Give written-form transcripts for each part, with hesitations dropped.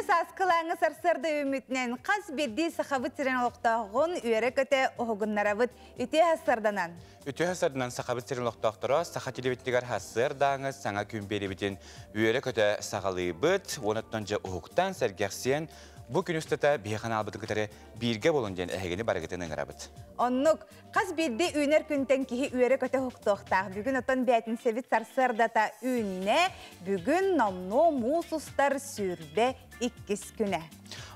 saskılağını sarsırdı ümitnen qas birdi saxabıt siren oluqtağın üyere köte oğugunlarabıt üte hasardanan. Üte hasardanan saxabıt siren oluqtağıra saxa telebittigar hasır dağınız sana kümbeli bitin üyere köte saxalıyıbıt, onattanca oğuktan sergersiyen bu gün üstete bir kanal bıtıkıtları birge boluncan ehegeni baraketinin arabıt. Onnuk, qas birdi üner künten kihi üyere köte hukuqtağ. Bugün otan beytin sevit sarsırdata ünne, bugün nomno musustar sürbe ikkis küne.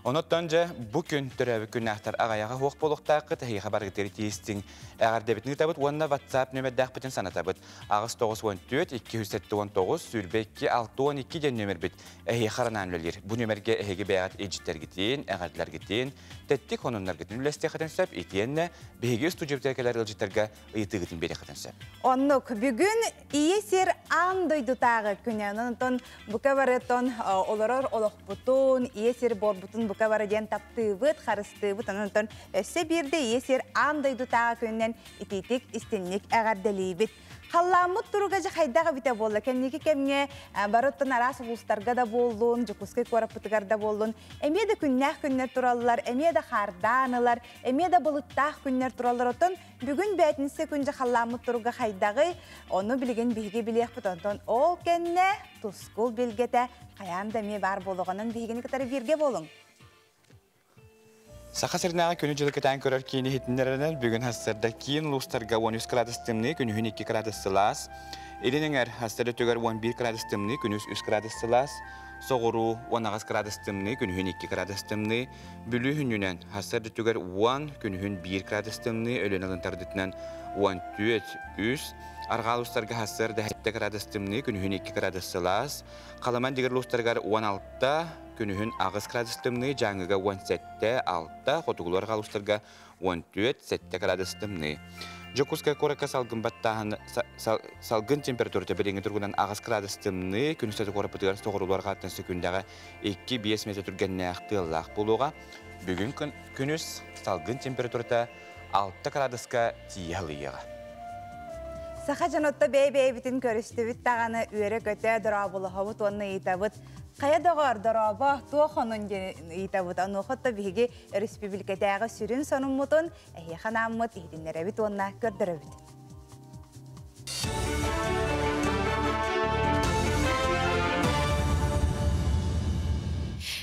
Onattanca bu gün türevi künnahtar ağayağı hoq boluqtaqı tehi habargetleri tiyistin. Eğer debitini tabıt, onunla WhatsApp nömer bitin sana tabıt. Ağız 914 279 sürbe 2612 den nömer bit. Ehi xaranan lölir. Bu nömerge ehegi beyat ejitler gitin, eğerdiler gitin. Tettik onunlar gitin. Üleste xatan söp etiyenne, behegi stüdyotekeler ılcıtlarga ıyıtı gitin beri xatan söp. Onnuk, bugün iyi sir an doydutağı küne. Ondan bu kabarıton oloror oluqbutun, iyi sir borbutun bu kabarı den taptıbıt, xarıstıbıt. Ondan össe bir de iyi sir an doydutağı künnen ititik istinlik eğerdeliyibit. Hallamut turugacı haydağı bite bolla. Kendiki kemge barottan aras uluslarga da bollun, jukuskay korapıtıgar da bollun. Emiye de künner turallar, emiye de hardanılar, emiye de buluttağ künner turallar otun. Bugün beytinse künce hallamut turuga haydağı onu bilgen bilgi biliyek butonton. Ol kenne tuskul bilgete kayan da mi var boluğunun bilgini katarı birge bolun. Saqa sirnağa könü jılkıtan körör kiyini hitinlerinin bugün hasırda kiyin uluslarga 13 gradus temni, günühün 2 gradus sılas. Elinin hasırda töger 11 gradus temni, günüs 3 gradus sılas. Soğuru 19 gradus temni, günühün 2 gradus temni. Bülü hünnünen hasırda töger 10, günühün 1 gradus temni, ölün alıntardıtından 14 3. Argal uluslarga hasırda 7 gradus temni, günühün 2 gradus sılas. Qalaman diğer uluslarga 16, günühün ağız gradus temni, canıga 17 6, qotuğular qaluslarga 14 7 gradus temni. Jokuskay koraka salgın battağın salgın temperatürde birinci turgunan ağız gradus temni, günüsteti korapıtıgar soğurular qattan sekündaga 2-5 metre turgenne aqtığılaq buluğa. Bugün günüs salgın temperatürde 6 graduska tiyahlıyağa. Saxa janotta bey bitin körüstü bit tağını üyere köte durabılı havut onunla itabıt. Kaya doğar durabı tuğanın itabıt. Onu xotta bihigi Respublikadagi sürün sonumutun ehiqanamut ihdinlere bit onunla gördürü bit.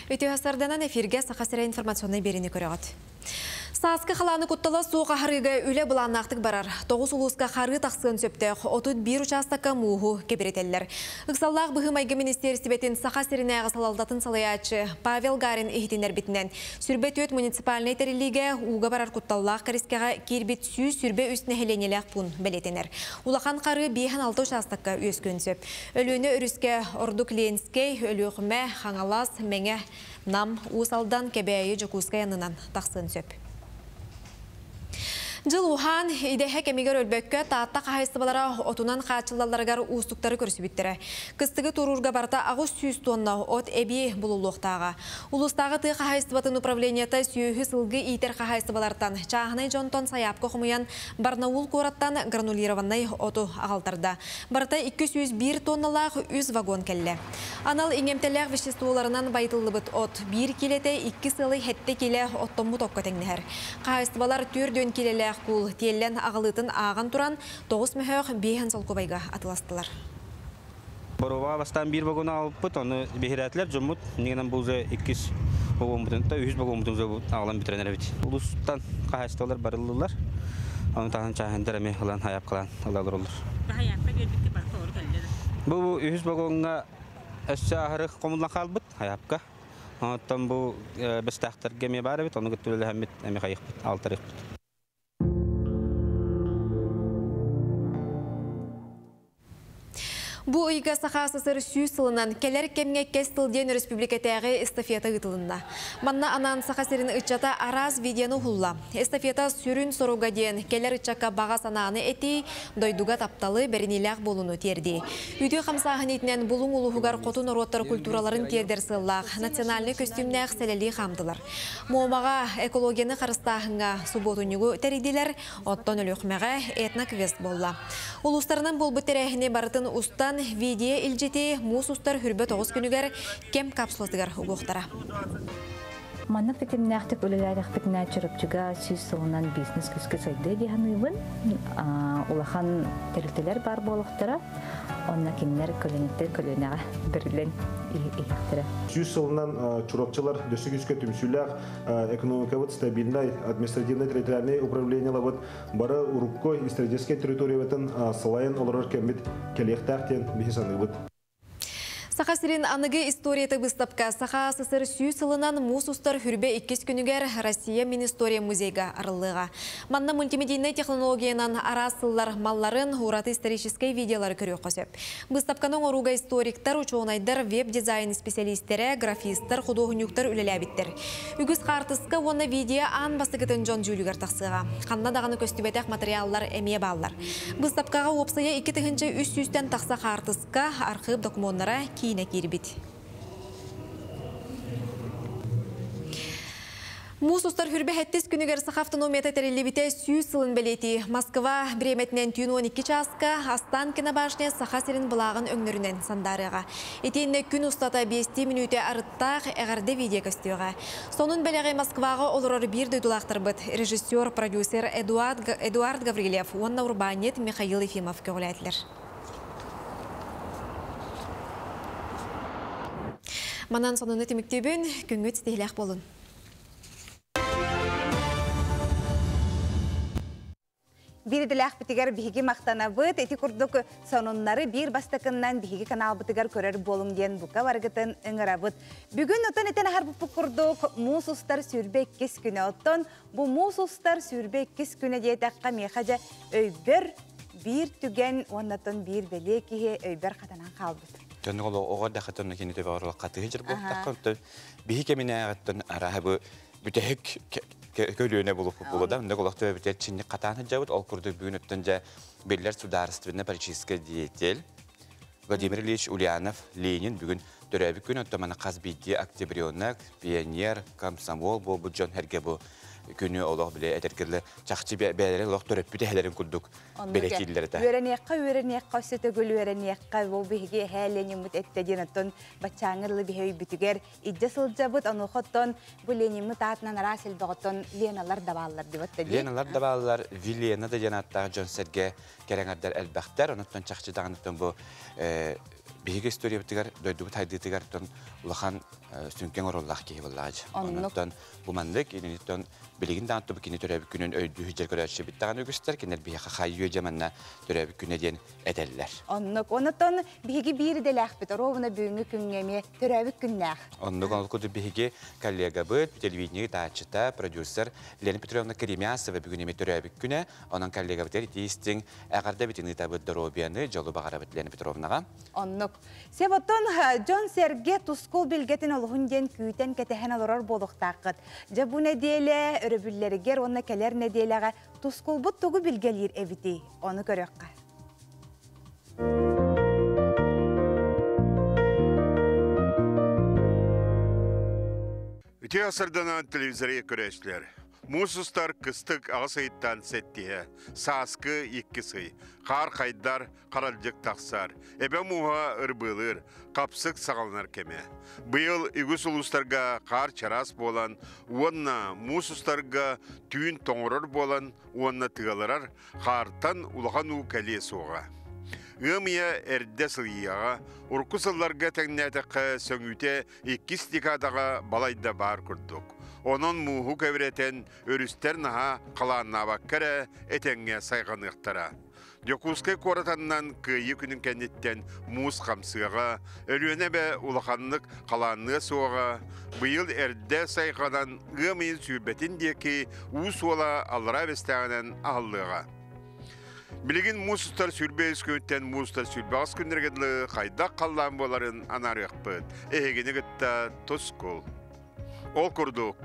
Ötü hasardanan efirge saxa sıra informasyonu berini körüğüt. Saaskı xalanı kuttala soğuqa harıga üle bulanaqtık barar. 9 uluska harı taqsığın söptük, 31 uçastaka muğu kebereteller. Iqsallaq bıhım aygı ministerisi betin saqa serinayğı salaldatın salayatçı Pavel Garin ehdinler bitinden. Sürbet öt municipalne teriliga uğga barar kuttallaq kariskağa kirbit sürbe üstüne helenelaq pun beletener. Ulaqan qarı 5-6 uçastaka üskün söp. Ölüğünü örüske orduk lenskey, ölüğüme, xangalas, menge, nam, usaldan kebeyi jokuska yanınan taqsığın söp. Jıl uhan idehe kemiger ölbökkö taatta qahaysıbalara otunan qaçıllalargar uustukları körüsübüttire. Kıstıgı tururga barta ağız süs tonna ot ebi bululuqtağa. Ulustağı tı qahaysıbatın upravleniyata süyühü sılgı iter qahaysıbalardan çağınay jonton sayapkı xumuyan Barnaul korattan granulirovanay otu ağaltarda. Barta 201 tonnalaq 100 vagon kelle. Anal iňemtelek vişistuolarынан baytıllıbıt ot 1 kilete 2 sılı hette kile ottommu tokko teňneher. Qahaysıbalar türdön kilelek kul tiyellen ağılıtın ağan turan 9 mühög 5 solkobayga atılastılar. Borova bastan bir vagonu alıp onu behiratlar jomut negen buza 2 vagon butunda 100 vagon butunda ağlan bitirenler bit. Ulustan qahaysıbalar barıllılar. Onu tahan çahendir eme alan hayap kalan alalar olur. Hayapka geldik barka or geldi. Bu 100 vagonga aşağı komulan kalbıt hayapka. Ondan bu bestahtar gemi var bit onu götürüle hem eme kayık altarık. Bu uyga saxasısır süy sılınan keler kemge kestildiyen Respublikatағы estafeta gıtılında. Manna anan saxasırın ıçata araz videonu hulla. Estafeta sürün soruga diyen keler ıçaka bağa sanağını eti doyduga taptalı berinilaq bolunu terdi. Üdü xamsağın etinen bulun uluğugar qotun orottar kulturaların terder sığılaq, nasionalni köstümnäq seleli xamdılar. Muomağa ekologiyani qarыстahınga subotunugu teridiler, otton ölüqmeğe etna kvest bolla. Uluslarının bulbu terehini barıtın ustan Онтон видео илжети мусустар хүрбе 9 күнігер кем капсулатыгар угуқтара. Манна петемнәхтек үлеләрәк петнә чырыпчыга сүз сылынан бизнес көскө сайды дигәнебен. Улахан терелтеләр бар булыктыра. Онна кинләр көлөнәтер көлөнәгә берлен ихтира. Сүз сылынан чырыпчылар дөсөгүскө түмсүләк экономикабыт стабильный административный территориальный управлениелабыт бары урукко стратегический территориябытын сылайын олорор кембит келектактен бихисаныбыт. Сахасырин аныгы историята выставка Саха СССР сүйі сылынан мусустар хүрбе 2 күнігер Россия Министория музейга арылыға. Манна мультимедийный технологиянан арасылар малларын ураты исторической видеолары көрі қосып. Выставканың оруга историктар, учуынайдар, веб-дизайн специалисттері, графисттар, художниктар үлеләбіттер. Үгіз қартысқа оны видео ан бастығытын Джон Джулигар тақсыға. Қанна дағаны көстібетек материаллар әмие баллар. Выставкаға опсая 2 тығынчы 300-тен тақса қартысқа архив документтары кейіне кербет. Мусустар хүрбе 7 күнігер сақафтономията тәрелебіте сүйіз сылын білеті. Москва біреметінен түйін 12 часқа Останкина башне Сахасырин бұлағын өңнерінен сандарыға. Етейінде күн ұстата 5 минуте арыттақ әғарды видео көстіға. Сонын бәліғі Москваға олырыр бір дөйдулақтыр бұд. Режиссер, продюсер Эдуард Гаврилев, онна Урбанет Михаил Ефимов көгіләтілер. Манан сонуны теміктебін, күнгіт стейләқ болын. Bir dilak bitiger bihigi maqtana bıt, eti kurduk sonunları bir bastakından bihigi kanal bitiger körer bolum diyen buka vargıtın ıngıra bıt. Bugün otan eten harbupu kurduk musustar sürbe 2 güne otan. Bu musustar sürbe 2 güne diyetakka mehaca öyber bir tügen ondan bir belekihe öyber katanan kalbıdır. Tönü oğa da katını kini de varlık katıgıcır bu. Takıntı bihigi mine ağıttın ara bu bütehik kölüğüne bulup buluda. Onda kulakta bir Çinli katanı cavut ol kurdu bugün ötünce Beller Sudarstven'e Pariçiske diyetel. Vladimir Ilyich Ulyanov, Lenin bugün dörebik gün ötümene Kazbidi, Oktyabryonak, Pioner, Komsomol, bu John Herge bu günü olaq bile ederkirli çaxçı beyleri olaq dörep bütehlerin kulduk belekilleri de. Öğreniyekka, sütögül öğreniyekka, bu bihigi həleni mut ettedin ötün, batçağırlı bihevi bütüger, idcasıl cabıt, onu xotton, bu lenimi taatnan arasil bağıtton, Lenalar daballar dibattı. Lenalar daballar, Vilena da janatta John Serge kerengarder elbaqtar, onuttan çaxçı dağınıttan bu bihigi istoriya bütüger, döydü bu haydıtıgar ulaqan sünken orollaq kehi vallacı. Onuttan bu mandık, initton Bilgin dağıttı bu kini törəbik günün öydü hüccel görəşi bittağını ögüstər, kinler bihi xayyü cemanna törəbik günə diyen ederler. Onuttan bihigi bir delaq bit, rovuna büyüngü küngemi törəbik günnəq. Onuttan kudu bihigi kollega bit, televidniyi dağıtçıta, prodüser Lena Petrovna Kerimyasova bugün emi törəbik günə, onun kollega biteri deistin, əqarda bitini tabıt Dorobiyanı, jolu bağara bit Lena Petrovnağa. Onuk. Sebotton John Serge tuskul bilgetin olğun den küyten ketehen olorar boluqtaqıt. Jabu nedele örübülleriger onna keler nedeleğe tuskul but tuğu bilgelir eviti. Onu görökka. Үте асырданан телевизория көрәшілер. Мусустар кыстык ағысайттан сәттіе, саскы 2 сый, қар қайдар қаралжық тақсар, әбі муға ұрбылыр, қапсық сағалынар кеме. Бұйыл үгіс ұлыстарға қар чарас болан, онна мусустарға түйін тоңырыр болан, онна тығалырар, қартан ұлған кәле соға. Үмия әрді сылияға, ұрқысыларға тәңнәтіқі сөңіте 2 декадаға балайда бар күрдік. Onun muhu kevreten örüster naha kalanna bakkara etenge sayganıqtara. Dökuskay koratandan kıyı günün kennetten muz kamsıға, ölüene be ulaqanlık kalanlığı soğa, bıyıl erde sayganan ığmayın sürbetindeki uus ola allara vestağının ağıllığa. Bilgin mustar sürbe üskünten mustar sürbe askündergedli qayda qallan boların anarıqpıd. Ehegini gıtta toskul. Ol kurduk.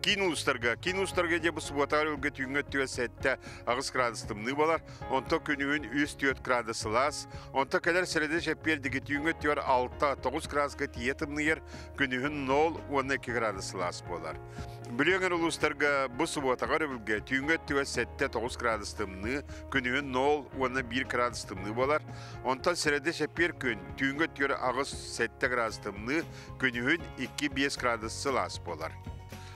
Кин улустарга же бу суботар өлгө түнгө төсетте агыс градустымны болар. Онто күнүн 3-4 градус лас. Онто келер середе шеппердиги түнгө төр 6-9 градуска тиетимнер, күнүн 0-12 градус лас болар. Билеңер улустарга бу суботагар өлгө түнгө төсетте 9 градустымны, күнүн 0-1 градустымны болар. Онто середе шеппер күн түнгө төр агыс 7 градустымны, күнүн 2-5 градус лас болар.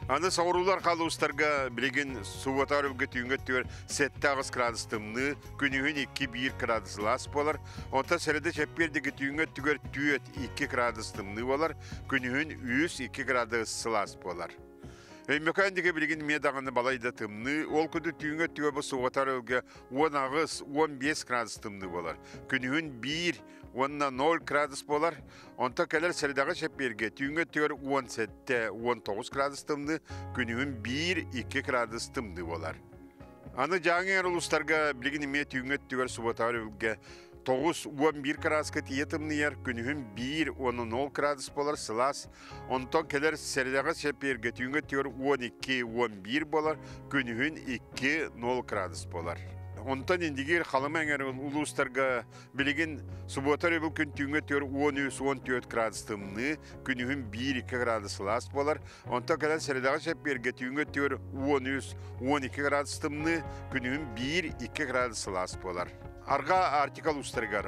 Аны саурулар қалуыстарға білеген суботар өлгі түйінгі төр 7 градустымны, күнігін 2-1 градус лас болар. Онта сәреді шәппердегі түйінгі түгер 2 градустымны болар, күнігін 2 градус лас болар. Өймекәндегі білеген медағаны балайды тымны, ол күді түйінгі түгер бұл суботар өлгі 10-15 градустымны болар, күнігін 1-0 градус болар. Онта келер сәрдіға шәпперге түйінгі түйер 17-19 градустымны, күнігін 1-2 градустымны болар. Аны жаңыр ұлыстарға білген еме түйінгі түйер суботар өлгі 9-11 градуска тиетімні ер, күнігін 1-0 градус болар сылас. Онтан келер сәрдіға шәпперге түйінгі түйер 12-11 болар, күнігін 2-0 градус болар. Онтан ендігер қалым әңер ұлыстарға білеген суботар өбіл күн түйінгі төр 13-14 градустымны, күнігін 1-2 градус лас болар. Онтан кәлін сәрідағы шәпперге түйінгі төр 13-12 градустымны, күнігін 1-2 градус лас болар. Арга артикал устаргар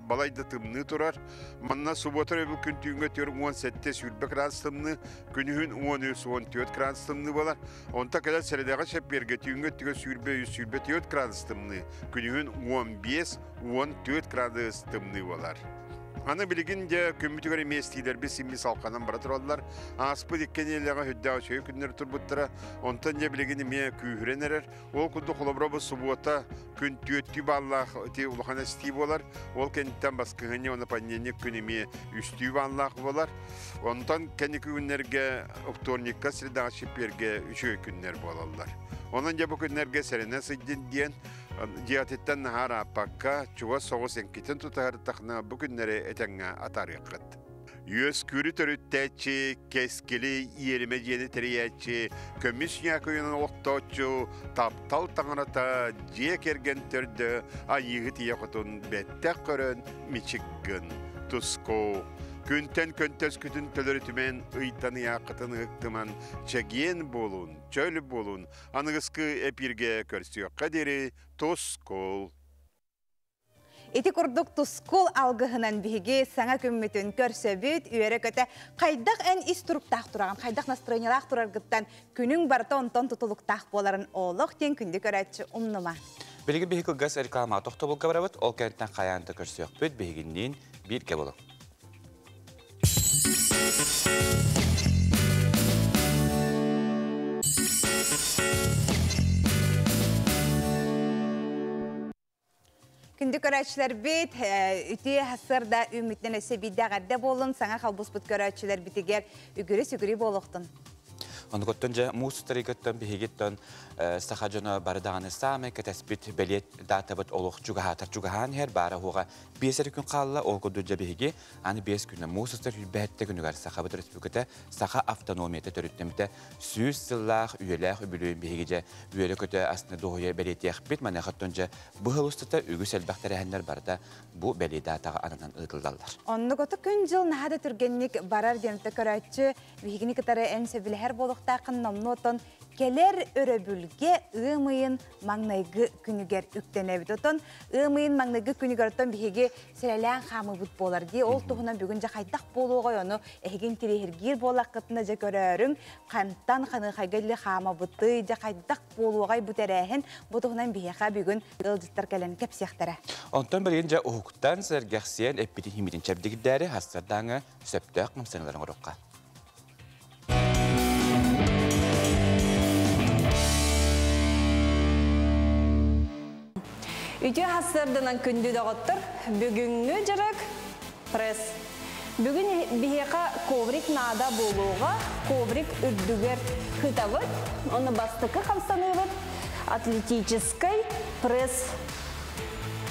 балайды тымны турар. Манна суботар өбіл күн түйінгі төр 17-15 градустымны, күнігін 13-14 градустымны болар. Онтан кәлін сәрідағы шәпперге түйінгі түйінгі сүйірбе 4 градустымны, күнігін 15-14 градустымны болар. Аны білігінде көмітігер еместейлер біз семей салқанан бара тұралар. Аспы деккен еліға хүддағы шөй күннер тұрбыттыра. Онтан не білігінде ме күйірен әрер. Ол күнді қолабырабы субота күн түйетті баллақ ұлықана стей болар. Ол кәнттен басқығыне оны панненек күнеме үсті баллақ болар. Онтан кәні күннерге вторникка средаға шепперге шөй күннер болалар. Онан жабы күннерге сәріне сыйден дейін диатеттен нахара аппаққа чуға соғыс әнкетін тұтағыр тақына бүкіннері әтәңі атарыққыт. Yüz kürü törüttәчі, кескілі иеліме жені тірейәчі, көміс яқыйының оқтачы, таптал таңырата, же керген түрді, айығы тие құтын бәттәк көрін, мечікгін, тұсқо. Күнтен көнтәс күтін төлірітімен ұйтаны яқытын ұқтыман, чәген болун, чөл болун, анығысқы әпірге көрсіяқ қадері, тұсқол. Эти курдук тускул алгыһынан биһиги саңа көммөтүн көрсөбүт үйөрө көтө кайдак эн иструктах тураган кайдак настроениялах тураргыттан күнүң барта онтон тутулуктах боларын олох тен күндү көрөчү умнума. Билги биһиги газ реклама тохтобул кабарабыт ол кенттен каянты көрсөкпүт биһигинин бирге болу. Күнді көрәтшілер бет, үте хасырда үміттен өсі бейді ғадда болын, саңа қалбус бұт көрәтшілер бітігер үгірі-сүгірі болуқтын. Onu götünce muğustları götün bihigitten sahacını bardağını sami ketespit beliyet databıt oluq jugahatar jugahan her bara huğa beser gün qalla ol götünce bihigi ani 5 günde muğustları hübbette günü gar sahabıt respublikada saha avtonomiyete törüttemde süz sıllah üyeler übülüyün bihigice üyeler kötü aslında doğuya beliyet yakbit mana götünce bu hılustata ügü selbaktarıhanlar barda bu beliyet datağı ananan ıdıldalar. Onu götü gün jıl nahada türgenlik barar denete körәтчі bihigini kıtarı en sevili her boluq taqın namnoton keler öröbülge ığmayın mağnaygı günüger üktенебит otun ığmayın mağnaygı günüger otun bihigi serelen xamı bud bolar diye ol tuğunan bugünce xaydaq boluğay onu ehigin tirehirgir bolaq qıtına ja körörün qantan xanı xaygelli xamı budu ja xaydaq boluğay bu terehin bu tuğunan bihiqa bugün ılcıttar kelen kepsiyaktara. Ondan birince uhuktan sergahsiyen epiti himidin çabdigidleri hasırdanı söptök mımsanıların oruqqa. Ütü hasırdınan kündü dağıttır. Bugünkü jırık pres. Bugün biheqa kovrik nada boluğa, kovrik ürdüger hıtavıt. Onu bastıkı kamsanıvıt. Atletический пресс.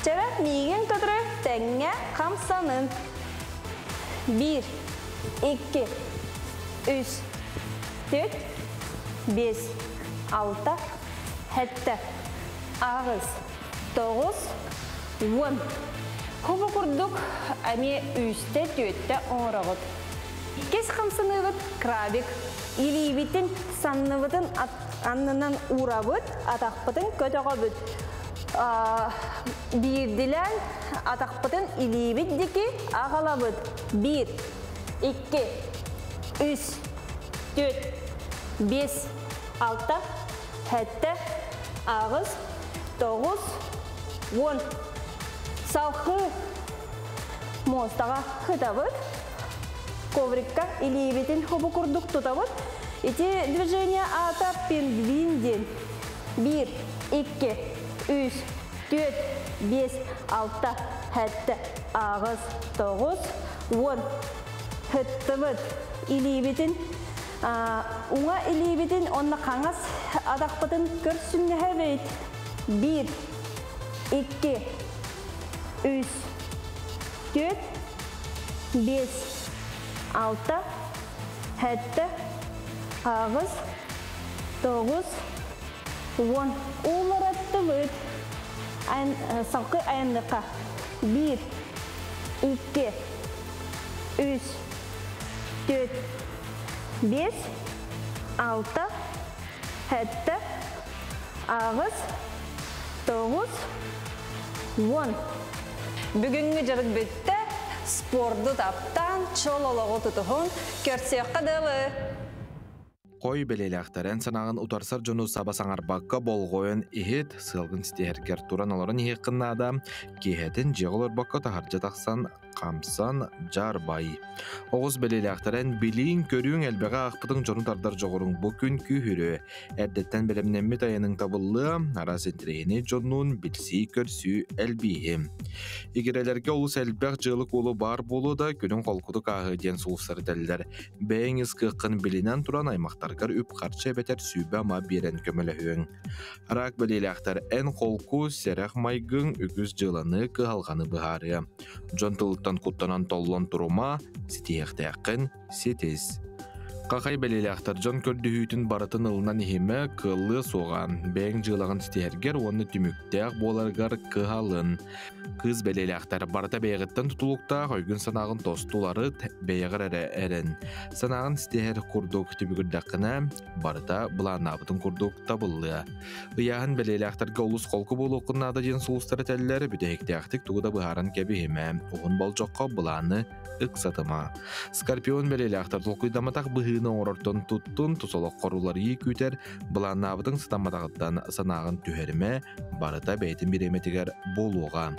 Çara migen kötürü tenge kamsanın. 1, 2, 3, 4, 5, 6, 7, ağız, 9, 10. Kobu kurduk, әме үсті төтті оңырағыд. Кес қамсынығыд крабик, илейбетін саннығыдын аннынан урабыд, атақпытын көтіғабыд. Бірділен атақпытын илейбет деке ағалабыд. 1, 2, 3, 4, 5, 6, 7, ağız, 9, 10. Салқы мостаға қытабыд. Коврикка илейбетін хобы күрдік тұтабыд. Эти движения ата пингвинден. 1, 2, 3, 4, 5, 6, 7, ağız, 9, 10. Хыттыбыд. Илейбетін. Уңа илейбетін онна қаңыз адақпытын көрсінне әбейт. 1, 2, 3, 4, 5, 6, 7, ağız, 9, 10. Ular attı bıd. Salkı ayanlıqa. 1, 2, 3, 4, 5, 6, 7, ağız, 9, 10. Бүгінгі жырық бетті спорды таптан чололығы тұтығын көрсек қадылы. Қой белелектәрен санағын утарсар жону сабасаңар баққа болғойын ихет сылғын стихеркер туран оларын ихекқыннада кейхетін жеғылыр баққа тахаржа тақсан қамсан жарбай. Оғыз белелектәрен білейін көрің әлбеға ақпытың жону тардар жоғырың бүкін күйірі. Әрдеттен білімненмет айының табылы арасентерейіне жонуын білсей көрсі әлбейім. Егерелерге олыс әлбәқ жылық олы бар болу да күнің қолқыды қағы ден сұлысыр дәлдер. Бәйіңіз қыққын білінен туран аймақтарғар үп қарча бәтер сүйбә ма берен көмілі өң. Арақ белелектер ән қолқу сәрәқ майгың үгіз жыланы қығалғаны бұғары. Жонтылықтан құттанан толлан тұрума сетеяқтаяқын сетес. Қақай белелектер жон көрдіхүйтін барытын ылынан ехеме қылы соған. Бәң жылағын стегергер оны түміктәқ боларғар қығалын. Кыз белелектер барыта бәйгіттен тұтылықта қойгын санағын тостулары бәйгір әрін. Санағын стегер құрдық түбігірдәқіна барыта бұланабытын құрдық табылы. Ұяғын белелектерге олыс қолқы болу қынады ден сұлыстары тәлілері бүтәйіктәқтік тұғыда бұхарын кәбейіме. Оғын бал жоққа бұланы ұқсатыма. Скорпион белелектер тұлқыдаматақ бұғыны орыртын тұттын тұсылық қорулар екүйтер бұланабытың сытаматағыттан санағын түхеріме барыта бәйтін береметігер болуға.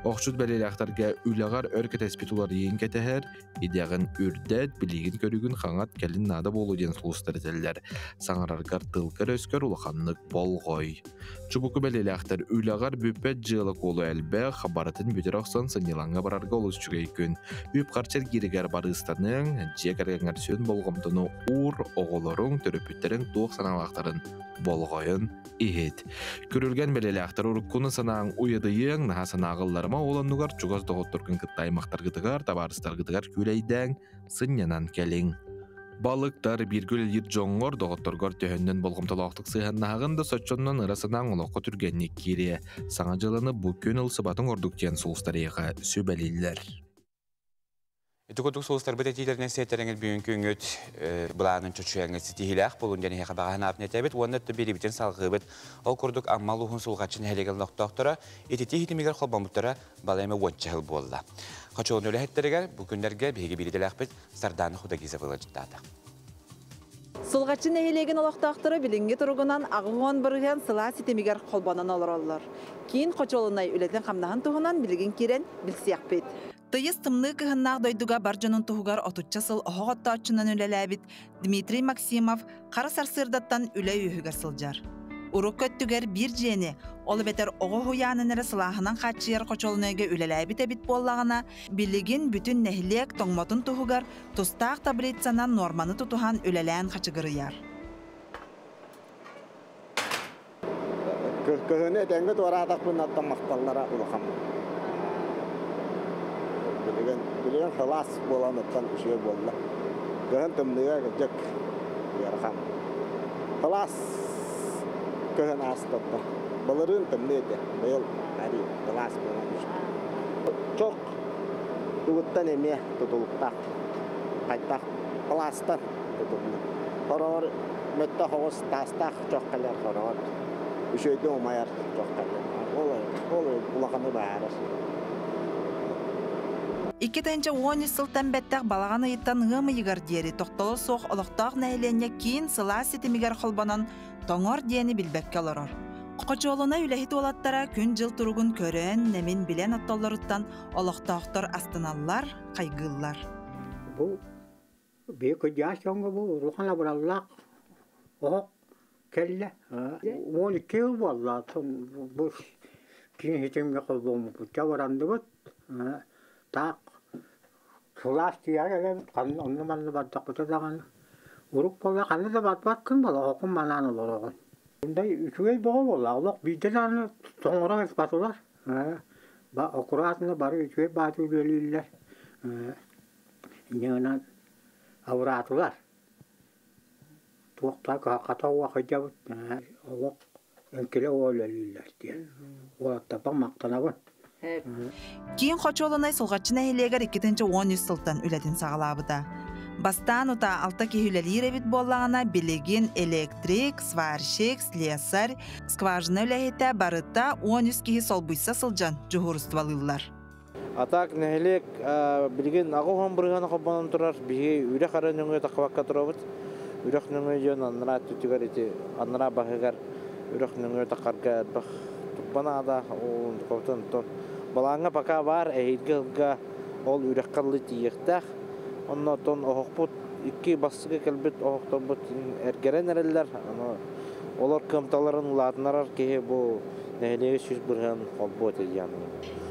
Оқшуд белелekterге үләгар өркет эспитулар ең кетәһәр, идәгін үрдәт билеген көрүгін хаңат кәлін нада болу ден сұлыстыр тәлілер. Саңараргар тылкар өскөр улаханлык болғой. Чубуку белелектер үләгар бүппәт жылы қолу әлбә хабаратын бүтер оқсан сынелаңға барарға олыс жүгей күн. Үп қарчар керегер барыстаның жекәргәңәр сөн болғымтыны ур оғылырың түріпіттерін туық саналақтарын болғойын ихет. Көрілген белелектер ұрыққыны санаң уйыдыйың наға санағыларыма олануғар чуғаз доғыттырғын кыттай мақтарғытығар, табарыстарғытығар күлейдәң сынянан кәлің. Балықтар биргүл ел жоңғыр доғыттырғар төхіннен болғымталақтық сыйғаннағын да сотчоннан ырасынан олыққа түргеннік кере. Саңа жылыны бүкін ұлсыбатын ордуктен сұлыстарыға сөбәлейлер. Итукутук соустар бит этилерне сеттереңел бүгүнкү үңөт булаанын чочуяңы ситихилах болун жана хабагана апнетебит воннат бирибитен салгыбыт ол курдук аммалуһун сулгачын хелегел ноктоктора этити хитимигер холбомуттара балайма вончахыл болла. Качоон өлехеттеригер бу күндерге биги бириделахбит сарданы худагиза вылажыттаата. Сулгачын хелеген олоктоктора билинге тургунан агыгон бырыган сыла ситимигер холбонан олороллор. Кийин кочолунай үлетен камнахан туһунан билигин кирен билсиякпит. Тыйыс тымны кыһыннаах дойдуга баржонун туһугар отучча сыл оһоҕоттооччунан үлэлээбит Дмитрий Максимов кара сарсыырдаттан үлэ үһүгэр сылжар. Урук көттүгер бир жиэни ол бетер оҕо хуяанынары сылааһынан хаачыйар хочолунайга үлэлээбит эбит буоллагана билигин бүтүн нэһилиэк тоҥмотун туһугар тустаах таблицанан норманы тутуһан үлэлээн хачыгырыяр. Кыһыны этэҥҥэ туораатахпын аттаммахталлара улахам. Билеген хылас болан аттан үше болла. Гын тымныга жак yarıkan. Palas köhen astında. Balırın tımlıydı. Bayıl hari palas bulmuş. Çok ıvıttan emiye tutulukta. Kaytak palastan tutuluk. Horor mötte hoğuz tastak çok kalır horor. Üşüydü omayar çok kalır. Olur ulaqanı bağırır. 2010 сылтан бәттәк балаған ыйыттан ыңы йыгар диери тоқтолы соқ олықтақ нәйлене кейін сыла сетемигер холбанан тоңор диени билбәкке олорор. Қочолуна үләхит олаттара күн жыл туругун көрен, немин билен аттолларыттан олықтақтар астаналлар, қайгыллар. Бұл бейік өдяс жоңғы бұл рухана бұраллақ оқ кәлі. 12 жыл болла, бұл кейін хетемге қолболмы бұтта баранды бұт. Так, сулас тияр әлем, онны манны баттақ бұтадаған. Ұруқ болла, қаны да бат күн бола, оқын мананы болағын. Бұндай үшугей боғы болла, олық бейден аны тоңырақ ес батылар. Оқырасыны бары үшугей бату өлілілер. Неңінен ауыратылар. Туақта қата уақы жабыт, олық өңкеле өлілілер дейін. Олаттапақ мақтанабын. Кейін қочолынай солғатчына хелегер 2010 сылтан үләдін сағалабыда. Бастан ұта алта кехүлелер әбіт болағына білеген электрик, сварщик, слесарь, скважына үләхеті барыта 10 кехи солбыйса сылжан жүхұрыстывалылар. Атак нәхелек білген ағуған бұрғаны қобанын тұрар, біге үрек арын өңі тақваққа тұрабыд. Үрек өңі жөн аныра түтігер еті, аныра бағығар, үрек өңі тақарға бақ. Бана ада ол қоптан балаңа пока бар әйдгілға ол үрек қалды тиектәқ. Онна тон оғықпұт, үкі басыға кәлбет оғықтан бұт әргерен әрелер. Олар көмталарын ұладынарар кеге бұл нәхелегі сөз бұрған қолбуат едияны.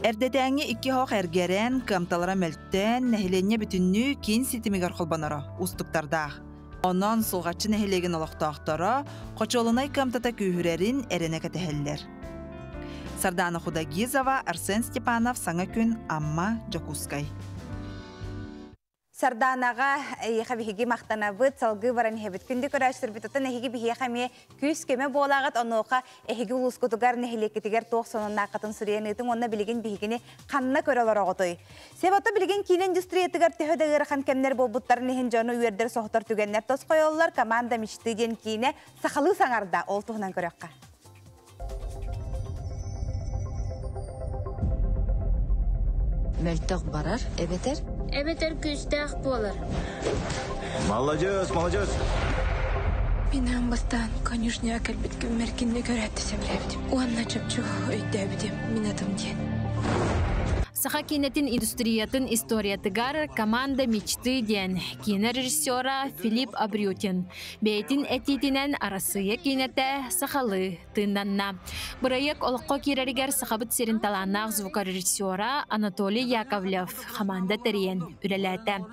Әрдетәңе 2 хоқ әргерен көмталара мөлттен нәхелене бүтінні кейін сетімігер қолбанары ұстықтардақ. Онан сұлғатшы нәхелеген олықтақтары қочолынай көмтата күйірерін әріне кәтәхеллер. Сардана Худагизова, Арсен Степанов, Саңа күн, Амма Джакускай. Сарданаға ехабихиги мақтанабыт, салғы баран ехабит. Күнді көрәштір бітіттен ехиги бихияқаме күз кеме болағыт, онуға ехиги ұлыскутугар нехелекетігер тоқ сонын нақытын сүрейін үтін, онына білген бихигini қанна көрелер оғытой. Себатта білген кейін индустриятығар төхөдігір қан кемнер болбуттарын ехін жону үйердер соқтар түгеннер тос қойолылар команда мечтыден кейіне сақалы саңарда ол тұғынан көрекқа. Мөлтөк барар, эбетер? Эбетер күстәк болар. Молодец, молодец. Минан бастан конюшня кәлбеткім мәркінді көрәтті сәбіләбідім. Уанна чөпчу өйдәбідім, минатым ден. Саха кинетин индустриятын историятыгар команда мечты ден кино режиссера Филипп Абрютин. Бейтин этитинен арасыя кинете сахалы тынданна. Проект олыққа киреригер сахабыт серин таланақ звукорежиссера Анатолий Яковлев команда терен үреләті.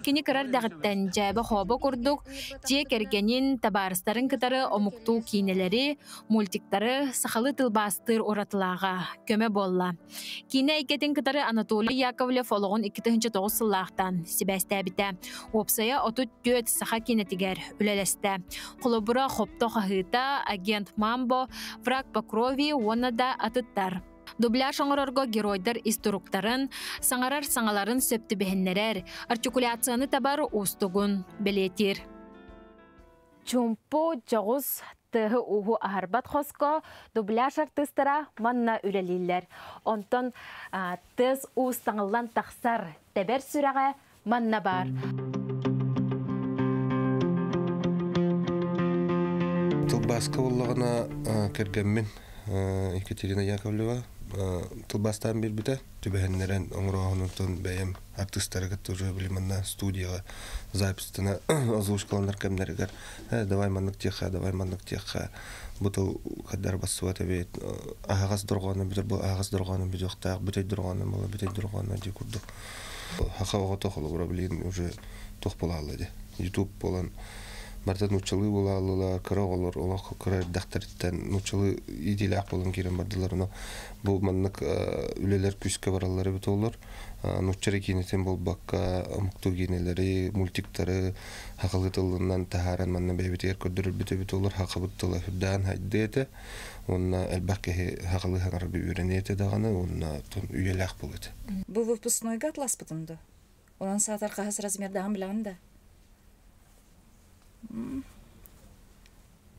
Кини кырар дағыттан жабы хобы курдук, тек эргенин табарыстарын кытары омукту кинелери, мультиктары сахалы тылбастыр оратылаға көмө болла. Кине экетин кытары Анатолий Яковлев олығын 2009 сыллақтан Себәстәбіті. Опсая отут төт саха кинетигер үлелесті. Құлыбыра қопты қағыта агент Мамбо, враг по крови онада атыттар. Дубляж оңырорго геройдар исторуктарын, саңарар саңаларын сөпті бәхіннерер, артикуляцияны табар устугун белетир. Чумпо жағыз тығы уғу ахарбат қоско дубляж артыстыра манна үлелілер. Онтон тыз ұстаңылан тақсар тәбер сүрәға манна бар. Тылбаска олағына кергенмен Екатерина Яковлева тылбастан бір біті түбәхеннерен оңырағынытын бәйім артыстары тоже білімінна студияға запистына озвучкаландар кәмдерігер давай маннық теқа бұтыл қадар басуа тәбет ағаз дұрғаны бүтір бұл ағаз дұрғаны бүт оқтақ бүтей дұрғаны мұлы бүтей дұрғаны де күрдік хақа оға тоқылы бұра білген уже тоқ бола алады YouTube болан Барда нучалы булалылар, кыра олар, олақ кыра дақтарыттан нучалы идилақ болын керен бардылар. Бұл маннық үлелер күске баралары бит олар. Нучары кинетен бол баққа, мұқту кинелері, мультиктары, хақылы тылынан тахаран манна бәйбетер көрдірір бит олар, хақы бұттыла хүрдан хайды еті. Онна әлбәқке хақылы хаңар бі үйрені еті дағаны, онна үйеләқ бол еті. Бұл выпускнойға атлас бұтынды. Онан саатар қағыз размердағын білағында.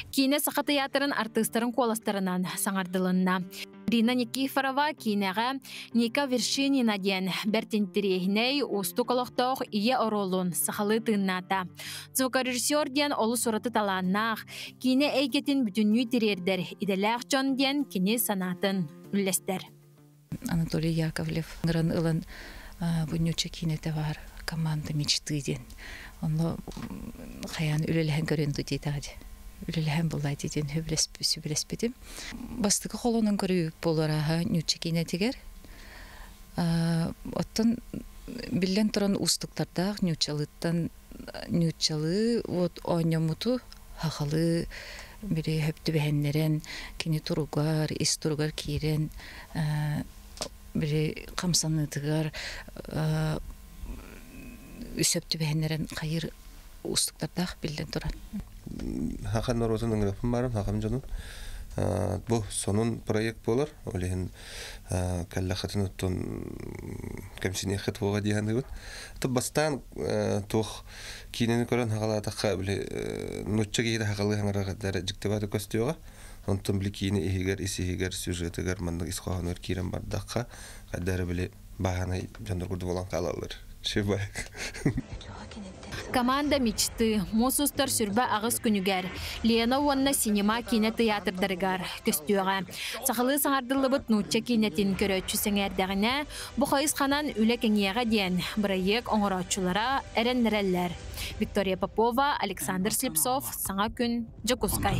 Кине сақа театрын артыстарын қоластарынан саңардылынна. Рина Никифорова кинеға Ника Вершинина ден бәртентерейіней ұсту колоқтоқ ие оролун сақалы тынната. Звукорежиссер ден олы сұраты таланнақ. Кине әйгетін бүтіннүй терердер иделәқ жон ден кине санатын үллестер. Анатолий Яковлев ғыран ұлын бұнюча кинеті бар команда мечты ден. Оны қаян үлеліген көрінді дейді ады. Үлеліген болай дейден сөбілеспедім. Бастығы қолының көрі болар аға нүтче кинетігер. Оттан білен тұран ұстықтардақ нүтчалы ойнамуту хақалы бірі хөпті бәхенлерін кені тұруғар, ес тұруғар кейрен бірі қамсаныдығар үсөптү бәһеннерен қайыр ұстықтардақ білден тұран. Хақан Норотын ыңырапын барым, хақам жаным. Бұл сонун проект болар. Олеген кәлі қатын ұттын кәмсіне қыт болға дейгенді бұд. Тұп бастан тұқ кейінені көрін хақалатаққа нұтча кейді хақалы хаңыраға дәрі жікті бады көстеуға. Онтын білі кейіні егер, исегер, сюжетігер, мандық исқоғаныр кейрен бардаққа қадәрі білі бағаны жандар күрді болан қалалыр. Шебайық. Команда мечты, мосустар сүрбі ағыз күнігер. Лена уанна синема кине театрдарыгар көстуға. Сақылы саңардылы бұт нұтча кинетін көрөтші сәңердіғіне бұқайыз қанан үлі кәңеға ден бірайек оңыраучылара әреннерелер. Виктория Попова, Александр Слепцов, Саңа күн, Джакускай.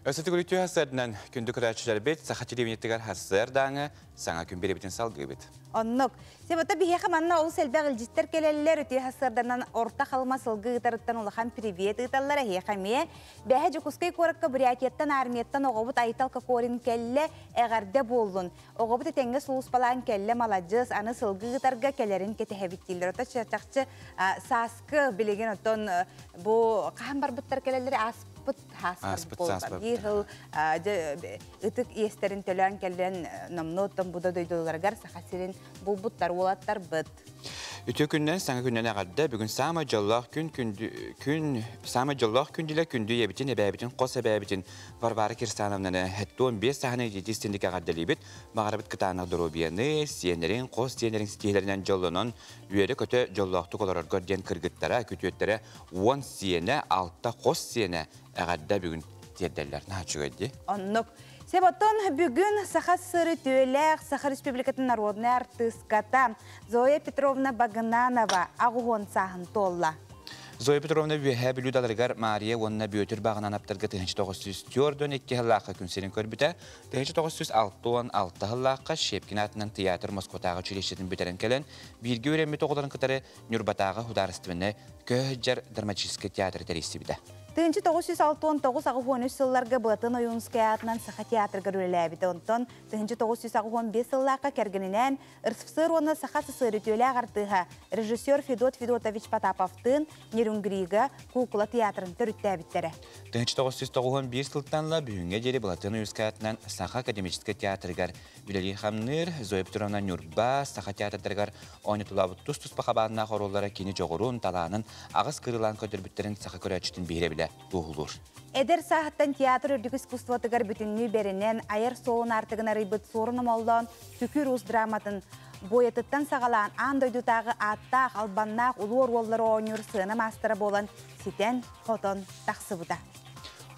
Өсөтү көрүтүү хасырынан күндү көрәчүләр бет, саха телевизиятыгар хасыр даңы, саңа күн беребитин салгы бет. Оннук. Себота бихеха манна ол селбәг илҗистер келелләр үтә хасырдан орта халма салгы гытарыттан улахан привет италлара хехаме. Бәһә Жукускай коракка бурятияттан армияттан огобут айталка корин келле әгәрдә булдун. Огобут тәңгә сулус балан келле маладжыс аны салгы гытарга келерин кетәһәбиттиләр. Ота чачакчы саскы билеген отон бу каһам бар буттар келелләр аспыт хаспыт булды. Бирл ытык естерин төлән келлен намнотан буда дойдуларгар сахасирин бу буттар улаттар бит. Үтө күннән саңа күннән агадда бүгүн сама жаллах сама жаллах күндиле күндү ебитин эбәбитин кос эбәбитин Варвара Кирсановна хәттон 5 сахана жетистиндик агаддалыбит магарабит кытана дробияны сиенерин кос сиенерин стилеринен жалланан үйөрө көтө жаллахты колорор көрден кыргыттара күтөттөрө 10 сиене 6 кос сиене агадда бүгүн терделлер начыгыды. Оннук. Себоттон бүгүн Сахас сыры төөләк Сахар Республикатын народный артистката Зоя Петровна Багананова агугон сахын толла. Зоя Петровна бүйәһә білудаларғар Мария онына бүйөтір бағынан аптарға 1904-ден 2 хыллаққа күнсерін көрбіті, 1906-6 хыллаққа Шепкин атынан театр Москватағы чүрешетін бүтерін кәлін, бірге өремі тоғыларын қытары Нюрбатағы хударыстывыны көжжар драматический театр тәресті біді. 1969 ағуғоныз сылларға бұтын ойынскай атынан Саха театрға рөләбіді. Онтон 1995 сыллаққа кәргінінен ұрсыпсыр оны Саха сысыры төлі ағартыға режиссер Федот Федотович Потаповтың Нерунгрига кукла театрын түріттәбіттері. 1991 сылттанла бүйінге дері бұлатын ойынскай атынан Саха академический театрғар Вилали Хамныр, Зоя Петровна Нюрба, Саха театрдарға ойнытылабы тұс-тұс бақабанына қороллары кені жоғырун таланын ағыз кырылан көдірбіттерін Саха көрәчетін бейребілі бұғылыр. Эдер сағаттан театр үрдік искусствотығар бүтінні берінен айыр соғын артығына рыбыт сорыным олдан түкір ұз драматын бойетыттан сағалан андойдутағы аттақ, албаннақ, ұлуыр оллары ойныр сыны мастыры болан сетен қотон тақсы бұда.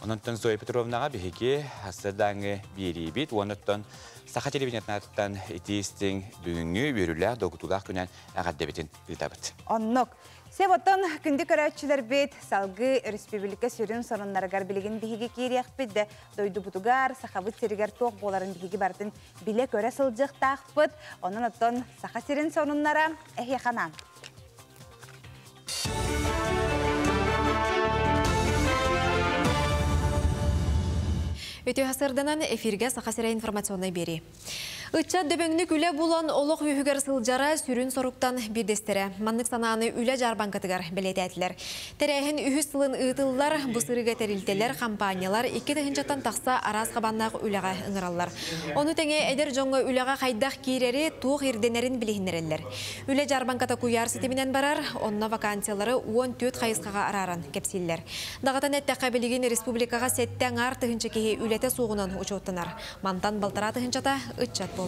Онынтын Зоя Петровнаға бігеге асырдаңы бері бет, онынтын Saha televizyonlardan etiyistin düğünü bürüler dokutulak günen ağaddebetin biltabıt. Onnok. Sevotun kündü körәtçiler bit salgı Respublika sürün sorunlargar biligin bihigi kiriyaq bidde doydu butugar sahabıt serigar toq boların bihigi bartın bile köre sılcıq taqpıt. Onun otun saha sürün sorunlara ehyaxanan. Өте hasırdanan efirge saha informasyonuna beri. Itça döböngünü üle bulan oluq ühüger sılcara sürün soruktan bir destere. Manlık sanağını üle jarbankatıgar belete ettiler. Terehin ühü sılın ıtıllar, bu sırıga terilteler, kampanyalar, iki tıhınçatan taqsa araz qabannaq ülega ıngırallar. Onu tenge eder jonga ülega qaydaq kireri tuğ irdenerin bilihinnereller. Üle jarbankata kuyar siteminen barar, onna vakansiyaları 14 qayısqaға araran kepsiller. Dağıtan ettaqqa biligin Respublikaға setten ar tıhınça kehe ülete soğunan uçottanar. Mantan baltara tıhınçata ıtçat bolar.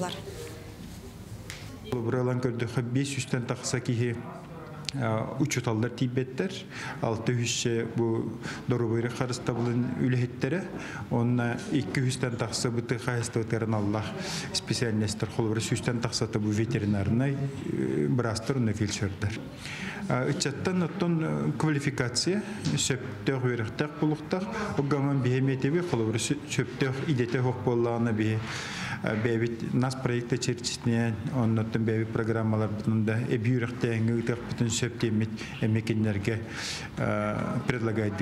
Buralan gördük 500'ten taksa ki uçutallar tibetler. 600 bu doğru karısta bulun ülhetleri. Onunla 200'ten taksa bu tıkayıstığıtların Allah spesialistler kolları 100'ten taksa da bu veterinarına bırastır onu felçerler. Içattan otun kvalifikasya söptör verektek buluktak. O zaman bihemetevi kolları söptör idete hokbollağına bir Bebit nas proyekte çerçesinde onların bebit programmalar bütünde büyükten bütün söptemit mekanlarga предлагает.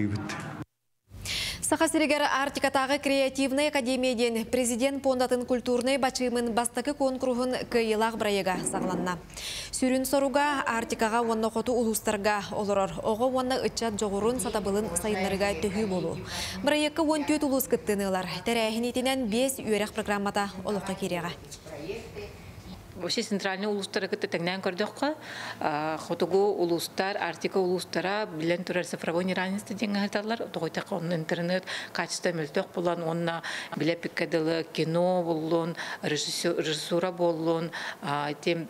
Сахасырыгар Артикатағы креативный академияден президент пондатын культурный бачымын бастакы конкурсын кыйылақ брайыга сағланна. Сүрін соруга Артикаға онна қоту улустарға олырыр. Оғы онна ытчат жоғырын сатабылын сайынларыға төхі болу. Брайықы 14 улус кыттынылар. Тәрәхін етінен 5 үйерек программата олыққа кереға. Вообще центральный улустар это тогда көрдөккө хотугу улустар Артика улустара билен турар цифровой неравенство деген айталар. Тогойта интернет качество мөлтөк болон онна биле пиккадылы кино болон режиссура болон тем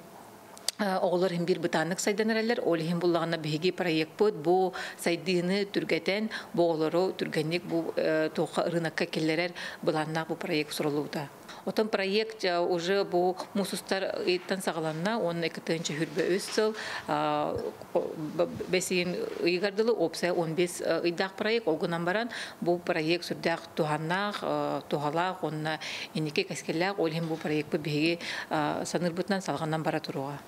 Оғылар bir бытанlık saydanırlar. Олихим bullağına bihigi proyekt bu saydığını türgeten boğuları türgenlik bu toğa rınakka kellerer bulannak bu proyekt soruluda. Otan proyekt уже bu musustar itten sağlanna onun ekatınca hürbe össel besin uygardılı opsa 15 iddak proyekt olgunan baran bu proyekt sürdük tuhannak tuhalak onna inike kaskelak olihim bu proyekt bu bihigi sanırbıtnan salğandan bara turuğa.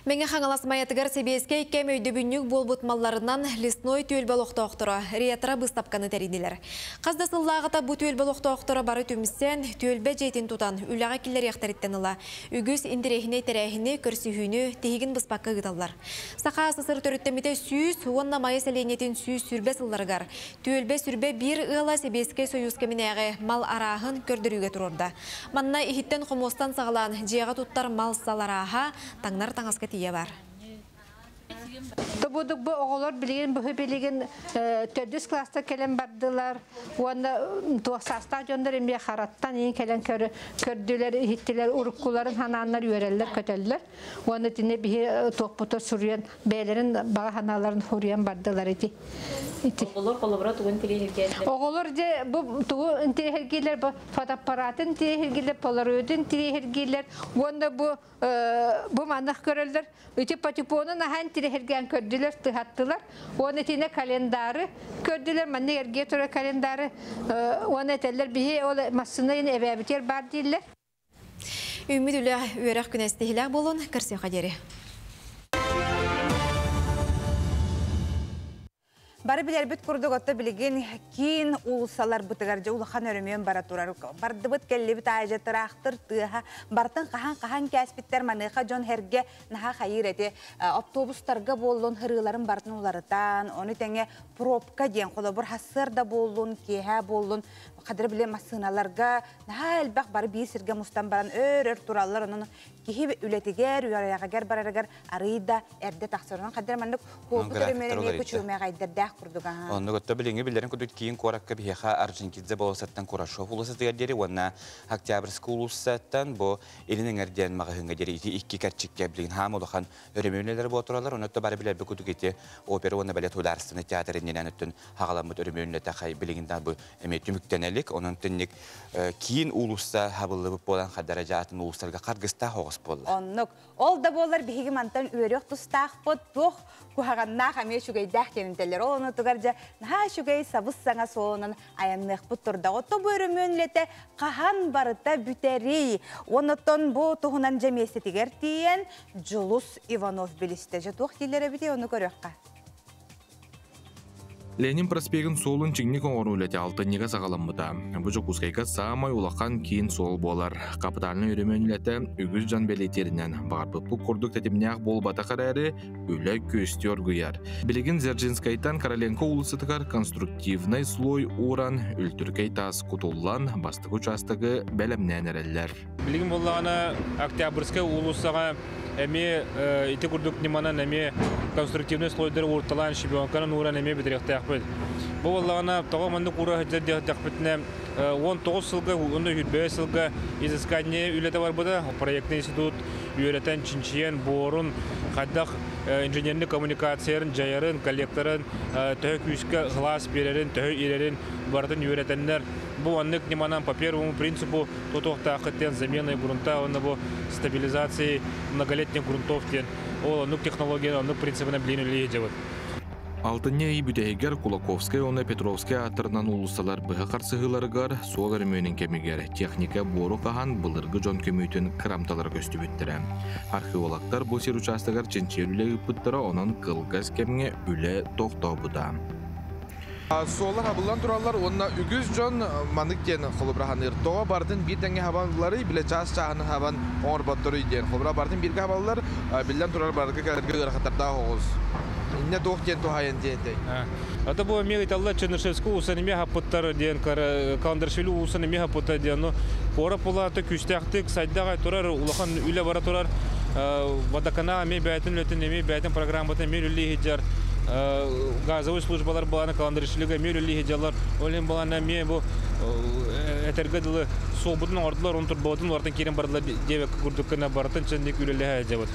Менге хаңаласмаятыгар себеске икке мөйдөбүннүк болбут малларынан лесной төлбөлөктө октора риятра быстапканы теридилер. Казда сыллагыта бу төлбөлөктө октора бары түмүссен төлбө жейтин тутан үлага киллер яктариттаныла. Үгүс индирехине терехине көрсүхүнү тегин быспакка гыталлар. Сака сысыр төрүттөмүтө сүүс онна майы селенетин сүүс сүрбе сылларгар. Төлбө сүрбе бир ыла себеске союз кеминеге мал арахын көрдүрүүгө турурда. Манна ихиттен хомостан сагалан жыяга туттар мал салараха таңнар таңаска тие бар. Тобудук бу оголор билген бу билген 4 класста келен бардылар. Онда туасаста жондар эмбе хараттан ин келен көрдүлөр, хиттилер, уруккуларын хананнар үйрелер, көтөллөр. Онда тине би топпутор сурьян бээлерин бага ханаларын хурьян бардылар эти. Оголор колобра тугун тирехерген. Оголор же бу тугун тирехергилер бу фотоаппаратын тирехергилер, полароидын тирехергилер. Онда бу мандах көрөлдөр. Үтүп патипонун ахан тирехерген kördüler, tıhattılar. Onun etine kalendari kördüler. Manne erge tora kalendari. Onun eteller bir o masına yine eve biter bar değiller. Ümidüle üyerak günestihler bulun. Kırsiya kaderi. Bari biler bit kurduk otta bilgin kin ulusalar bıtıgarca uluhan örümüyen bara turar. Bardı bıt kelli bit ağaca tıraqtır tıha. Bartın qahan kəsbitler manıqa jon herge naha hayır eti. Otobustarga bolun hırıların bartın ularıtan. Onu tenge propka diyen kolabur hasır da bolun, keha bolun. Kadir bile masınalarga naha elbaq bari bir sirge mustan baran ör turallar onun кихи үлетигер, уярагар барарагар арыйда эрде тахсырынан кадер мандык хобу теремерени күчүмө гайдырдах курдуга. Онны готто билинге билерин кудут кийин коракка биха Орджоникидзе болсаттан Курашов улусатыгардери онна Октябрьский улуссаттан бу элинин эрден магыгынга дери икки качыкка билин хамулахан өрөмөнөлөр болотуралар. Онотто бары билер бекудугете опера онна балет ударсыны театрынан өттүн хагаламыт өрөмөнөлөтө хай билингинден бу эме түмүктенелик онун тенник кийин улусса хабылып болан хадаражатын улустарга каргыста хогус болду. Оннук ол да болар биги мантан үрөк тустакпыт тух куаганна хаме шугай дахтенителер оны тугаржа на шугай сабыссаңа сонун аянныкпыт турда отто өрөмөнлете кахан барыта бүтери онотон бу тугунан жеместетигер тиен Жулус Иванов билисте жатук тилере бите оны көрөкка. Ленин проспегін солын чигник оңыру үлеті алтыннеге сағаламыда. Бұжы құскайға саамай улақан кейін сол болар. Капиталының үрімен үлеті үгіз жан белетерінен бағарбыплық құрдық тәтімнеғ бол бата қарәрі үлі көстер гүйар. Білігін Зержинскайтан Короленко улысытығар конструктивный слой уран үлтіркей тас құтыллан бастық участығы бәлемнен әрелер. Білігін болағына Октябрьский улысыға эми ити курдук неманан эми конструктивный слойдер урталан шибионканын уран эми бидрехтяхпыт. Бу боллагана тога манды кура хедждехтяхпытне 19 сылга, 15 сылга изыскание үлете бар буда. Проектный институт үйрәтен чинчиен борун хаддах инженерный коммуникацияларын, жайарын, коллекторын, төһө күскә глаз берерин, төһө ирерин бардын үйрәтеннәр. Бу аннык неманан по первому принципу тотохта хаттен заменой грунта, он бу стабилизации многолетних грунтов тен. Ол аннык технология, аннык принципына билинеле дебет. Алтынне үйбүтәйгер Кулаковская, оны Петровская атырынан улысталар бұға қарсығыларығар сол әрмөнін кемегер техника бору қаған бұлырғы жон көмейтін крамталар көсті бүттірі. Археологтар бұл сер участығар ченчерілі ұпыттыра онын қылғыз кемге үлі тоқтау бұда. Солар абылан туралар, онна үгіз жон манықтен қолыбыраған ұртоға бардың бір дәңе хабанлары біле час жағының хабан оңыр баттыры үйден. Қолыбыра бардың бірге хабанлар білден турал бардығы кәргі ұрақаттарда оғыз. Не доктен тухаен диете. Это было милый Алла Чернышевского усаны мега поттар ден каландаршвили усаны мега поттар ден. Но пора пулата күстяхтык сайдага турар улахан үле бара турар водоканал ме бәйтен лөтен ме бәйтен программада мелүли хиджар газовый службалар баланы каландаршвилига мелүли хиджалар олен баланы ме бу этергадылы собудун ордулар онтур бодун ордан керен бардылар девек курдуккана бартын чендик үлеле хажабат.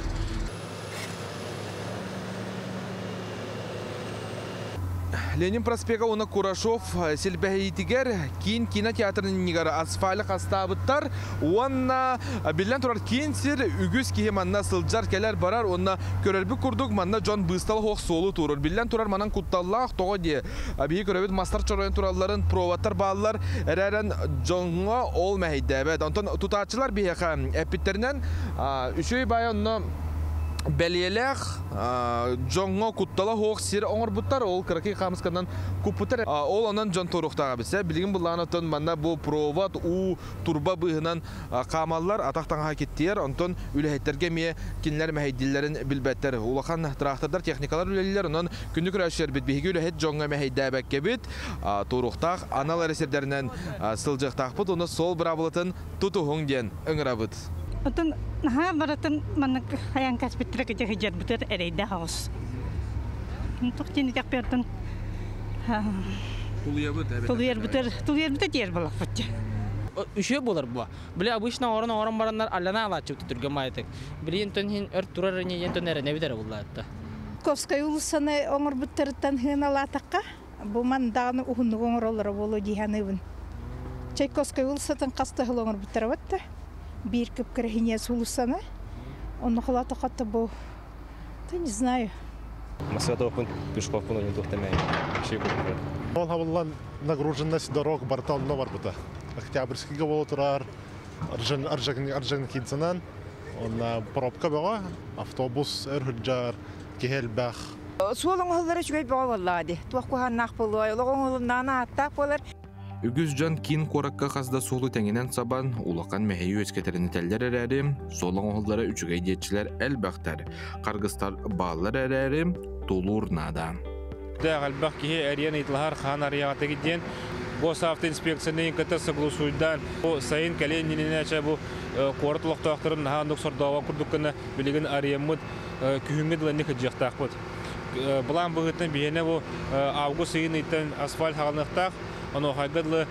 Ленин проспегі оны Курашов селбәйітігер кейін кинотеатрының негары асфайлы қастабыттар. Онна білден тұрар кейін сер үгіз кейі манна сылджар кәлер барар. Онна көрербі күрдік манна Джон Быстал хоқ солы тұрыр. Білден тұрар манан құтталлақ тоғы де. Бейі көребет мастар чорайын тұраларын проваттар бағалар әрәрін Джонға ол мәйді. Онтан тұтатшылар бейеқа әппеттерінен үшөй бай онна Бәлиелек Джонго куттала хоқ сир оңыр бұттар, ол қырақи қамысқандан күппіттар. Ол онан Джон Торухтаға білсе, білген бұлағынатын манна бұл проват, турба бұғынан қамалар атақтанға кеттер, онтан үліхеттерге ме кенлер мәхейділерін білбәттер. Улақан трақтардар, техникалар үлелілер, онан күнді күрәшер бит, бейгі үліхет Джонға мәхейдәбәкке бит, Торухтақ анал әресердерінен сылжықтақ бұд, оны сол бірабылытын тұтуғың ден өңірабыд. Отын наха баратын маннык хаян каспиттер кете хижар бутер эрейде хаус. Тох тени таппертын. Тулуяр бутер дер балак бутча. Үшө болар бу. Биле обычно орон барандар аллана алачып түргө майтык. Билен төнһин өр турар не ентөнере не бидер буллатта. Ковскай улусаны оңор буттардан хыналатакка. Бу мандагы ухунду оңоролор болу диханыбын. Чайковскай улусатын касты оңор буттар батта. Bir küp крахиня сулусана, он холата хата бо, да не знаю. Масвятовын пешкопын не тухтамай, вообще купил. Он хаваллан нагруженность дорог бартал номер бута. Октябрьский гавол турар, Орджоникидзенан, он пробка была, автобус эрхуджар, кихельбах. Суолың холлары чугай бага валлади. Туакухан нахпылой, логон нана аттак болар. Үгіз жан кейін қораққа қазда солы тәңінен сабан, улақан мәхейі өскетеріні тәлдер әрәрі, солың оғылдары үчігей детчілер әлбәқтар, қарғыстар бағылар әрәрі, толур нада. Әлбәқ кейі әрен етілғар қан арияғаты кетден, госавтоинспекцияның кытыр согласуйдан сайын кәленінен бұл қорытылықтақтырын нағандық сордауға күрдіккіні білеген ариямыд күйінгі дыланны кәджіқтақ бұд. Бұлан бұғыттың бейіне бұл август сайын иттен асфальт хағалнықтақ, оны қайғыдлы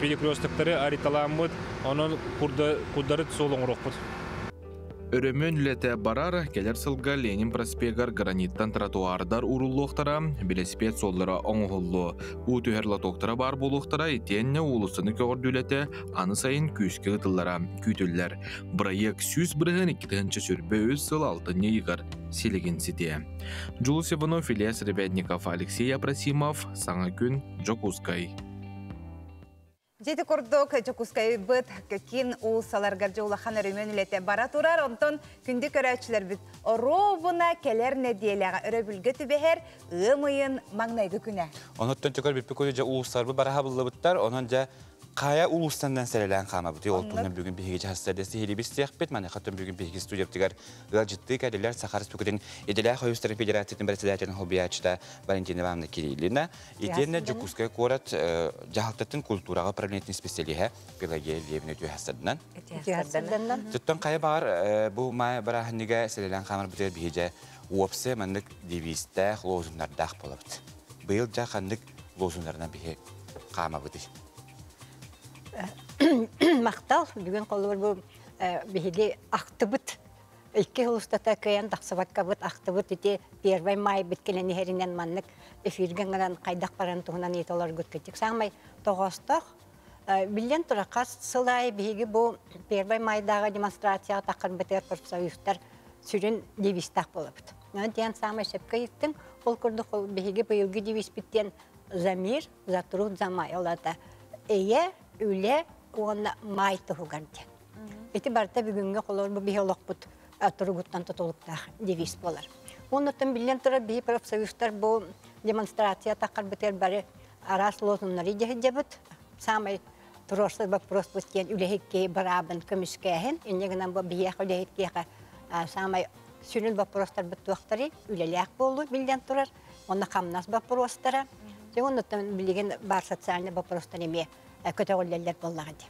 перекрестіктері ариталамыд, оның құддары солың ұрақ бұд. Өрөмөн үлете барар, келер сылға Ленин проспегар граниттан тротуардар уруллуқтара, велосипед соллара оңғыллы. Утүхерла тоқтара бар болуқтара, етенне улысыны көрді үлете, аны сайын күйіске ғытыллара, күйтіллер. Бұрайық сүз бірген 2-ші сүрбе өз сыл алтыне иғар селеген сете. Жулус Иванов, Ильяс Ребятников, Алексей Абрасимов, Саңа күн, Жокускай. Жеті құрдық Жокускай бұд көкін ұлсаларғар жолақан өрімен үлете бара тұрар, онтон күнді көрәтшілер бұд робына келер нәдиеліға өрі бүлгі түбәхер ұмайын маңнайғы күні. Оныттан түкір бір көйде ұлсар бұд бара бұлы бұдтар, онын жа қая ұлыстандан сәрелән қама бұд. Ол тұнын бүгін бейгеже хастардесі хелі бір стияқ бет, мәне қаттың бүгін бейге студияптығар ғал жытты кәделер Сахарыс бүкірін еделі Қойыстарын Федерациятын бірәтіләтінің холбиячыда Валентина Ивановна Кириллина. Етенне Жокускай қорат жағалтатын культураға проблеметін специалиға Пелагея Левіне өтуі хастардынан. Түттен қая бағар бұл май барахынныға сәрелән қамар бұтер бейге уапсы мәндік девистәқ лозунлардақ болабыд. Бұл жа қандық лозунларынан бейге қама бұды. Мақтал, бүгін қолы бұл бейге ақтыбыт. Икки ұлыстата көйен тақсыбатқа бұт ақтыбыт ете первай май біткелені херінен маннық эфирген ғынан қайдақ баран тұғынан еталар көткетік. Саңмай тоғастық. Білден тұрақас сылай бейге бұл первай майдағы демонстрацияға тақыр бітер профсоюзтар сүрін девистақ болабыд. Ден саңмай шепкі еттің, ол күрді бейге бұйылғы девист біттен замир, затруд, замай олады. Эйе, үле, оғына май тұғығарды. Эти барта бүгінгі қолар бұл бейолық бұд тұрғыттан тұтылықтақ девиз болар. Онытын білен тұрар бей профсоюзтар бұл демонстрация тақар бітер бәрі арас лозунлары дегенде бұд. Самай тұрорсыз вопрос бұстен үлехекке барабын көміскәхін. Енегінен бұл бейек үлехекке самай сүрін вопростар бұд туақтары үлелек болу білден тұрар. Оны қамнас вопростары. Онытын білеген бар социальный вопростар еме көтөғілдерлер боллағады.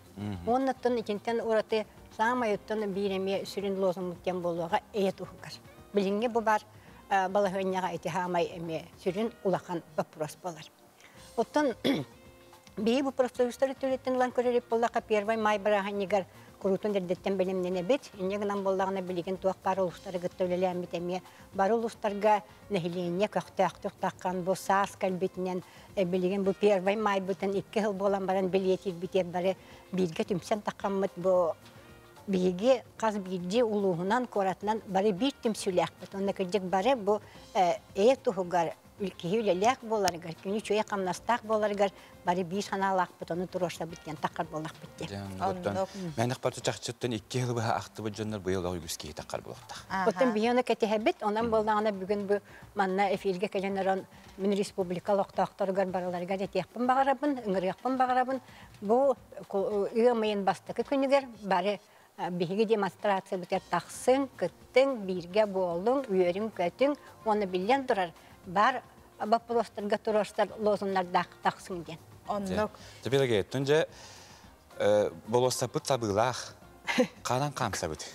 Онытын икентен ораты самай өттін бейреме сүрін лозун мұттен болуға әйет ұғығар. Білінге бұл бар балағынyaға әйті хамай әме сүрін ұлақан вопрос болар. Оттын бей бұл профсоюзтары төлеттен ұлан көреріп боллаға первай май барағанегар құрутын дәрдеттен білімнене бет. Енегінен боллағына білеген туақ бар ұлыстары ғыттөлелі әмет бар ұлыстарға нәхилене көқтіқтіқ таққан бұл саас кәлбетінен білеген бұл первай май бұтын 2 жыл болан баран білетер бітер бары бірге түмсен таққанмыд бұл биге қаз бирде улуғынан коратынан бары бір түмсілек бұт. Онда кірдік бары бұл тұғығар үлкейлелек боларығар, күні чөе қамнастақ боларығар, бары бір саналақ бұт, оны тұрошта біткен таққар болақ біткен. Мәнік барды жақшыттын 2 жыл бұға ақты бұд жонлар бұйылға үлгіскей таққар болақтақ. Бұттын бейоны кәтеге біт, онан болдағына бүгін бұл манна эфирге кәженерон мен республикалық тақтарығар бараларығар етеқпін бағарабын, үңіріқпін бағарабын. Бұл үйемейін бастықы күнігер бары бейге демонстрация бұтер тақсын, күттің, бірге болың, үйерің көтің, оны білден тұрар. Бар вопростарға тұрыштар лозунлар тақсын ден. Тәбелеге, түнде болосапыт сабылақ, қадан қамсабыт?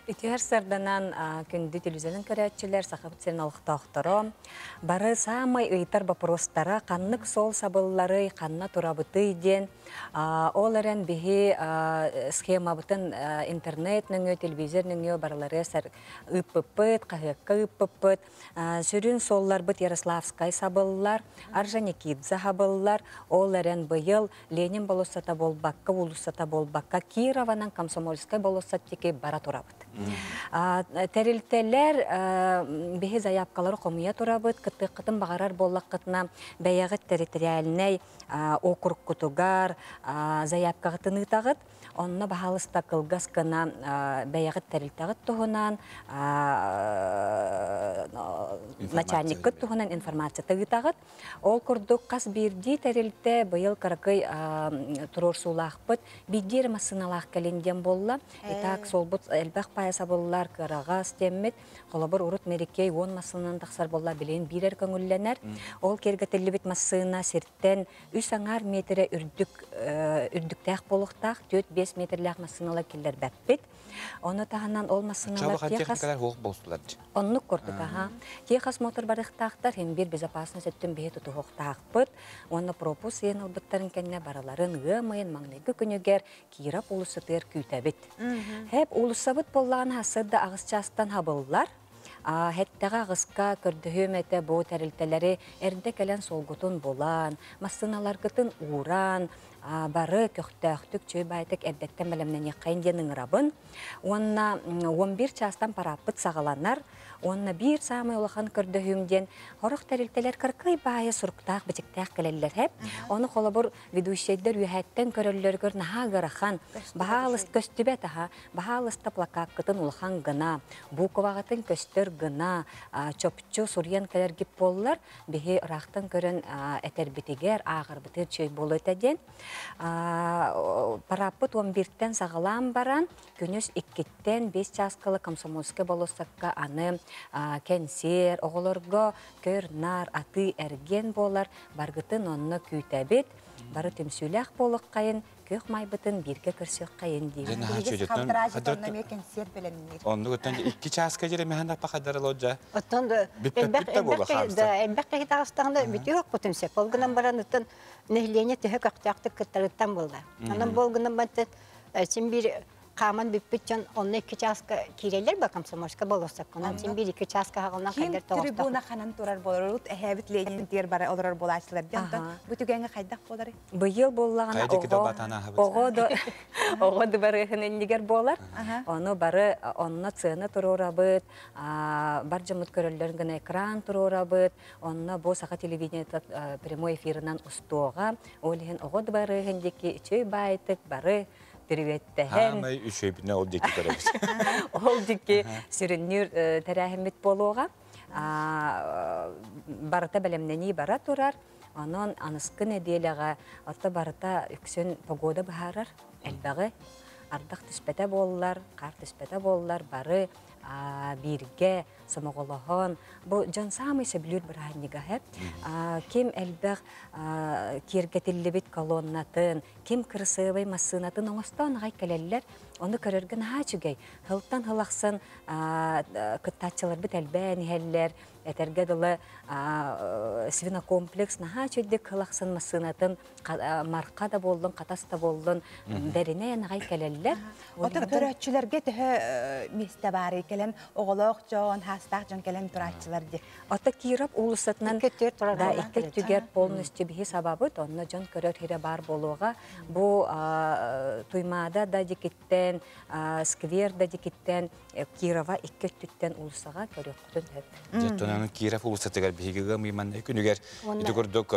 Итер сарданан күнді телевизионын көрәтчілер, сақабыт сен алықтақтары. Бары самай ұйтар бапростара, қаннық сол сабыллары, қанна тұрабыты ден. Оларын бігі схема бұтын интернет нүңі, телевизор нүңі барылары сәр үппіппіт, қағыққа үппіппіт. Сүрін соллар бұт Ярославскай сабыллар, Аржаникидза сабыллар. Оларын бұйыл Ленин болысата болбаққа, улысата болбаққа, Кированан Комсомольскай болысаттеке бара тұрабыт. Тәрілтелер бейі заяпқалары қомия тұрабыт, қытын бағарар боллақ қытына бәйіғіт территориальнай округ күтігар заяпқа қытыны тағыт. Онына бағалыста қылғас қына бәйіғіт тәрілтағыт тұғынан, начальник күт тұғынан информация тағыт. Ол күрдік қас бірді тәрілті бұйыл қарғый тұрор сулақ бұд, бидер масыналақ кәленден болла. Итак, сол бұд әлбәқ бая сабыллар кырагас теммит холобор урут мерекей 10 массынан тахсар болла билен бирер көңүлленер. Ол кергетилибит массына сирттен 3 метре үрдүктәк болуктак 4-5 метрлек массыналар киллер бәппит. Оны таханан ол массыналар техас оннук кордук техас мотор барыктактар hem bir безопасность өттүн бе тутуктакпыт. Оны пропуск ен албыттарын кенне бараларын гымайын маңнайгы күнүгер кирап улусытыр күйтәбит. Хеп улусабыт боллаган хасырда агысчастан хабыллар. Хеттеға ғысқа көрдіхөмәті бұ тәрілтелері әрді кәлін солғытын болан, массыналар ғытын уран, бары көқтөқтік чөй байтық әрдеттен бәлемнен еқайын денің рабын. Онына 11 частан параппыт сағаланар, онына бір самай олақан көрдіхөмден хорық тәрілтелер кіркай байы сұрықтақ бітіктәқ кәлелер хеп. Оны қолабыр ведущейдер үйәттен көрілер наға ғырақан, бағалыст көстібет аға, бағалысты плакат қытын олақан ғына, бұқывағатын көстір гына чопчу сурьян калер гип боллар бихи рахтан көрөн этербитигер агыр битер чөй болот эден парапыт 11-тен сагалам баран күнүс 2-тен 5 часкалы комсомольский болосакка аны кенсер оголорго көрнар аты эрген болар баргытын онно күйтәбет бары темсүләх болык кайын көх майбытын бирге көрсөк кайын дейм. Онды көттен 2 часка жере механда пакадар лоджа. Оттонда элбекке хитагыстагында бүтүк көтүнсек. Болгунан бараныттан нехлене төһөк актакты кыттарыттан болду. Анан болгунан баттет син бир Каман биппитчен 12 часка кирелер ба комсомольска болосак. Онан син 1-2 часка хагалнан кайдар тоғыстак. Ким трибуна ханан турар болар, эһәбит ленинтер бара олар болачлар. Дәнтон бүтүгәнгә кайдак болар. Быел боллаган ого бары хенендигер болар. Оны бары онна цена турурабыт, бар жамыт көрөллөрүн гына экран турурабыт. Онна бу саха телевидениеда прямой эфиринан устога, олген ого бары хендики чөй байтык бары Приветтен. Ай, үшөйбүнө ол деки көрөбүз. Ол деки сүрүнүр терәхимит болууга, барыта белемнени бара турар. Анан аныскы неделяга ата барыта үксөн погода бахарар, элбәге ардак түспәтә боллар, кар түспәтә боллар, бары бирге самоголохон бу жан самый сөбүлүр бирахнига хеп ким элбәг киргетиллебит колоннатын ким кырсыбай массынатын оңостон гай келеллер оны көрөргөн хачугай хылтан хылаксын кыттачылар бит элбән хеллер этерге дылы свинокомплекс нахачудик хылаксын массынатын марка да болдун катас да болдун дерине гай келеллер Отыр төрөтчүлөргө төһө месте бар келен оголок жон хастак жон келен турачылар ди. Ата кирап улусатынан да икки түгер полностью бихи сабабы онно жон көрөр хире бар болууга бу туймада да дикиттен сквер да дикиттен Кирова икки түттен улусага көрөктүн хеп. Жеттонан Киров улусатыгар бигиге мыйман күнүгер идигурдук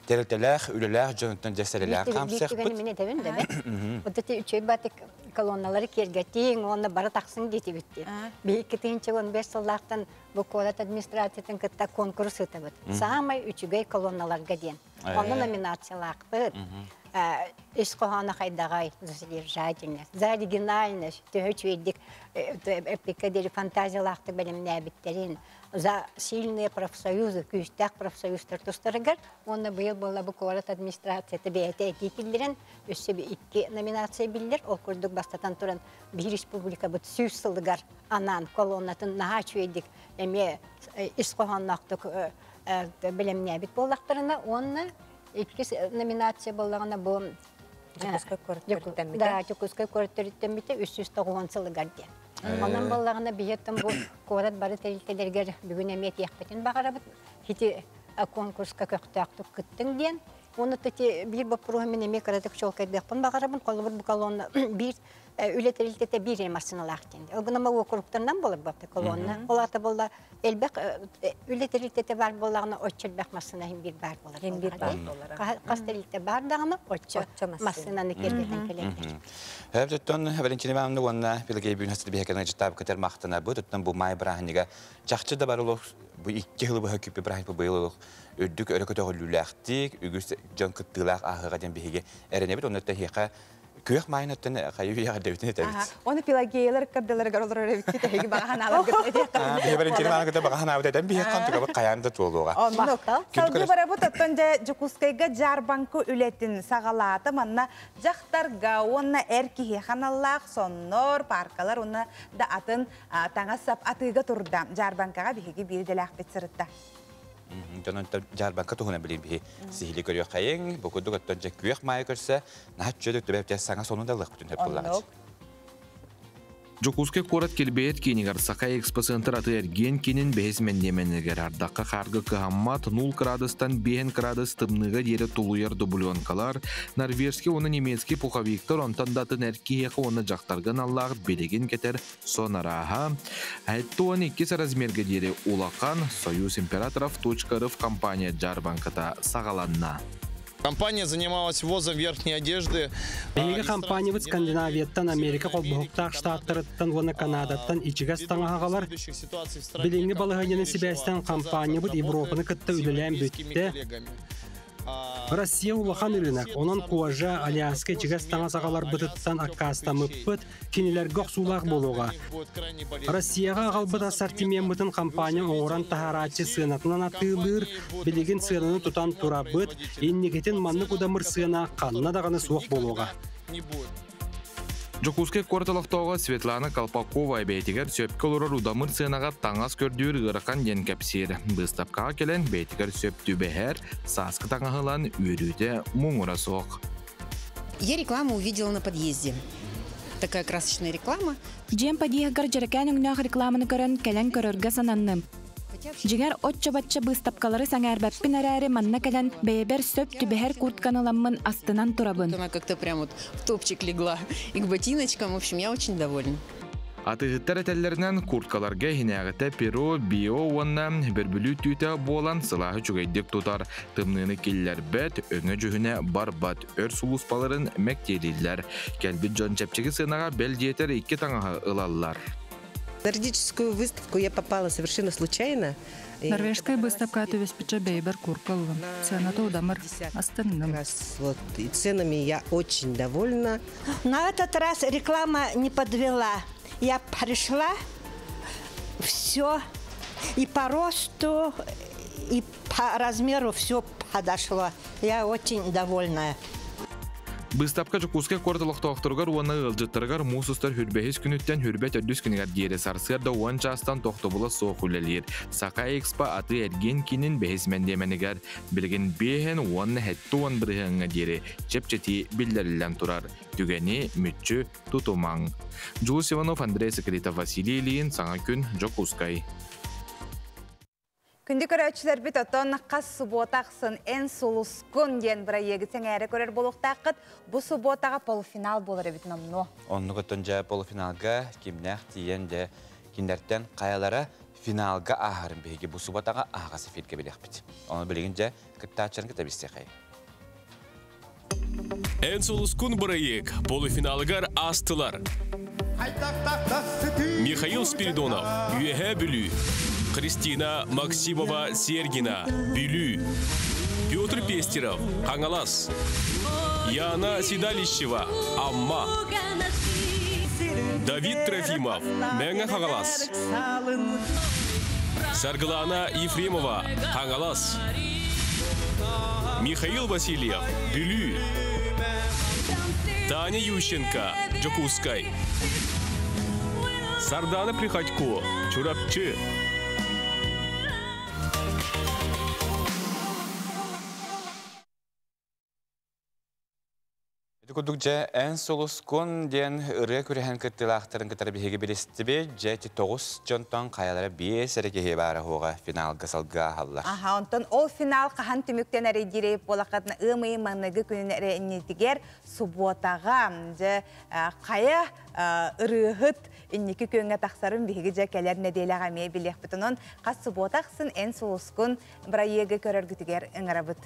терелтелер үлелер жонтон жеселелер камсак. Отты үчөй батык колонналары кергетиң, оны бары таксын дети битти. Бейки тыйынчы 15 сыллактан бу колат администрациятын кытта конкурс өтөбөт. Самай үчүгөй колонналарга ден. Оны номинациялакпыт. Ишкохана хайдагай задержательность, за оригинальность, төһөчүйдик эпикадери фантазиялакты белемне биттерин, за сильные профсоюзы, күстәк профсоюздар тустарыгар, оны быйыл болла бу колат администрацияты бейте этикилдерин, өссө 2 номинация билдер, ол курдук бастатан туран bir республика бут сүйсылыгар анан колоннатын нахачуйдик эме ишкоханактык белемне бит боллактарына, оны 2 номинация боллагана бу Чукускай көрөттөрүттен бите 390 сылыгар ди. Анан боллагана биеттен бу корат бары терилтелерге бүгүн эмет яхпетин багарабыт. Хити конкурска көктөктүк кыттың ден. Оны тети бир бапрумен эме каратык чолкайдыкпын багарабын. Колбур бу колонна бир үлетерилтете бир эмарсыналактен. Огнама округтардан болуп бапты колонна. Олата болла элбек үлетерилтете бар боллагына оччелбек масына бир бар болар. Бир бар болар. Кастерилте бар дагына оччо масынаны кергетен келет. Хәбәттән Валентина Ивановна уанна билгей бүген хәсәт бихәкән җитап көтер мактана бу тоттан бу май брахнига чакчы да бар ул бу 2 ел бу хөкүп брахни бу быел өддүк өрөкөтө үлләхтик үгүс жан кыттылак ахыга ден биһиге эренебит онда тәһиқа Күйек майнаттан қайы үйеға дөйтін етебет. Оны пилагейлер кырдылар олар өбітті тәйгі бағахан алып кетеді. Бие бірін терін аңғыда бағахан ауыд әден бие қантыға бұл қаянды туылуға. Салғы бара бұт оттан жа Жукускайға жарбанку үлетін сағалаты манна жақтарға онна әркеге қаналлақ соннор паркалар оны да атын таңа сап атыға тұрда жарбанкаға бігеге берделәқ бет сырытта. Жонон жарбанка туһуна билин бии сихили көрүө кайын букуду готтон же күйек май көрсө наччөдү төбөп же саңа сонунда лык бүтүн тепуллагат. Жокуске корат келбейет кинигар Сакай экспо-центр аты эрген кинин бейсмендеменегер ардаққа қарғы кыхаммат 0 градустан 5 градус тымныға дері тулуяр дублионкалар, норвежский оны немецкий пуховиктор онтандатын әркееқі оны жақтарған аллағыт белеген кетер сонараға. Әйтті оны 2 размерге дері улақан Союз императоров .рф компания Жарбанката сағаланна. Компания занималась ввозом верхней одежды. Бейге компания в Скандинавияттан, Америка колбухуктак штаттарыттан, вона Канадаттан, ичигастан ағалар. Билинги балығайыны себестен компания в Европаны кытта үлілен бүтті. Россия улахан рынок, онан куажа Аляска ичигастан ағалар бұтыттан аккастамы бұт, кенелер гоқсулақ болуға. Россияға ағалбыт ассортимент бұтын компания оңыран тахаратчы сынатынан атылыр, білеген сынаны тұтан тұра бұт, еннегетін манны кудамыр сына қанна дағаны суық болуға. Жокуске корталықтауға Светлана Колпакова бейтігер сөпкі олар удамыр сынаға таңас көрдүйір ғырқан ден кәпсер. Бұстапқаға келен бейтігер сөптү бәхер, сасқы таңағылан үйрүйді мұңыра соқ. Я рекламу увидела на подъезде. Такая красочная реклама. Джем подъехгар жарекан үңнақ рекламаны көрін кәлен көріргі сананным. Жигер отча-батча быстапкалары саңарбаппин әрәрі манна кәлен бәйбер сөп түбәхер куртканыламмын астынан турабын. Она как-то прям вот в топчик легла и к ботиночкам. В общем, я очень довольна. Атыгыттар әтәлләрінен курткаларға хинағыта перо, био, онна бірбілі түйті болан сылағы жүгейдек тұтар. Тымныны келлер бәт, өңі жүхіне барбат, өр сулуспаларын мәктерілер. Кәлбіт жон чәпчігі сынаға бәл диетер 2 таңаға ылалар. На юридическую выставку я попала совершенно случайно. Норвежская выставка «Тувеспича Бейбер Куркал». Цена-то удамар остальным. Вот, и ценами я очень довольна. На этот раз реклама не подвела. Я пришла, все и по росту, и по размеру все подошло. Я очень довольна. Быстапка Жокуске корталықтауқтырғар оны ылжыттырғар мусустар хүрбәхес күніттен хүрбәт өддіс күнігер дейірі сарсырда он частан тоқтобыла соқ үлелер. Сакай экспо аты әрген кенін бәхесмендеменігер. Білген бейхен оны хәтті он бірғыңа дейірі чепчеті білдерілен тұрар. Түгені мүтчі тұтумаң. Жулус Иванов, Андрей Секретов, Василий Ильин, Саңа күн, Жокускай. Күнді көрәтшілер біт отон қас сұботақсын ән сұлыскун ден бұра егісен әрі көрер болуқтақыт, бұл сұботаға полуфинал болыр әбіт намно. Онны көттін жа полуфиналға кемнәқ тиен де кендерттен қаялары финалға ағырын бейге бұл сұботаға ағасы филге білек біт. Оны білеген жа күттачырын күті бісте қай. Ән сұлыскун бұра ек, полуфиналығар астылар. Михаил Спиридонов, Юэхэ Бүлі. Кристина Максимова-Сергина, Бюлю. Петр Пестеров, Хангалас. Яна Сидалищева, Амма. Давид Трофимов, Мэнга Хангалас. Сарглана Ефремова, Хангалас. Михаил Васильев, Бюлю. Таня Ющенко, Жокускай. Сардана Приходько, Чурапчы. Күдік жа ән солыскун ден үрі көріген күттілақтарын күттірі бейге білістібе жәті 9 жонтан қаялары 5 әрекеге бары хоға финал ғысылға қалылар. Аха, онтан ол финал қахан түміктен әрі дирейп болақатына ұмый маңнығы күнін әрі әнетігер сұботаға қая ұрығыт иннеки көнгө тахсарын биһиги же келерне дейлага ме билек бүтүнөн кас сұботақсын ән солыскун бара еге көрөргүтүгер ыңарабыт.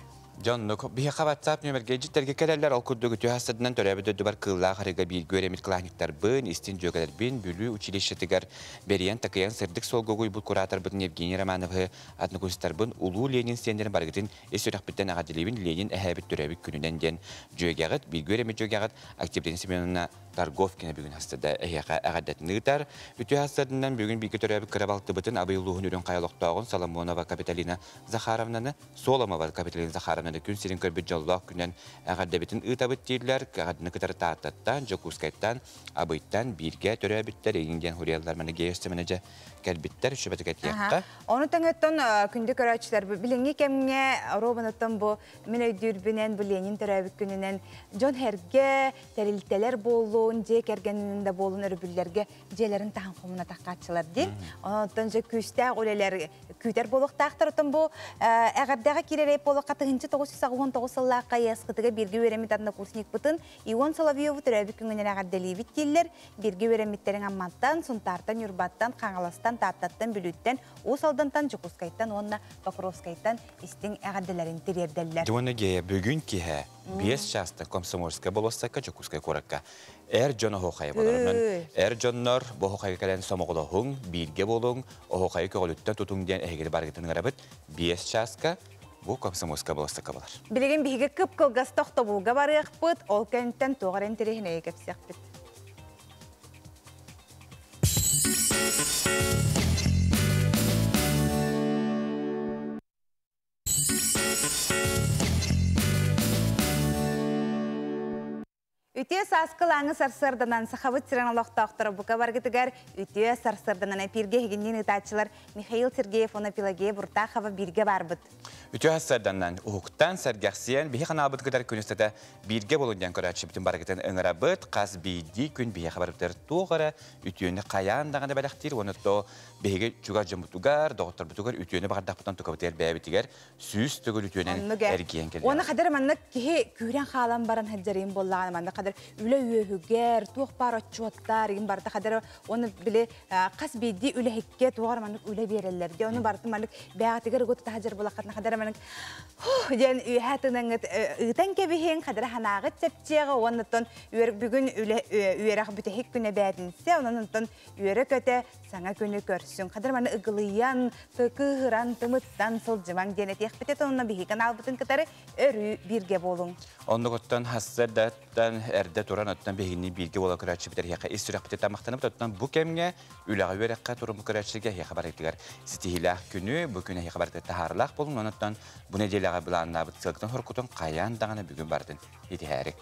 Jonluk bir WhatsApp nömerge jitterge kelerler al kurdu götü hasadından törəbide var kılla harıga bir göremit klahniktar bın istin jögeler bin bülü училищетигер бериен такыян сырдык солгогуй бут куратор бын Евгений Романов атны кустар бын улуу Ленин сендерин баргытын эсөрөк биттен агадилебин Ленин әһәбит төрәбик күнүнен ден jögәгыт bir göremit jögәгыт октябрь Семеновна Торговкина бүгүн хастада әһәгә агадатныгытар үтү хасадынан бүгүн бики төрәбик кырабалты бытын абыйлугун үрен каялыктагын Соломонова Капиталина Захаровнаны Соломова Капиталина Захаровна күн сирин көрбүт жоллоқ күнен әғардабетін ұтабыт дейілер, қағадыны күтар тааттаттан, жокускайттан, абыйттан, бирге төрәбіттер, егінген хуриялар мәні гейістімінеже кәлбіттер, шүбәті кәтияққа. Оны таңыттан күнді көрәтшілер, біліңі кәміне робанаттан бұл мен өйдүрбінен, біленін төрәбік күнінен, жон әрге тәрілтелер болуын, жек әргенінің де болуын өрбілерге желерін тағын қомына таққатшылар дейін. Онықтан жа күстәқ өлелер күйтер болуқтақтырытын бұл әғардағы керереп болу қатығыншы 1919 сыллаққа ясқытыға бірге өремет адына курсник бұтын Ион Соловьеву түрәбік күнгінен әғарделейбіт келдер, бірге өреметтерін амматтан, сұнтартан, юрбаттан, қаңыластан, таптаттан, бүліттен, осалдантан, жүкускайттан, онына Покровскайттан істің әғарделерін терерделер. Дуаныге бүгін кеге 5 часты комсомольска болосаққа, жүкускай қораққа. Әр жон оғықайы боларынан, әр жоннар бұғықайы кәлән сомығылығың, бірге болуң, оғықайы көгіліттен тұтың ден әйгері барғытын ғарабыт 5 частқа bu komsomolska bolasta kabalar. Bilegen bihiga kıp kılgas toxta bulga barıq bıt, ol köntten toğaren terehine ekepsiyaq bit. Ütüye saskılağını sarsırdanan saxavıt siren aloqtaqtırı buka bargıtıgar ütüye sarsırdanan pirge hegindin ıtaçılar Mikhail Sergeyev ona pilage burtaxava birge barbıt. Ütüye sarsırdanan uğuktan sargaqsiyen bihi qanabıt kadar künüstede birge bolundan köraçı bütün bargıtın ıngırabıt qaz biydi gün bihi xabarıptır tuğara ütüyeni qayan dağında bəlaqtir onu to bihi çugar jımbutugar, doğuttar butugar ütüyeni bağırdaqpıtan tukabıtır bəyabitigar süs tügül ütüyenen ergiyen keldi. Ona kadar manlık ki küren xalan baran həcərin bollağını manlık kadar üle üyüger, tuğ paratçuatlar, yin barda kadar onu bile qas biydi üle hekke tuğar manlık üle bererler. Onu barda manlık bəyatigar götü tahacır bolaqatına kadar manlık jen üyhatının ıtan kebihin kadar hanağıt sepçeği ondan bugün üyerak bütehik güne bədinse ondan üyerek öte sana günü görsün. Kadar manı ıgılıyan, tıkıhıran, tımıttan sılcıman denet yakbetet onunla bihikan albıtın kadarı örü birge bolun. Onda gottan hassadattan erde turan ottan behinni bilgi ola kıraçı biter yaqa istiraq bitet tamaqtanıp ottan bu kemge ülağı verekka turun bu kıraçıga yaqa baraytigar. Sitihilah günü bu güne yaqa baraytigar taharlaq bolun ondan bu nedelağa bilanna bıtsılgıdan horkutun qayan dağına bugün bardın. Yetiharik.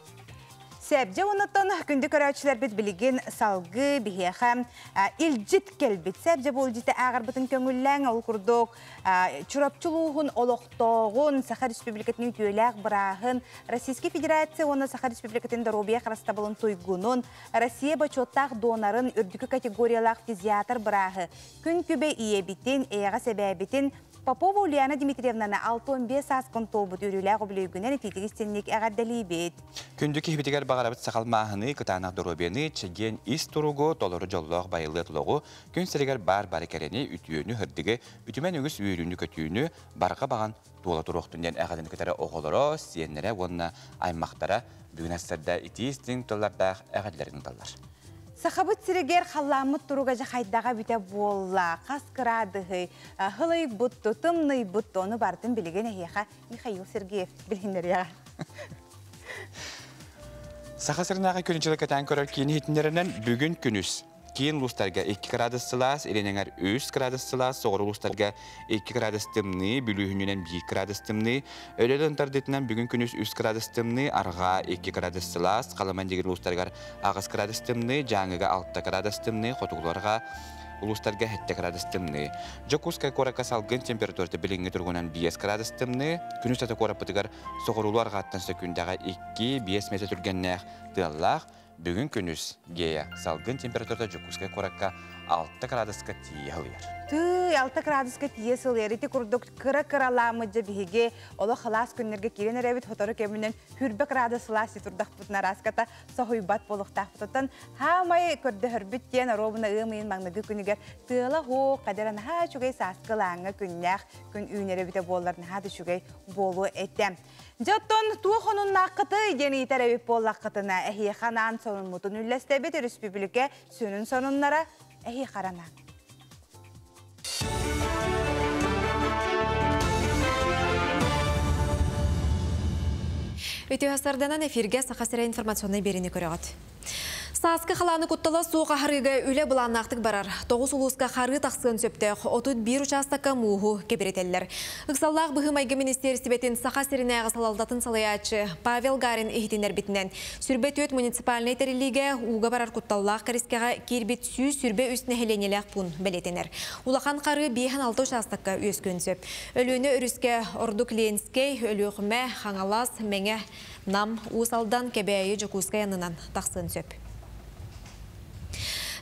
Sebce ondan gündü körəçlər bit bilgin salgı biheğəm ilcit kelbit. Sebce bu ilcitə ağır bitən köngüllən ol kurduq. Çurapçuluğun, oloqtağın, Saxar Respublikatının tüyləq bırağın, Российский Федерация оны Saxar Respublikatının da Robiya Xarastabılın tuygunun, Россия бачоттaq donarın ürdükü kategoriyalaq fiziatr bırağı, gün kübe iye bitin, eyağa sebebitin, Попова Ульяна Дмитриевнаны 6-15 асқын тобыт үріләғі білігінен тетігістенлік әғаддәлейбет. Күндікі хебетігер бағарабыт сақалмағыны, күтанақ дұробені, чеген ис тұруғы, толыры жоллоқ байылы тұлығы, күн сірігер бар-бары кәрені үтүйіні хүрдігі, үтімен үгіс үйіріні көтүйіні барға баған туала тұруқтынден әғадын күтәрі оғылыры, сиенлері, онына аймақтара, бүгін әсірді итейістің тұллардақ әғаділерінің таллар. Сахабыт сирегер халламыт туруга жахайдаға біте болла, қасқырадығы, хылай бұтты, тымный бұтты, оны бардың білеген әйеға Михаил Сергеев білгендер яға. Сахасырынаға күніншілік әтән көрір кейіні хетіндерінен бүгін күніс. Кейін ұлыстарға 2 градус сылас, еренеңер 3 градус сылас, соғыр ұлыстарға 2 градус тымны, бүлігінен 1 градус тымны, өлелі ұнтардетінен бүгін күніс 3 градус тымны, арға 2 градус сылас, қаламан деген ұлыстарға 6 градус тымны, жаңыға 6 градус тымны, қотуғыларға ұлыстарға 7 градус тымны. Жокускай қораққа салғын температурты біліңі тұрғынан 5 градус тымны, күніс тәті қорапытығар соғыр ұларға аттан сөкіндағы 2-5 метр түргеннәқ тыллақ, бүгін күніс гея салғын температурда Жокускай қораққа 6 градуска тиелер. Ты 6 градуска тиесылер. Ити курдук кыра-кыраламыджа биһиге оло халас күннерге кирен эребит хотору кеминен хүрбе градуслас турдах бутна раската сохуйбат болохтах бутан хамай көрдө хөрбит тен робуна ымын магныгы күнүгер тыла хо кадеран ха чугай саскылаңа күннях күн үйнеребите болларын хады чугай болу этем. Жаттон туохонун нақыты дени теребит боллақытына эхи ханан сонун мутун үллестебит республика сөнүн сонуннара эхи харана. Өтеғастарданан эфирге сақасыра информационный берені көріғат. Саасқы қаланы құттылы суға харыға үлі бұланнақтық барар. 9 ұлысқа хары тақсығын сөптіқ, 31 участаққа мұғы кебіретелілер. Үксаллақ бұхымайғы министерстібетін сақасырына ағасалалдатын салаячы Павел Гарин ехетінер бітінен сүрбет өт муниципалный тәріліге уға барар құтталлақ қарискаға кербет сүй сүрбе үстіне хеленелек пұн бәлетенер. Улақан қары 5-6 участаққа өскін сөп. Өліні үріске ордук ленскей, өліғіме, хаңалас, мәңе, нам, ұсалдан кәбәйі жүкузға янынан тақсын сөп.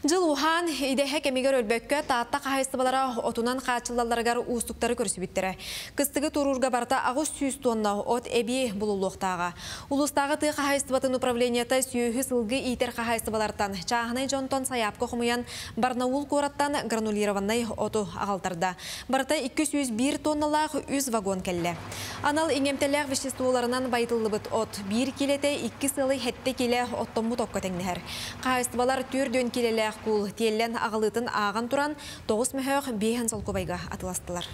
Жыл ухан идеhe кемигер өлбөккө таатта кахайсыбалара отунан качыллаларгар устуктары көрсүбүттөрө. Кыстыгы турурга барта агыс 100 тонна от эби булулуктага. Улустагы ты кахайсыбатын управленията сүйүхү сылгы итер кахайсыбалартан чаагынай жонтон саяпкы хумуян Барнаул кораттан гранулированный оту агалтарда. Барта 201 тонналах 100 вагон келле. Анал иңемтелер веществоларынан байтылыбыт от 1 килете 2 сылы хетте келе оттомму токко теңнер. Кахайсыбалар түрдөн келеле кул теллен ағылытын аған туран 9 мөхөк 5 солкобайга атыластылар.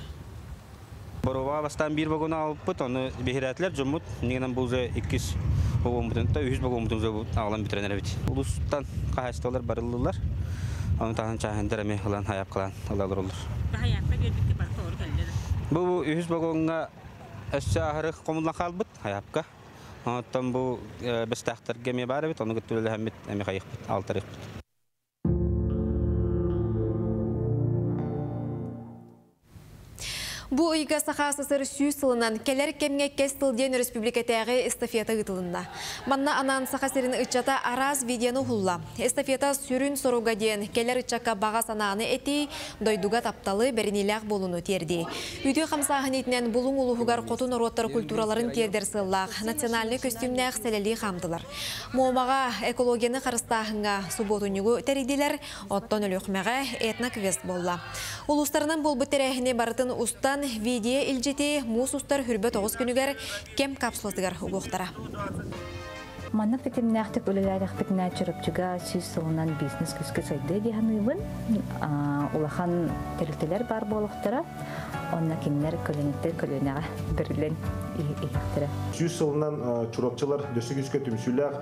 Борова бастан 1 вагон алыппыт, оны бехирәтлер жумут, негенен бұлзы 200 вагон бұтынта, 100 вагон бұтынзы ағылан бітеренер бит. Улустан қағайсталар барылылар, оны тағын чағындар әме қылан, хаяп қылан алалар олар. Хаяпқа келдікке барқа ор кәлдері? Бұл 100 вагонға әсі ағырық қомылдан қалбыт, хаяпқа. Оныттан бұл бістақтар кеме бары бит, оны күттілі әмет әме қайық бит, алтарық бит. Бу ыйга сахасысыр сүй сылынан келер кемге кестілден республикатағы эстафета ұтылында. Манна анан сахасырын ұтчата араз видеоны хулла. Эстафета сүрін соруға ден келер ұтчакка баға санағаны әти дойдуға тапталы бәрінеләқ болуну терді. Үйді қамсағын етінен бұлың ұлығығар қотын ороттар культураларын тердер сыллақ, национальный костюмнәқ сәлелі қамдылар. Моомаға экологияны қарыстағынға субботуныгу тәриділер, оттон өліқмәға этна квест болла. Улустарынан бұл бұттерәхіне барытын ұстан видео илжети мус устар хүрбе 9 күнігер кем капсулатыгар уғықтара. Маннық тетемнәқтік өліләріқ бітіне чүріпчіға сүйіз сылынан бизнес күскі сайды дейхануыбын. Улахан тәрілтелер бар болуқтара, онна кемнер көлінеттер көлінеға бірілен иіқтірі. Сүйіз сылынан чүріпчілер дөсі күскі түмсүләқ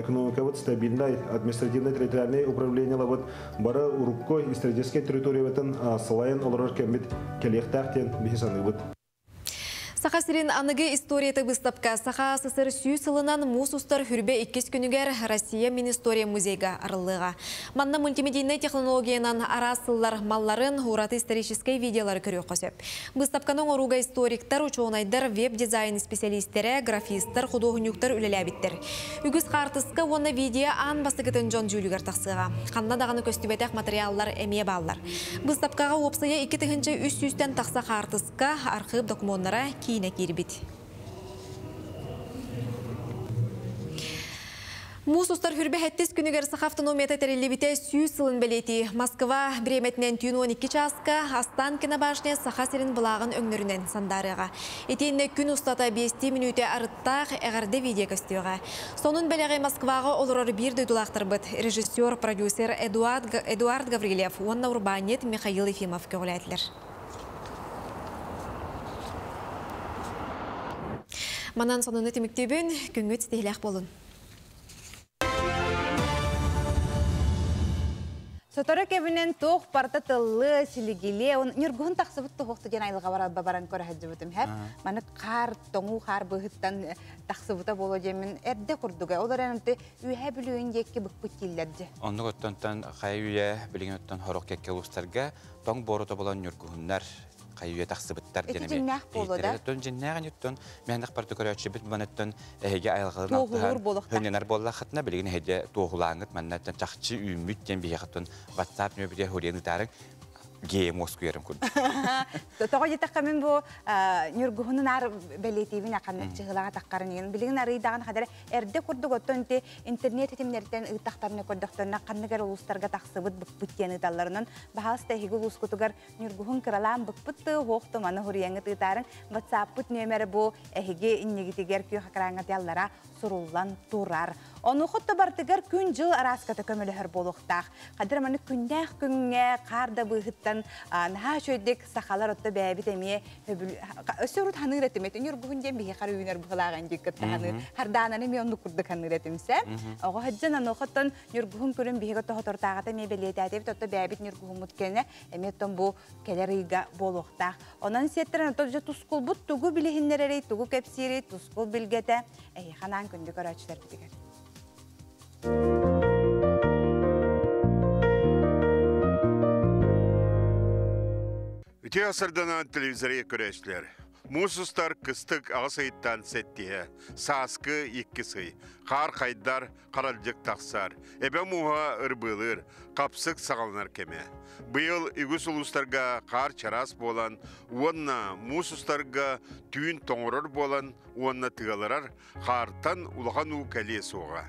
экономикавыд стабильный административный территориальный управление лабыд бары урукко исторический территория бетін сылайын оларыр кәмбет келектәқтен бейсаныбыд. Сахасырин анығы историяты выставка Саха СССР сүй сылынан мус устар хүрбе 2 күнігер Россия Министория музейга арылыға. Манна мультимедийный технологиянан арасылар малларын ураты исторический видеолары көрі қосып. Выставканың оруға историктар, учуонайдар, веб-дизайн специалисттері, графисттар, художниктар үлеләбіттер. Үгіз қартысқа оны видео ан бастығытын жон жүлігер тақсыға. Қанна дағаны көстібетек материаллар әмие баллар. Выставкаға опсыя 2 тігінші үс-үстен тақса қартысқа архив документтары кейіне кербет. Мусустар хүрбе хәттес күнігер сақафтономията тәрелебіте сүй сылын бәлеті. Москва біреметінен түйін 12 часқа Останкина башне сақасырын бұлағын өңнірінен сандарыға. Етейіне күн ұстата 5 минуте арыттақ әғарды видео көстіға. Сонын бәлеғай Москваға олырыр бір дөйдулақтыр бұд. Режиссер, продюсер Эдуард Гаврилев, онна урбанет Михаил Ефимов көгіләтілер. Манан сонуны теміктебін, күнгөт стейләқ болын. Соторы кебінен тоқ парта тылы, сілігіле, он нұрғын тақсыбыт тоқты ден айлыға баран көрі әді бұтым әп. Маны қар, тоңу қар бұғыттан тақсыбыта болу жемін әрді құрдыға. Олар әнімті үйе білуін екке бұқпыт келдерді. Онды көттінтен қай үйе білген өттен хорақ кекке ұстарға тоң борыты болан нұрғындар қай үйе тақсыбыт. кыттар Эти жиннах болу да? Тон жиннаган юттон мендик барды көрөчү бит манаттан эге айылгылар Тоғулур болуктар. хөннер боллахатна билген хеде тоғулаңыт манаттан чакчы үмүт ден бияхатын WhatsApp нөбүдө хөрени тарык Гейм оскуерим күн. Тоғы жетаққа мен бұл нүргіхінің ар бәлетейбін ақанны чығылаға таққарын еген. Білігін арыйдаған қадары әрде күрдік оттон интернет етімдерден ұйтақтарыны көрдіқторына қанныгар ұлыстарға тақсыбыт бұқпыттен ұйталарынан бағалысты әйгі ұлыс күтігер нүргіхін кыралан бұқпытты хоқты маны хұрияңы тұйтарын WhatsApp-пыт нөмері бұл әйге иннегітігер күй қақыраңы яллара сұрулан тұрар. Оны құтты бартығар күн жыл араскаты көмілігір болуқтақ. Қадыр маны күннәқ күнге қарда бұғыттан наға шөйдік сақалар отты бәбіт әме өсі ұрыт ханыр әтімет. Үнер бұғынден бейі қары үйінер бұғылаған жекітті ханыр. Хардананы ме онды күрді ханыр әтімсе. Оғы хаджан аны құттын нүр бұғын көрін бейі ғытты ғытыртағыта ме бәлеті әтебет отты бәбіт нүр бұғын мұткені әметтен бұл кәлер үйға болуқтақ. Онан сеттерін отты тұскул бұт тұғы білігіннерері, тұғы кәпсері, тұскул білгеті. Қанан күнді көрәчілер бітігер. Үте асырданан телевизория көрәшілер. Мусустар кыстык ағысайыттан сәттіе, саскы екі сый, қар қайдар қаралжық тақсар, әбі мұға ұрбылыр, қапсық сағалынар кеме. Бұйыл үгіс ұлыстарға қар чарас болан, онна мусустарға түйін тоңырыр болан, онна тығалырар, қартан ұлған ұқәле соға.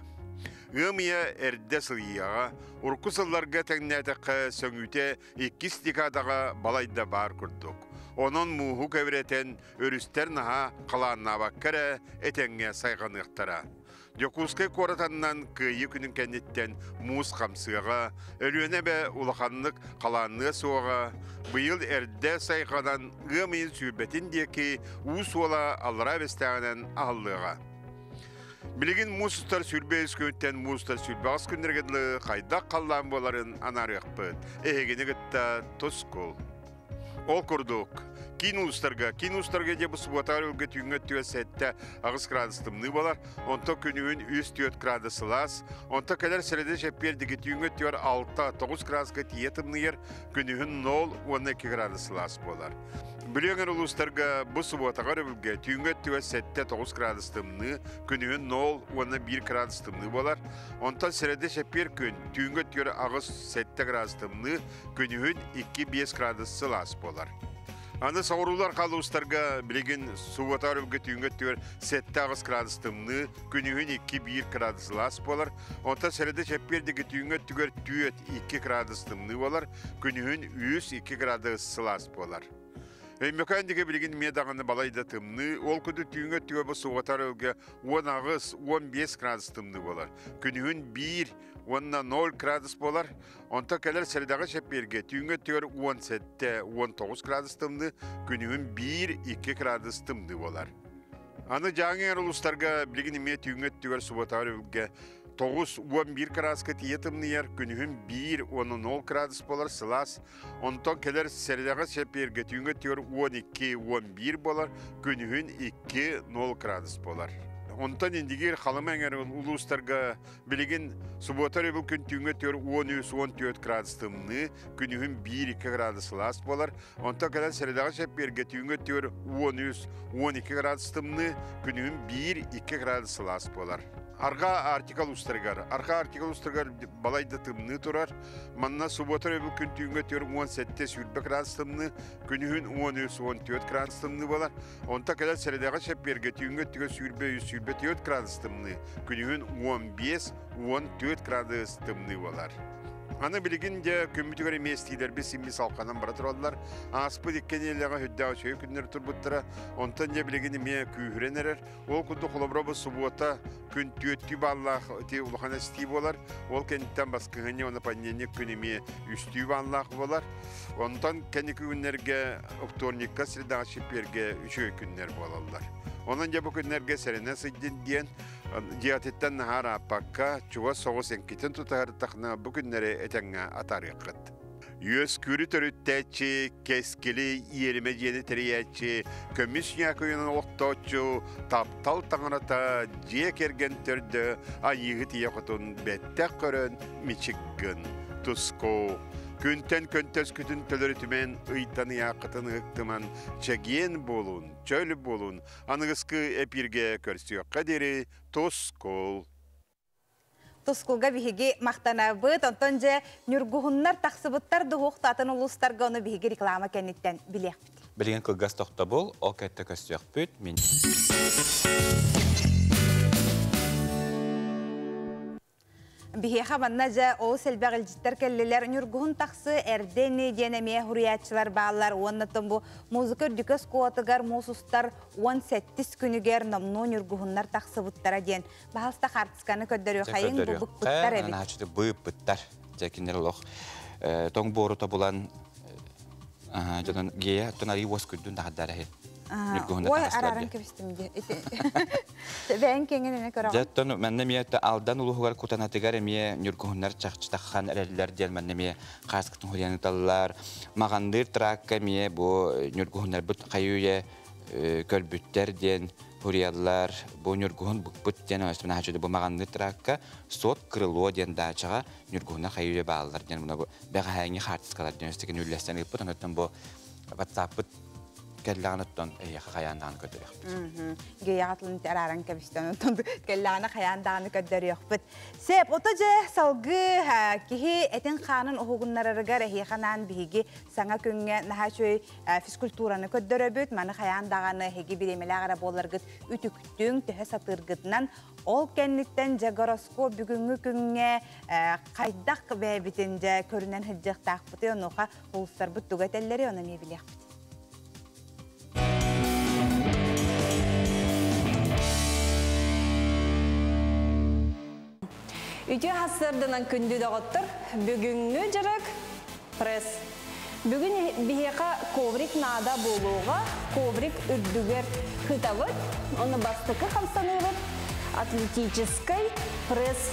Үмия әрді сылияға, ұрқысыларға тәңнәтіқі сөңіте 2 декадаға балайда бар күрдік. Onun muhu kevretен örüster naha қаланна баккара этеңге сайғанықтара. Жокускай қоратаннан күйі күнін кәнеттен муз қамсыға, өлуіне бә улақанлық қаланны соға, бұйыл әрді сайғанан ғымайын сүйбетін декі ұс ола алыра бестәғанан ағылыға. Білігін музыстар сүрбе үскөттен музыстар сүрбе ас күндергедлі қайдақ қалан боларын анарық бұд. Әйгені күтті тұскол. Ол күрдік. Кинустарға де бұсы бұтар өлгі түйінгі түйе сәтті ағыз градыстымны болар. Онта күнігін 3-4 градысы лас. Онта кәлер сәреді жәппердігі түйінгі түйер 6-9 градысқа тиетімні ер күнігін 0-12 градысы лас болар. Білеңер ұлыстарға бұсы бұтағар өлгі түйінгі түйе сәтті 9 градыстымны күнігін 0-1 градыстымны болар. Онта сәреді жәппер күн түйінгі түйер ағыз сәтті градыстымны күнігін 2-5 градысы лас болар. Аны сауырулар қалуыстарға білеген суғатар өлгі түйінгі түйер 7 градыстымны күнігін 2-1 градус лас болар. Онта сәреді жәппердегі түйінгі түйер 2 градыстымны болар, күнігін 2 градус лас болар. Өймекәндегі білген медағаны балайда тымны, ол күді түйінгі түйе бұл суғатар өлгі 10-15 градыстымны болар. Күнігін 1-0 градус болар. Онта кәлер сәрідағы шәпперге түйінгі түйер 17-19 градыстымны, күнігін 1-2 градыстымны болар. Аны жаңыр ұлыстарға білген ме түйінгі түйер суғатар өлгі 9-11 градусқа тиетімні ер, күнігін 1-10 градус болар, сылас. Онтан келер сәрідағы шәпперге түйінгі түйер 12-11 болар, күнігін 2-0 градус болар. Онтан ендігер қалым әңер ұлыстарға білеген субботар өбіл күн түйінгі түйер 13-14 градустымны, күнігін 1-2 градус лас болар. Онтан келер сәрідағы шәпперге түйінгі түйер 13-12 градустымны, күнігін 1-2 градус лас болар. Арға артикал ұстырғар. Арға артикал ұстырғар балайды тымны тұрар. Манна субботар өбіл күн түйінгі түйер 17-20 градустымны, күнігін 13-14 градустымны болар. Онта кәлер сәрідағы шәпперге түйінгі түйер сүрбе 4 градустымны, күнігін 15-14 градустымны болар. Аны білігінде көмітігер еместейлер біз емес алқанан бара тұралылар. Аспы деккен еліға хүддағы шөй күндер тұрбыттыра. Онтан де білігені ме күйіренерер. Ол күнді құлабырабы сұбуата күн түйетті баллақ ұлғана стей болар. Ол кәнттен басқығыне оны паннене күнеме үсті баллақ болар. Онтан кәнекі күнерге ұқторникқа сірдағы шепперге үшөй күннер болалар. Онан де бұл күнерге сәріне сүйден дейін диатеттен нағар аппаққа чуға соғыс әнкетін тұтағыртақына бұл күнері әтәңі атарыққыт. Yüz kürü törüttəçi, keskili, yerime jeni teriyəçi, kömüs yakıyının oqtoçu, taptal tağınata, jek ergen tördü, ayığı tiyaqıtın bəttek körün, miçiggin, tusko. Күнтен көнтес күтін төлөрүтімен ыйтаны яқытын ыктыман чеген болун, чөлі болун, анығысқы эпирге көрсіөкқа дері тоскол. Тоскулга биһиги мактанабыт, онтон же нүргуһуннар тахсыбыттар духуктатын улустарга оны биһиги реклама кенниттен билиэхпит. Билген кылгас тохта бол, ол кэтте көстүөкпүт, мен. Биһиэха манна же ол селбэгилжиттер келлелер нүргуһун тахсы эрдени денемие хуриятчылар баалар, оннотон бу музыка дүкөс куотыгар мусустар 17 күнүгер номну нүргуһуннар тахсыбыттара ден. Баалста хартысканы көддөрү хайын бу букпуттар эбит. Ана хачты быппыттар, жакинер лох. Тоң борута булан жонун гея тонари воскүдүн дагадары. Ой, араран кебистимди. Бен кеңене көрөм. Жаттан менне миятта алдан улугар кутанатыгар эмие нүргүннар чакчтахан эреллер дел менне мие каскытын хуряны таллар. Магандыр тракка мие бу нүргүннар бут кайуя көлбүттер ден хуриялар бу нүргүн бут ден өстүнө хажыды бу магандыр тракка сот крыло ден дачага нүргүннар кайуя баалар ден мына бу бага хартыскалар ден өстүгүн үллестен бут анаттан бу WhatsApp келлаанаттан хаяандаан көдөрөкпүт. Геяатлын тараран кебистен тон келлаана хаяандаан көдөрөкпүт. Сеп отоже салгы кихи этен ханын огугуннарыгар эхиханан биги саңа күнгө нахачой физкультураны көдөрөбүт. Маны хаяандаганы хеги биремелегара боларгыт үтүктүң төһө сатыргытынан ол кенниттен жагороскоп бүгүнгү күнгө кайдак бебитинде көрүнөн хыжыктакпыты онуха улустар буттугателлери оны мебилиякпыт. Үтө хасырдынан күндү дагыттыр. Бүгүнгү жырык пресс. Бүгүн бихека коврик нада болууга, коврик үрдүгөр хытабыт, оны бастыкы хамсаныбыт, атлетический пресс.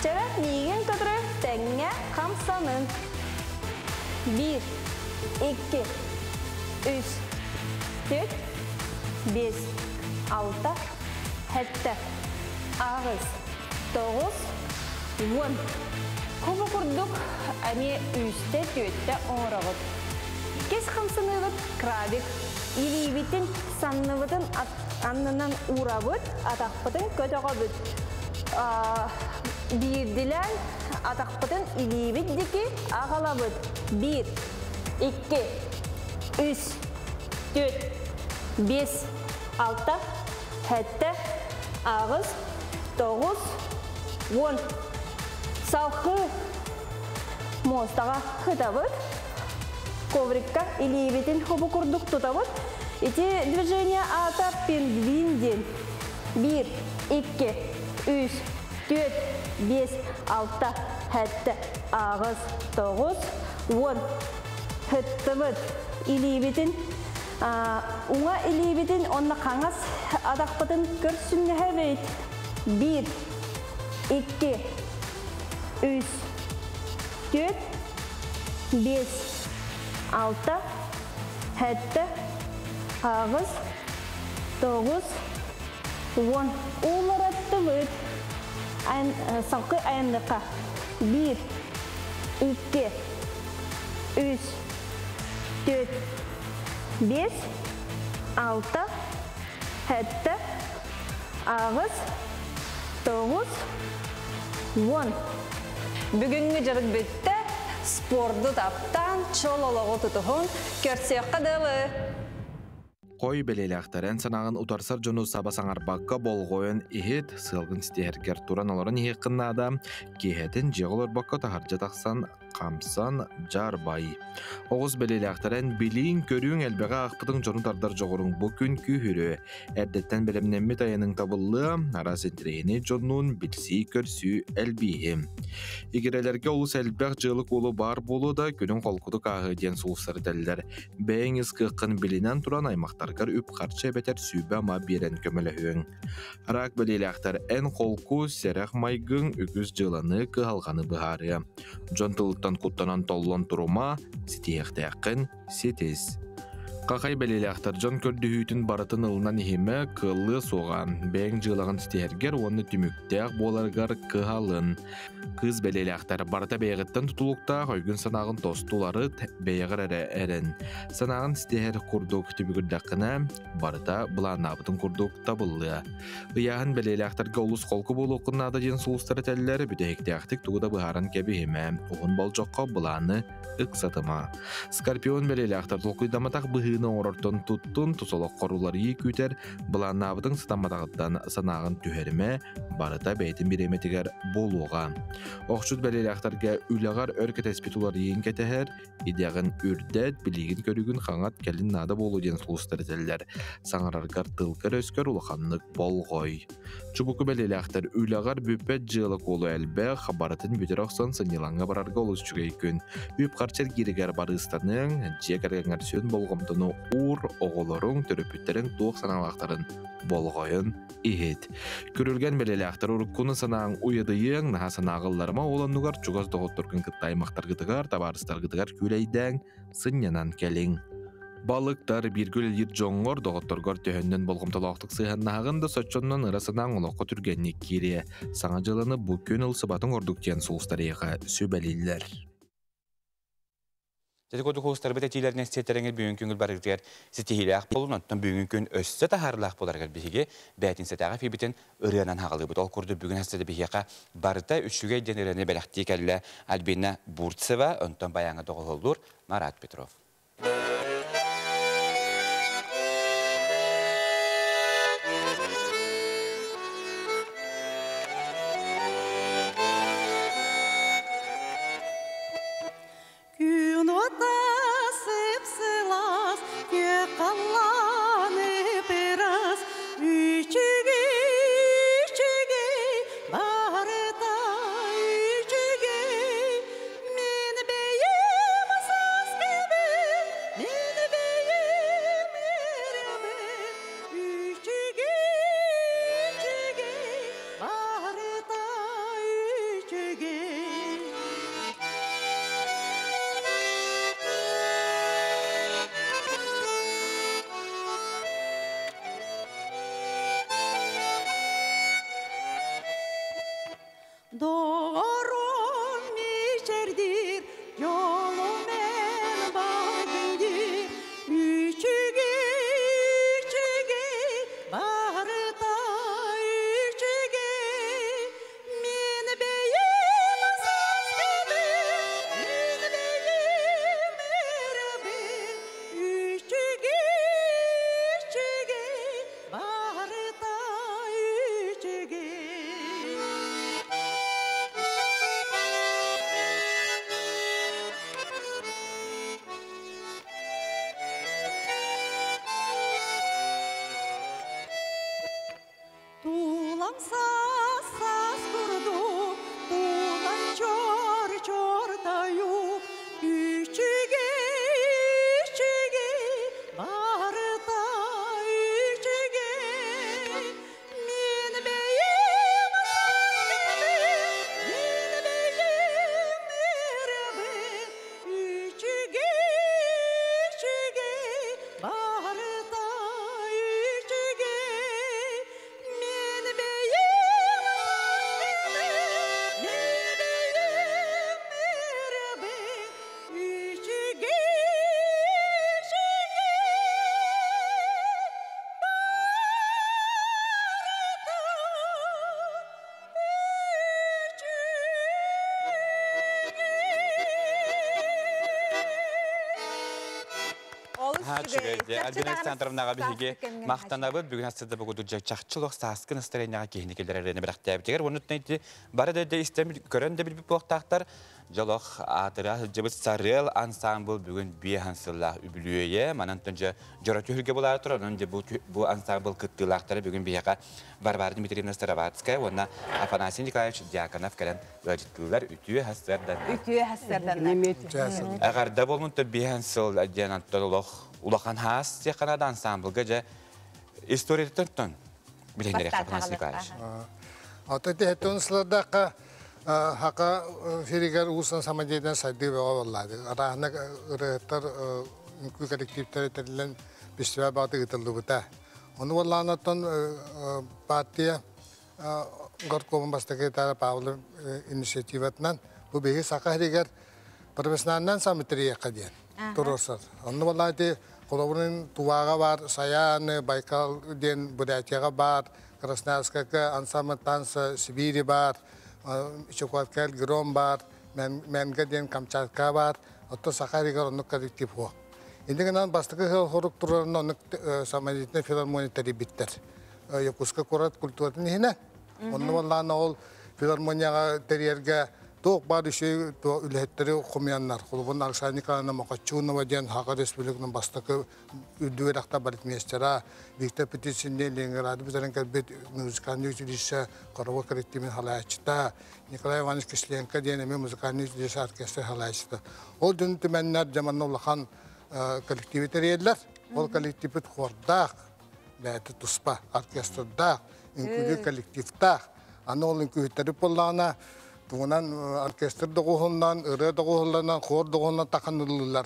Чарат неген көтөрө теңге хамсанын. 1, 2, 3, 4, 5, 6, 7, ağız. 9, 10. Көбі құрдық әме үсті төтті оңырағыд. Кес қамсынығыд крабик. Илейбетін саннығыдын аннынан урабыд, атақпытын көтіғабыд. Бірділен атақпытын илейбеттікі ағалабыд. 1, 2, 3, 4, 5, 6, 7, ağız, 9, 10. Салхы мостаға хытабыд. Коврикка илейбетін хобы күрдік тұтабыд. Эти движения ата пингвинден. 1, 2, 3, 4, 5, 6, 7, ağız, 9, 10. Хыттыбыд. Илейбетін уңа илейбетін онна қаңас адақпытын көрсінгі әбейт. 1, 2, 3, 4, 5, 6, 7, ağız, 9, 10. Uğrattı vıd. Salkı ayınlıqa. 1, 2, 3, 4, 5, 6, 7, ağız, 9, 10. Бүгінгі жырық бітті, спорды таптан, чололығы тұтығын көрсек қадылы. Қой белелектәрен санағын утарсар жону сабасаңарбаққа болғойын ихет сылғын стехергер туран оларын еқіннада кейхетін жеғылыр баққа тахаржа тақсан қамсан жарбай. Оғыз белелектәрен білейін көріуін әлбеға ақпытың жону тардар жоғырың бұл күн күйірі. Әрдеттен білімненмет айының табылы арасентрейіне жонуын білсей көрсі әлбейім. Егерелерге олыс әлбәқ жылық олы бар болу да күнің қолқыдық ағыден сұлысыр дәлдер. Бәйіңіз қықын білінен туран аймақтарғар үп қарча бәтер сүйбә ма берен көмілі Арақ белелектер ән қолқу сәрәқ майгың үгіз жыланы қығалғаны бұхары. Жон тылыттан құттанан толлон тұрума сетеяқтаяқын сетез. Қақай бәлеліқтар жон көрдіхүйтін барытын ылынан ихиме кыллы соған, бәң жылағын стихергер оны түміктәк боларғар кыхалын. Кыз бәлеліқтар барыта бәйгіттен тұтылықта қойгын санағын тостулары бәйгір әрін. Санағын стихер күрдік түбігірдіқіна барыта бұланабытын күрдік табылы. Ұяғын бәлеліқтарға ұлыс қолқы болу қынады ден сұлыстары тәлілер бүтәйіктәқтік тұғыда бұхарын кәбіхіме. Оғын бол жоққа бұланы ықсатыма. Скорпион бәлеліқтар тұлқыдаматақ бұхыны орортон тұттын тұсолық қорулар екүйтер бұланабытың сытаматағыттан санағын түхеріме барыта бәйтін біреметігер болуға. Оқшыт бәлеліқтарға үлағар өркет әспетулар ең кәтәхер, идеғын үрдәт білігін көрігін қаңат кәлін нады болу ден сұлыстар тәлілер. Саңарарғар тылқыр өскер ұлықанлық болғой. Чубуқы бәлеліқтар үлағар бүппәт жылық олу әлбә қабаратын бүтер оқсан сынелаңға барарға олыс жүгей күн. Үп қарчар керігер барыстаның жекәргәңір сөн болғымдыны ұр оғылырың түріпіттерің туық саналақтарын болғойын ихет. Көрілген бәлеліқтар ұрыққыны санаң ұйыдыйың наға санағыларыма олануғар чуғаз доғыттырғын қыттаймақтар ғытығар, табарыстар ғытығар күлейдәң сынянан кәлің. Балықтар біргіл ет жоңғыр доғыттырғар төхіннен болғымталақтық сыйханнағында сочоннан ырасынан олыққа түргеннек кере. Саңа жылыны бұл көн ұлсыбатын ордуктен сұлыстарыға сөбәлелер. Тәтікоды қуыстар бәт әтейлерін әстеттеріңер бүгін күнгіл барығығар сетехилі ақ болуын, оттан бүгін күн өсі тахарлы ақ боларғар бігеге бәтін сәтіға фейбітін ұрыянан хағалы бұд. Ол күрді бүгін әстеді бігеға барыта үшіге денеріне бәліқтей кәлі Альбина Бурцева, онтан баяңы доғылылдыр Марат Петров. Альбина Александровнаға бігеге мақтанабыд, бүгін астырды бұғыды жақчылық сасқын ұстарайнаға кейіні келдер әрені бірақты әбітегер. Оны үтінейді бары дөйді істемі көрін дөбіл бүп болықтақтар. Жалық атыра жабыт сарыл ансамбл бүгін бейхансыллах үбілуе. Манан түнжі жора түйілге болар тұр. Онын бұл ансамбл күттілақтары бүгін бейхаға Барбара Дмитриевна Староватская, онна Афанасий Николаевич Дьяконов кәлін өжіттілер үтіе хастардан. Үтіе хастардан. Ағарда болмынты бейхансыл әденаттар улахан хас теканада ансамблға жа история түнттін білендерек Афанасий Николаевич. Атыты әттің сылырдаққа Haqa Ferikar usan sama jeden saydı ve ovalladı. Arahına ırıhtır үңкү коллективтер терилен фестиваль багты гытылдыбыта. Оны болланаттан партия горкомун бастакетары Павлов инициативатынан бу беги сакаригер профессионалдан саммитерияка ден. Туросар. Оны боллаты колобурун туага бар, Саяны, Байкал ден Бурятияга бар, Красноярская ансамбль танца Сибири бар, Чукоткал Гром бар, Менге ден Камчатка бар. Отто сакаригер онны коллектив хо. Индигенан бастакы хорук турарына онны саммитне филармония терибиттер. Якутска курат культуратын хина. Онны болланы ол филармонияга терьерге тоқ бар үші үлеттері құмиянлар. Құлыбын Александрикалана Мақачунова ден Хақа Республикының бастықы үддуер ақта балетмейстера, Виктор Петицинде Ленинграды біздерін кәлбет музыкальный училище Қарова коллективін халайчыта, Николай Иванович Кисленко ден әме музыкальный училище оркестр халайчыта. Ол дүн түмәннер жаманны ұлақан коллективі терьерлер. Ол коллективі қордақ, бәйті тұспа, оркестрдақ, үнкүлі коллективтақ. Аны ол үнкүттері болағына Туğunan orkestr doğuğundan, ırı doğuğundan, kor doğuğundan takınırlar.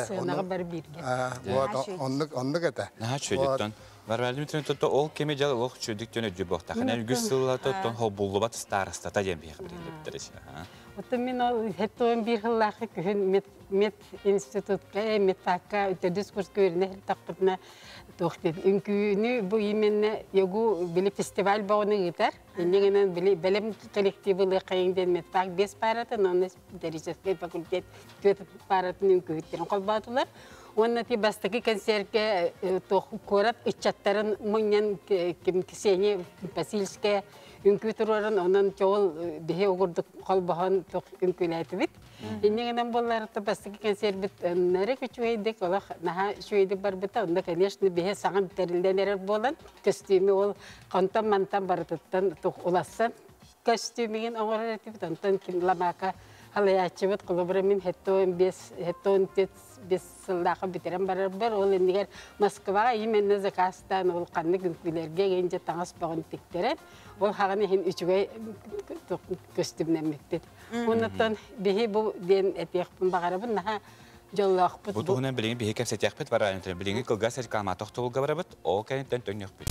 Sığınağı bari birge. Onluk ete. Naha çöydükten. Varverdim için tuttu ol kemi jalı ol çöydükten ödü boğta. Yani güçsüzler tuttu hol bullu bat starısta ta jem bir bilir. Otamin o hettoğun bir hıllakı kühün met institutka, met takka, öte diskurs görüne takıtına toxtid. Ünkünü bu yemenine yogu bile festival bağını gider. Yeniden bile belem kolektivi liqayından met tak 5 paratın, onun derecesi fakültet 4 paratın ünkütlerin kolbatılar. Onun ti bastaki konserke korat içatların munyan kimkiseni Basilske ünkütürün onun çoğul bihe ogurduk kolbahan tok ünkülaytı bit. Yeniden bunlar da bastaki konser bit nere küçüğeydik ola naha şuydu barbita onda конечно bihe sağın terilden erer bolan kostümü ol kontam mantam barıttan tok olassan kostümün oğratıp tantan kim lamaka halayachıvat kolobremin hetton biz sıldağı bitiren beraber ol indiger Moskva'ya yemenle zakastan ol kanlı günlerge gence tangas bağın tikteren ol hağını hin üçüge kostümden mektet. Ondan bihi bu den etiyakpın bağırabın naha jolloq bit. Bu tuğunan bilin bihi kepset yakpet var aynen bilin kılga serkama toxtol gabarabıt o kentten tön yakpet.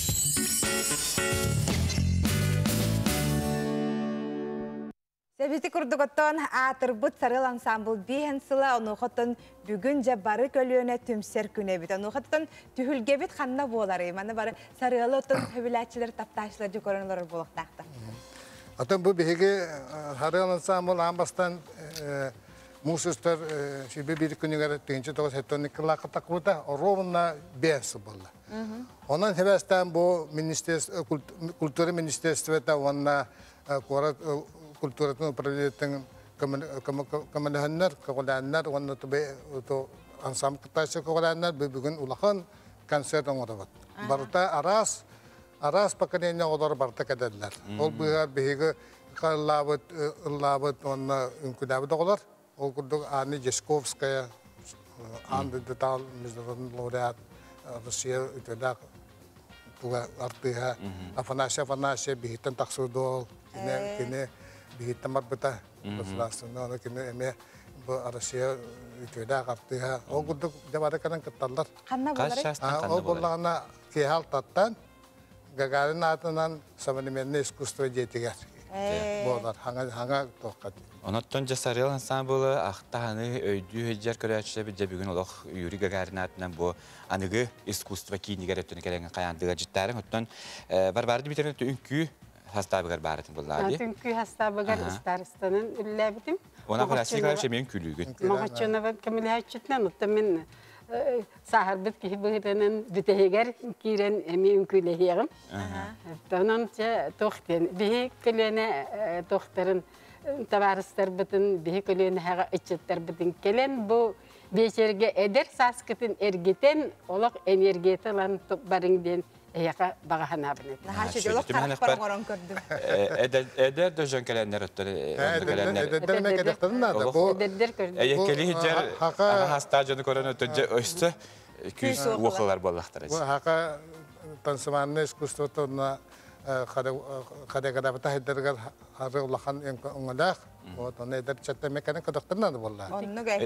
Sebeti kurdukotton atırbıt sarıl ansambl bihen sıla onuqotton бүгін жабары көлüöne түмсер күнебит. Оnuqotton tühülgebit xanna bolar. Mane bari sarılı otton höbüläçiler taptaşlar jokoranlar bolaqtaqta. Atan bu bihege sarıl ansambl ambastan musustar şibe bir günügere tünçe toğuz hettonik laqataqbuta rovna bihensi bolla. Ondan hebestan bu Kulturi Ministerstweta onna korat Kulturatın upravliyatın kamandahanlar, kakolanlar, onu da ansam kıtaysa kakolanlar, bugün ulağın konser oğravat. Barıta aras pakanenya oğrar barıta kadarlar. Ol bihar bihige kallavat ona ünküdavat oğlar. Ol kurduk Anne Jeskovskaya, Anne Detal, Международный laureat, Rusya ütüdak, tuğa artığa, Afanasya bihitan taksudol, kine bihitamar bita, baslasında onu kine eme bu Rusya ütüdak artığa. O kurduk devada kanan kıtlarlar. O bollağına kihal tattan, Gagarin atından samanimenne iskustva jetiger. Bolar, hanga tokat. Onatton jasarıl ansamblı ahtahanı öydü heccer körəçdə bir bugün olaq Yuri Gagarin atından bu anıgı iskustva kiyiniger ötünü kelen qayandığı jittarın otton barbardı bitiren ünkü hastabıgar baratın bulladı. Ünkü hastabıgar Staristanın ülləbidim. Ona klasik şeyin külügün. Mağaçona kamilhayçitnan ottomen saharbet ki bıhıdanın biteheger kiren emi ünkülehiyem. Tonanca toxten bihi kelene toxtarın tavarıstar bütün bihi kelene haga içetler bütün kelen bu beşerge eder saskıtın ergiten olaq energiyete lan barıngden Eyaqa bağahana binet. Nahaşı jolok tarafparan oran gördüm. Eder döjön kelenler öttürü. Eder me kerekten nada. Bu eder gördüm. Eykeli hiccer hastacını koran ötünce östü küs uğular bollaqtır. Bu haqa tansimanne iskustotorna kada kada bata hedergar harı ulaqan ongalaq Вот он это чатта механика докторна болла.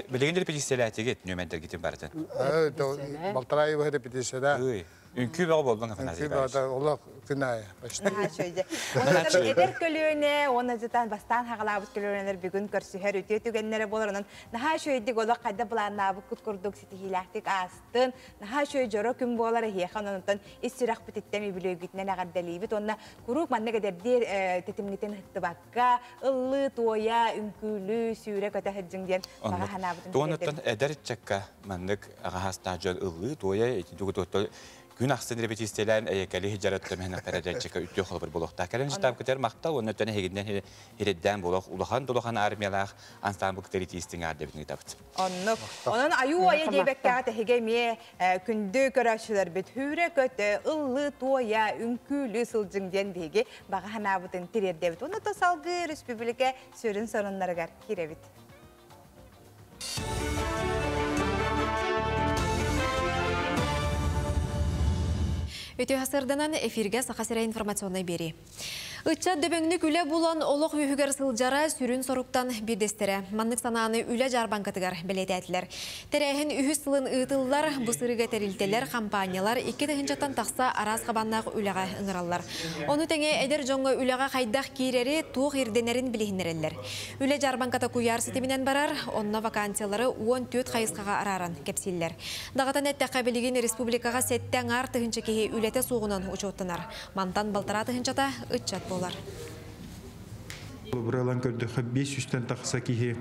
Билеген репетициялар тегет нөмендер гитин бартын. Балтарай бу репетиция. Үнкү баг болдун афаназы. Үнкү баг Аллах күнай. Онда эдер көлөне, оны жытан бастан хагалабыз көлөнелер бүгүн көрсүһөр өтө түгеннере болорунан. Наха шөйдик ола кайда буланабы куткурдук ситихилактик астын. Наха шөй жоро күн болар хехан онтон исирак битеттеми билөгүтнен агадалибит. Онна курук манна кедер тетимнитен хыттыбакка ыллы тоя үнкүлү сүйрө көтө хыджыңден бага ханабытын. Тонуттан эдер чакка маннык агастан жол ыллы тоя этидугутотто Gün aksın repetisiyeler ayakali hicaretle mehna peracakka ütü xolbur buluqta. Kalen jitab keter maqta onu tane heginden heredden buluq ulahan doluhan armiyalar ansambl teoritistin adebini tapt. Onun ayu aya gebekka tehege me kündü körəşlər bit hürə kötə ıllı toya ünkülü sılcıngden dege bağa hanabıtın tirerdebit. Onu da salgı respublika sürün sorunları kirevit. Өте хасырданан эфирге сақасыра информационной бери. Ытча дөбөңнүк үле булан олық үйігер сылжара сүрін соруктан бирдестері. Маннык сананы үле жарбанкатыгар белетәтілер. Тәрәхін үйі сылын ұйтылылар, бұсырыға тәрілтелер, компаниялар, 2 жаттан тақса араз қабаннақ үлеға ұңыралар. Оны тәңе әдер жоңға үлеға қайдақ кейрері туық ерденерін білігінерелер. Үле жарбанката куяр сетемінен барар, онына вакансиялары 14 қайысқаға араран кепсиллер. Дағатан әттәққа білігін республикаға сеттен ар тұхынчы кеге үлеті соғынан ұчуттынар. Мантан балтара тұхынчата ұтчат болар. Buralan gördük 500'ten taksa ki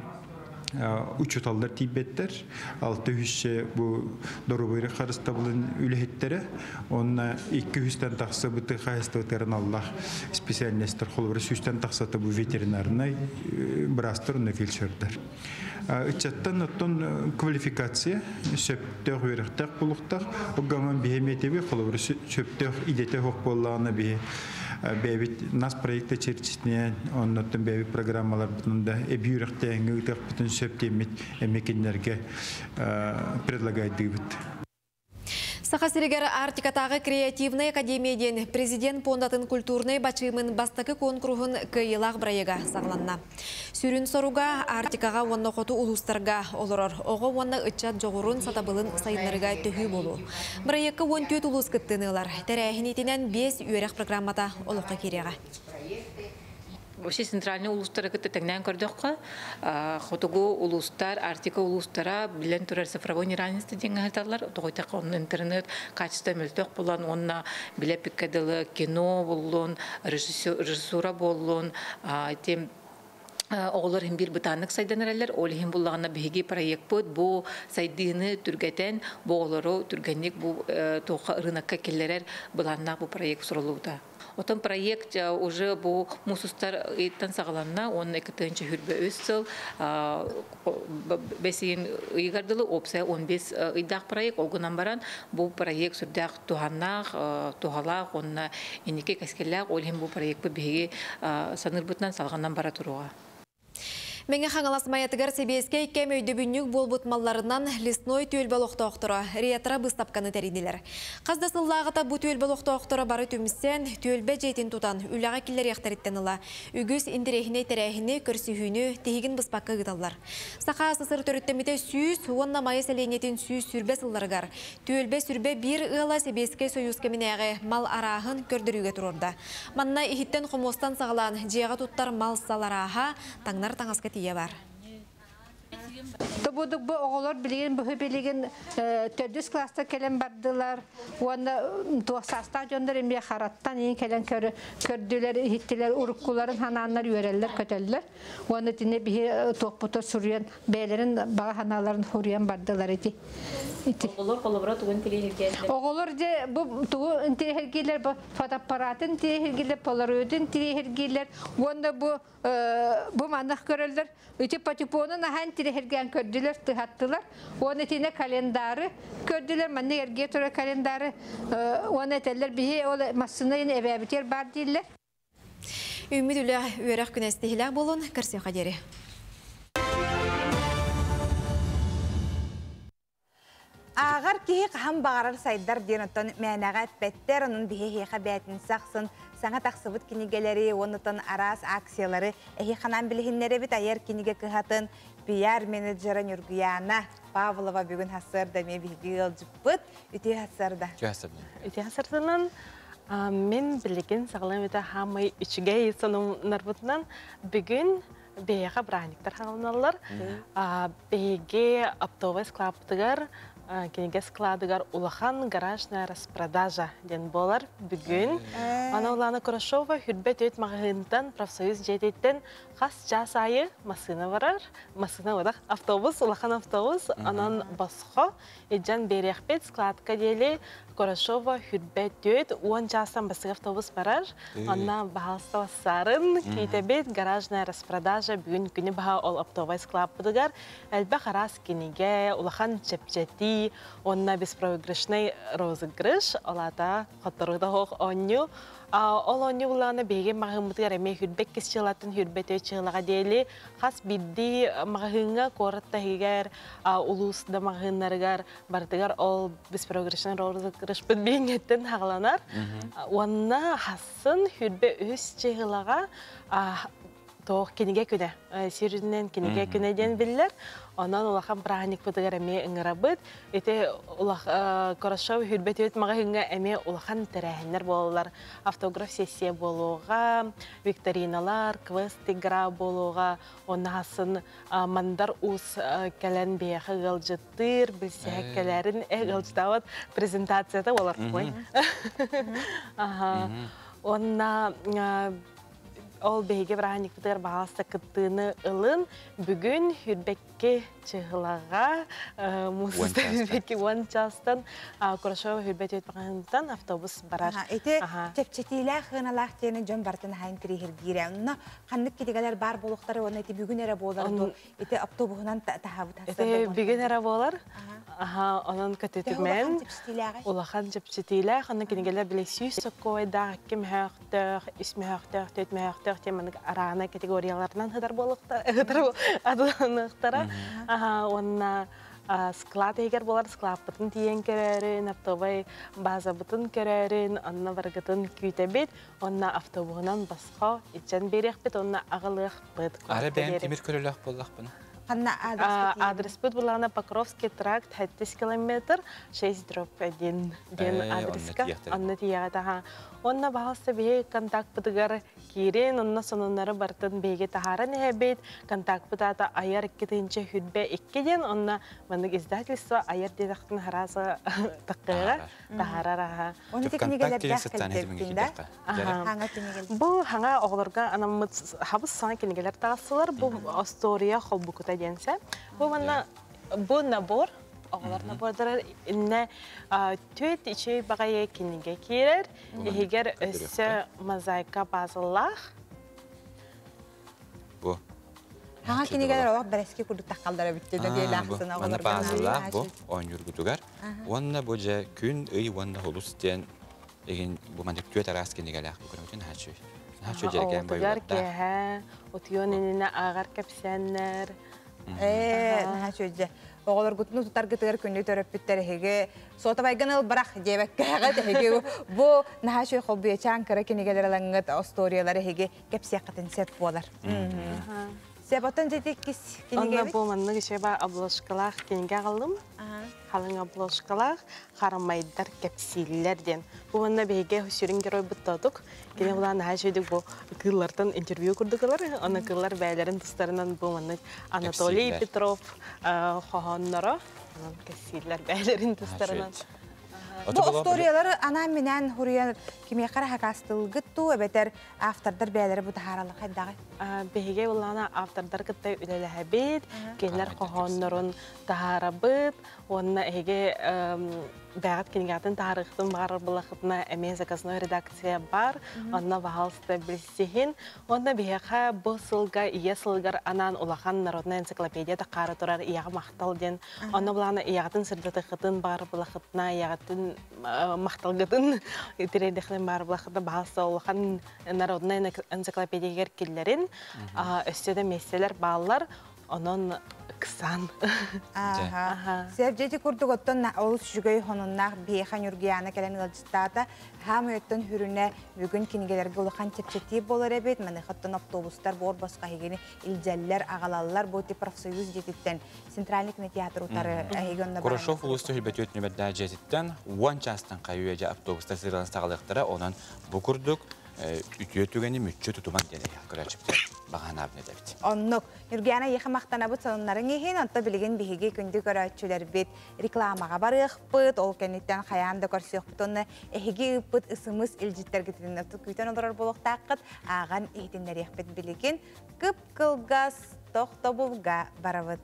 uçutallar tibetler 600 bu doğru karışta bulun ülhetleri ona 200'ten taksa bu tıkayıstığıların Allah spesialistler kolları 100'ten taksa da bu veterinarına brastır onu felçerler. Uçattan otun kualifikasya söptör verektek buluktak o zaman bihemetevi kolları söptör idete hokbollağına bir Bebit nas proyekte çerçesinde ondan bebit programmalar bunda büyükte ngıtak bütün söptemit mekanlarga предлагает дебит. Сахасырыгар Артикатағы креативный академияден президент пондатын культурный бачымын бастакы конкурхын кыйылақ брайыга сағланна. Сүрін соруга Артикаға онна қоту улустарға олырыр. Оғы онна ұтчат жоғырын сатабылын сайынларыға төхі болу. Брайықы 14 улус кыттынылар. Тәрәхінетінен 5 үйерек программата олыққа кереға. Вообще центральный улустар это тогда кордока, хотугу улустар, Артика улустара, билен турар цифровой неравенство деньгалталар, то хотя он интернет качество мельток болан, он на биле пикадылы кино болон, режиссура болон, тем Олар hem bir bıtanlık saydanırlar, oli hem bullağına bihegi proyekt bu saydığını türgeten, bu oları türgenlik bu toğa ırınakka kellerer bulannak bu proyekt soruluda. Otan proyekt уже bu musustar etten sağlanna, onun ekatınca hürbe össel, besin uygardılı opsa 15 iddak proyekt olgunan baran, bu proyekt sürdük tuhannak, tuhalak, onun inike kaskelak, oli hem bu proyekt bu bihegi sanırbıtnan salğandan bara turuğa. Менге хаңаласмаятыгар себеске икке мөйдөбүннүк болбут малларынан лесной түйөлбалоқта оқтыра, риятыра быстапканы тәридилер. Қазда сыллағыта бұ түйөлбалоқта оқтыра бары түмістен түйөлбе жейтін тұтан үліға келер яқтариттеніла. Үгіз индирехіне тәрәхіне көрсіхүйіні тегін быспаққа ғыдалар. Сақа сысыр төріттемете сүйіз, онна майы сәленетін сүйіз сүрбе сылларығар. Түйөлбе сүрбе бір ұғыла себеске союз кемінәғі мал арағын көрдіріге тұрорда. Манна ихіттен қомостан сағылан жиға тұттар мал салараға таңнар таңасқа тие бар. Тобудук бу оголор билген бу билген 4 класста келен бардылар. Онда туасаста жондар эмбе хараттан ин келен көрдүлөр, хиттилер, уруккуларын хананнар үйрелер, көтөллөр. Онда тине би топпутор сурьян, бээлерин бага ханаларын хурьян бардылар эти. Оголор колобра тугун тирехерген. Оголор же бу тугун тирехергилер, бу фотоаппаратын тирехергилер, полароидын тирехергилер. Онда бу мандах көрөлдөр. Үтү патипонун ахан тирехерген көrdüler, tıhattılar. Onu tine kalendari kördüler, manne erge tora kalendari. Onu eteller bihi o masına yine eve biter bar değiller. Ümidüle üyerak günestihler bolun, kırsı kaderi. Ağar ki ham bağırar sayдар diyen otan mənağa etbetter onun bihe heqa bəyətin saxsın sana taqsıbıt kinigeleri onutun aras aksiyaları ehi xanan bilihinleri bit ayar kinige kıhatın PR menedjeri Nurguyana Pavlova bugün hasırda me bihgi ılcıpıt üti hasırda. Üti hasırdan men bilgin sağlam ete hamay üçüge sonum narbutnan bugün beyağa braniktar halanalar. Bege aptovas klaptıgar Кинеге складыгар улахан гаражная распродажа ден болар бүгүн. Ана улана Корошова хүрбет өт магынтан профсоюз жететтен хас жас айы машина барар. Машина барар автобус, улахан автобус, анан басқа эджан берекпет складка дели Корошова хүрбет өт 10 жастан басқа автобус барар. Ана бахалста сарын кейтебет гаражная распродажа бүгүн күнү баха ол автовай склапыдыгар. Әлбә харас кинеге улахан чепчети онна беспроигрышный розыгрыш олата хоттарыда хох онню ол онню улана беге магымытыгар эме хүрбек кисчылатын хүрбет өчылага дели хас бидди магынга коратта хигер улусда магыннарыгар бардыгар ол беспроигрышный розыгрыш бенгеттен хагаланар онна хасын хүрбе өс чыгылага тоқ кинеге күнә сирүннен кинеге күнәден биллер Ondan ulaqan pranik pıtıgar eme ıngırabıd. Ete ulaq Koрошov hürbet öt mağa hünga eme ulaqan terəhinler bolular. Автограф sessiya boluğa, viktorinalar, quest igra boluğa. Onasın mandar us kelen beyağı gılcıttır, bilsek kelerin gılcıtavat prezentasyada olar koy. Onna Ol beyge pranik pıtıgar bağısta kıttığını ılın. Bugün hürbekki çıhılağa, musuzda hürbekki on çastan Koрошова hürbet ötmağından avtobus barar. Ete çepçetiyle xınalar tiyeni jön bartın hayın kirihir gire. Ona kanlık kedigeler bar boluqları onu ete bugün ere bolar. Ete avtobuğundan tahavut hasarda. Ete bugün ere bolar. Onun kötütümen. Ulağan çepçetiyle. Xanı kedigeler bile süs koyda. Kim höktör, ismi höktör, tötme höktör. Temanık arana kategoriyalarından hıdar boluqta. Adılanıqtara. Onna sklad eger bolar, sklad bıtın tiyen kererin, avtobay baza bıtın kererin, onna vargıtın kütebet, onna avtobuğunan basqa, içen berek bit, onna ağılıq bit. Ara benim timir körülük bollaq bana. Адрес путь была на Покровский тракт, 50 километр, 6/1 ден адреска. Анна тияга. Онна баалса бе контакт путыгар кирен, онна сонуннары бартын беге тахара нехебет, контакт путата аяр 2-нче хүрбе 2 онна мандык издательство аяр дедактын харасы таққыга тахарара. Оны текнигелер дәхкелдеппинда. Бу хаңа оглорга анамыт хабыс саңа кинигелер тагысылар. Бу Астория холбукута денсе. Бу мана бу набор Oğlar nabordara inne tüt içi bagaya kinige kirer. Eğer össe mozaika bazıllah. Bu. Ha kinigeler olarak bereski kurdu takkallara bitti de diye lahsına oğlar. Bana bazıllah bu on yurgutugar. Onna boca gün öy onna holusten egin bu mandık tüt aras kinigeler bu kadar haçı. Haçı jerken boyu. Oğlar ki ha otiyonine ağır kapsenler. Haçı je. Oğlar gutunu tutar gıtıgar künlü töröpütleri hege. Sota bayganıl bırak jebek kağıt hege. Bu nahaşoy hobiye çankara kinigeler alangıt astoriyaları hege. Kepsi yakıtın set bolar. Sebatan dedik ki kinige Onda bu manlık şeba ablaşkalar kinige aldım. Halın ablaşkalar haramaydar kepsilerden. Bu manna bege hüsürün geroy buttadık. Kine ulan nahaşoydik bu kıllardan interview kurduklar. Ona kıllar beylerin dostlarından bu manlık Anatoliy Petrov hohonlara. Kepsiler beylerin dostlarından. Bu astoriyaları ana minen huriyan kimya qara hakastılgıttu ebeter aftardar beyleri bu taharalı qaydağı. Bege ulana aftardar kıtta ülelehebet, kenler hohonların taharabıt, onna ege Bəğət kinigatın tarixtin bağır bulaqıtına əməyə zakasına redaksiya bar, onna vahalsıda bilsihin. Onna beğə bu sılga, iya sılgar anan ulaqan Narodna ensiklopediyada qarı turar iyağı maqtal den. Onna bulağına iyağıtın sırdatıqıtın bağır bulaqıtına, iyağıtın maqtalgıtın itiredikten bağır bulaqıtına vahalsıda ulaqan Narodna ensiklopediyager killerin. Östede meseleler bağlar. Onun kısan. Aha. Sevceti kurdugottun olus jügöy honunnak beyhan yurgiyana kelen ılcıstata ham öttün hürüne bugün kinigelerge ulukan çepçeti bolar ebet manıqattın avtobuslar bor basqa hegeni ilceller ağalallar boti profsoyuz jetitten Sentralnik Teatr utarı ahigonna Kurashov ulustu hilbeti ötnümedden jetitten one chastan kayuyaca avtobusta sıralans tağılıqtıra onun bu kurduk ütüye tügeni mütçü tutuman dene kıraçıptı. Bağan abine devit. Onnuk. Yurgiyana yıxa maqtana bu salonların ehin anta bilgin bihigi kündü görüçüler bit reklamaga barıq bit ol kenitten xayanda körсөк bit onu ehigi bit ısımız ilcitler getirin atı küten olarak boluq taqıt ağan ehtinler yaqbet bilgin kıp kılgas toxta bulga baravıt.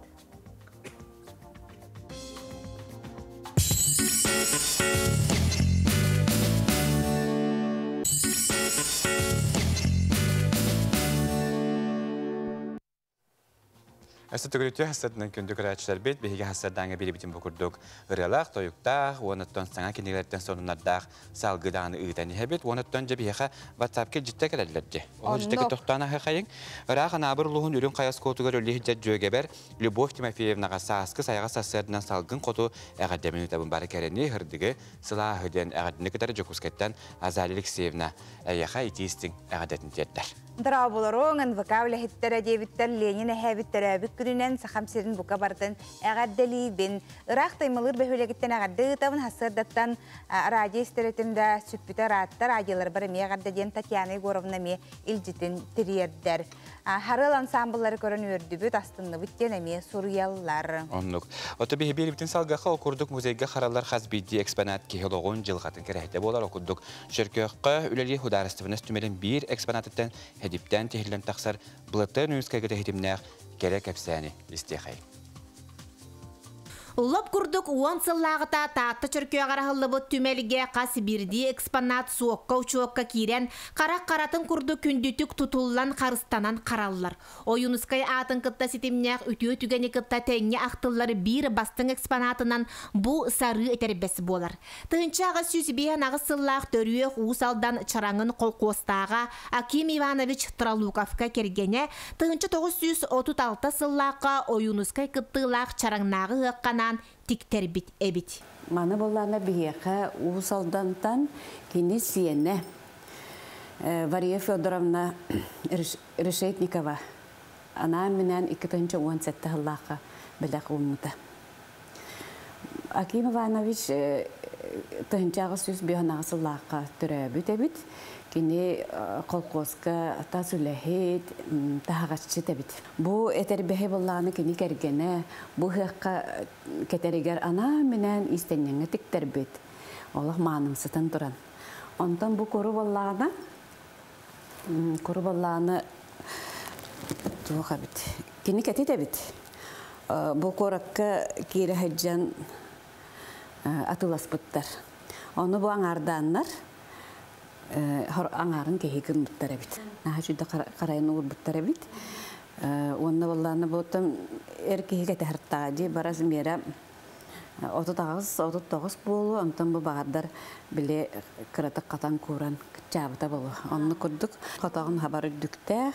Әсетігіліті әсетінің күнді көрәтшілер бет, бейге әсетдаңы бері бітін бұқырдық ұрелақ, тойықтақ, оныттан саңа кенелерден сонынардақ салғыдағыны ұйтаны әбет, оныттан жа бейге ватсапке жітті кәләлерді. Ол жіттігі тоқтана қайын. Ұрағын абыр лұғын үрін қаяс қолтығыр өлі хиджет жөгебер, Любовь Тимофеевнаға сасқы саяға сасырдынан салғын қоту әғаддемін табын бары кәріне ғырдығы сыла ғыден әғаддіні кітары жөкускеттен Азали Алексеевна әйеға итейістің әғадетін теттер. Драбуларон вакавля хиттера дебиттер Ленина хэбиттера биккүрүнен сахамсирин бука бартын эгаддели бин ырак таймалыр бөхөлегиттен эгадды табын хасырдаттан радио стеретинде сүппүтер аттар радиолар бар мегадден Татьяна Егоровна ме илжитин тириердер. Харыл ансамбльлары көрөн өрдүбүт астынны биттен эме сурыяллар. Оннук. Ота бихи бирибитин салгаха окурдук музейга харалар хазбиди экспонат кихилогун жылгатын керехте болар окудук. Шөркөккө үлели хударыстыбынас түмелен бир экспонаттан хедиптен техилен тақсар бұлаттар нүйіскәгі тәхетімнәқ керек әпсәні істеқай. Улап курдук уон сыллағыта таатты чөркөй ағарахылы бұт түмеліге қасы бірді экспонат суокка кирен қарақ-қаратын курду күндүтік тұтулан қарыстанан қаралылар. Ойынускай атын кытта сетімнәқ үтіө түгені кытта тәңе ақтылары бір бастың экспонатынан бұл сары етербесі болар. Тыңчаға сүзбейін ағы сыллақ төріөк уысалдан чараңын қолқостаға Аким Иванович Тралуковка кергене тыңчы 936 сыллаққа ойынускай кыттылақ чараңнағы ғыққанан тиктер бит эбит. Маны болларына бігеқа уысалдантан кені сиене Вария Федоровна Решетникова. Она менен 2-17 хыллаққа біләқ ұмыды. Аким Иванович тыңчағы сөз бейханағы сыллаққа түрі бүт әбіт. Кені қолқосқа та сүләхет, тағашчы тәбіт. Бұ әтәрбәхе боллағыны кені кәргені, бұ хаққа кәтәрігер ана менен истеннеңі тіктер бет. Олық манымсытын тұран. Онтан бұ көрі боллағыны туға бит. Кені кәті тәбіт. Бұ көріққа кері хаджан атылас бұттар. Оны бұ аңарданлар, аңарын кехиген бұттар әбіт. Наға жүді қарайын ұғыр бұттар әбіт. Онына болланы бұттым әркеге кәті әрттағады. Бараз мера 39 болу, онтан бұл бағардар біле қыратық қатан көрін жабыта болу. Онына күрдік қатағын хабары дүктәқ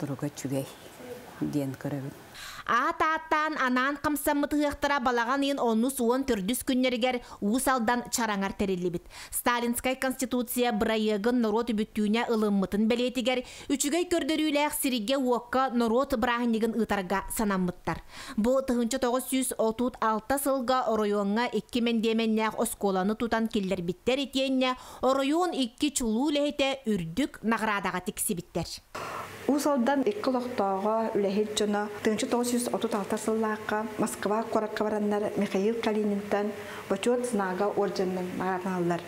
тұруға чүгей ден көрәбіт. Ата-аттан анан қамсамытығықтыра балаған ең оны суын түрдіс күннергер уысалдан чараңар тәрелі бит. Сталинскай конституция бірайығын народ бүттүйіне ылыммытын бәлетігер, үчігей көрдіріләқ сиріге уаққа народ бірағынегін ұтарға санаммыттар. Бұл 1936 сылға оройонға 2 мен деменнәқ осколаны тұтан келдер біттер етенне, оройон 2 чулу ләйті үрдік нағырадаға тіксі біттер. Усалдан 2 лоқтаға үләхет жона 1936 сыллаққа Москва қораққа бараннар Михаил Калининтан Бачот знага орденнің нағарналар.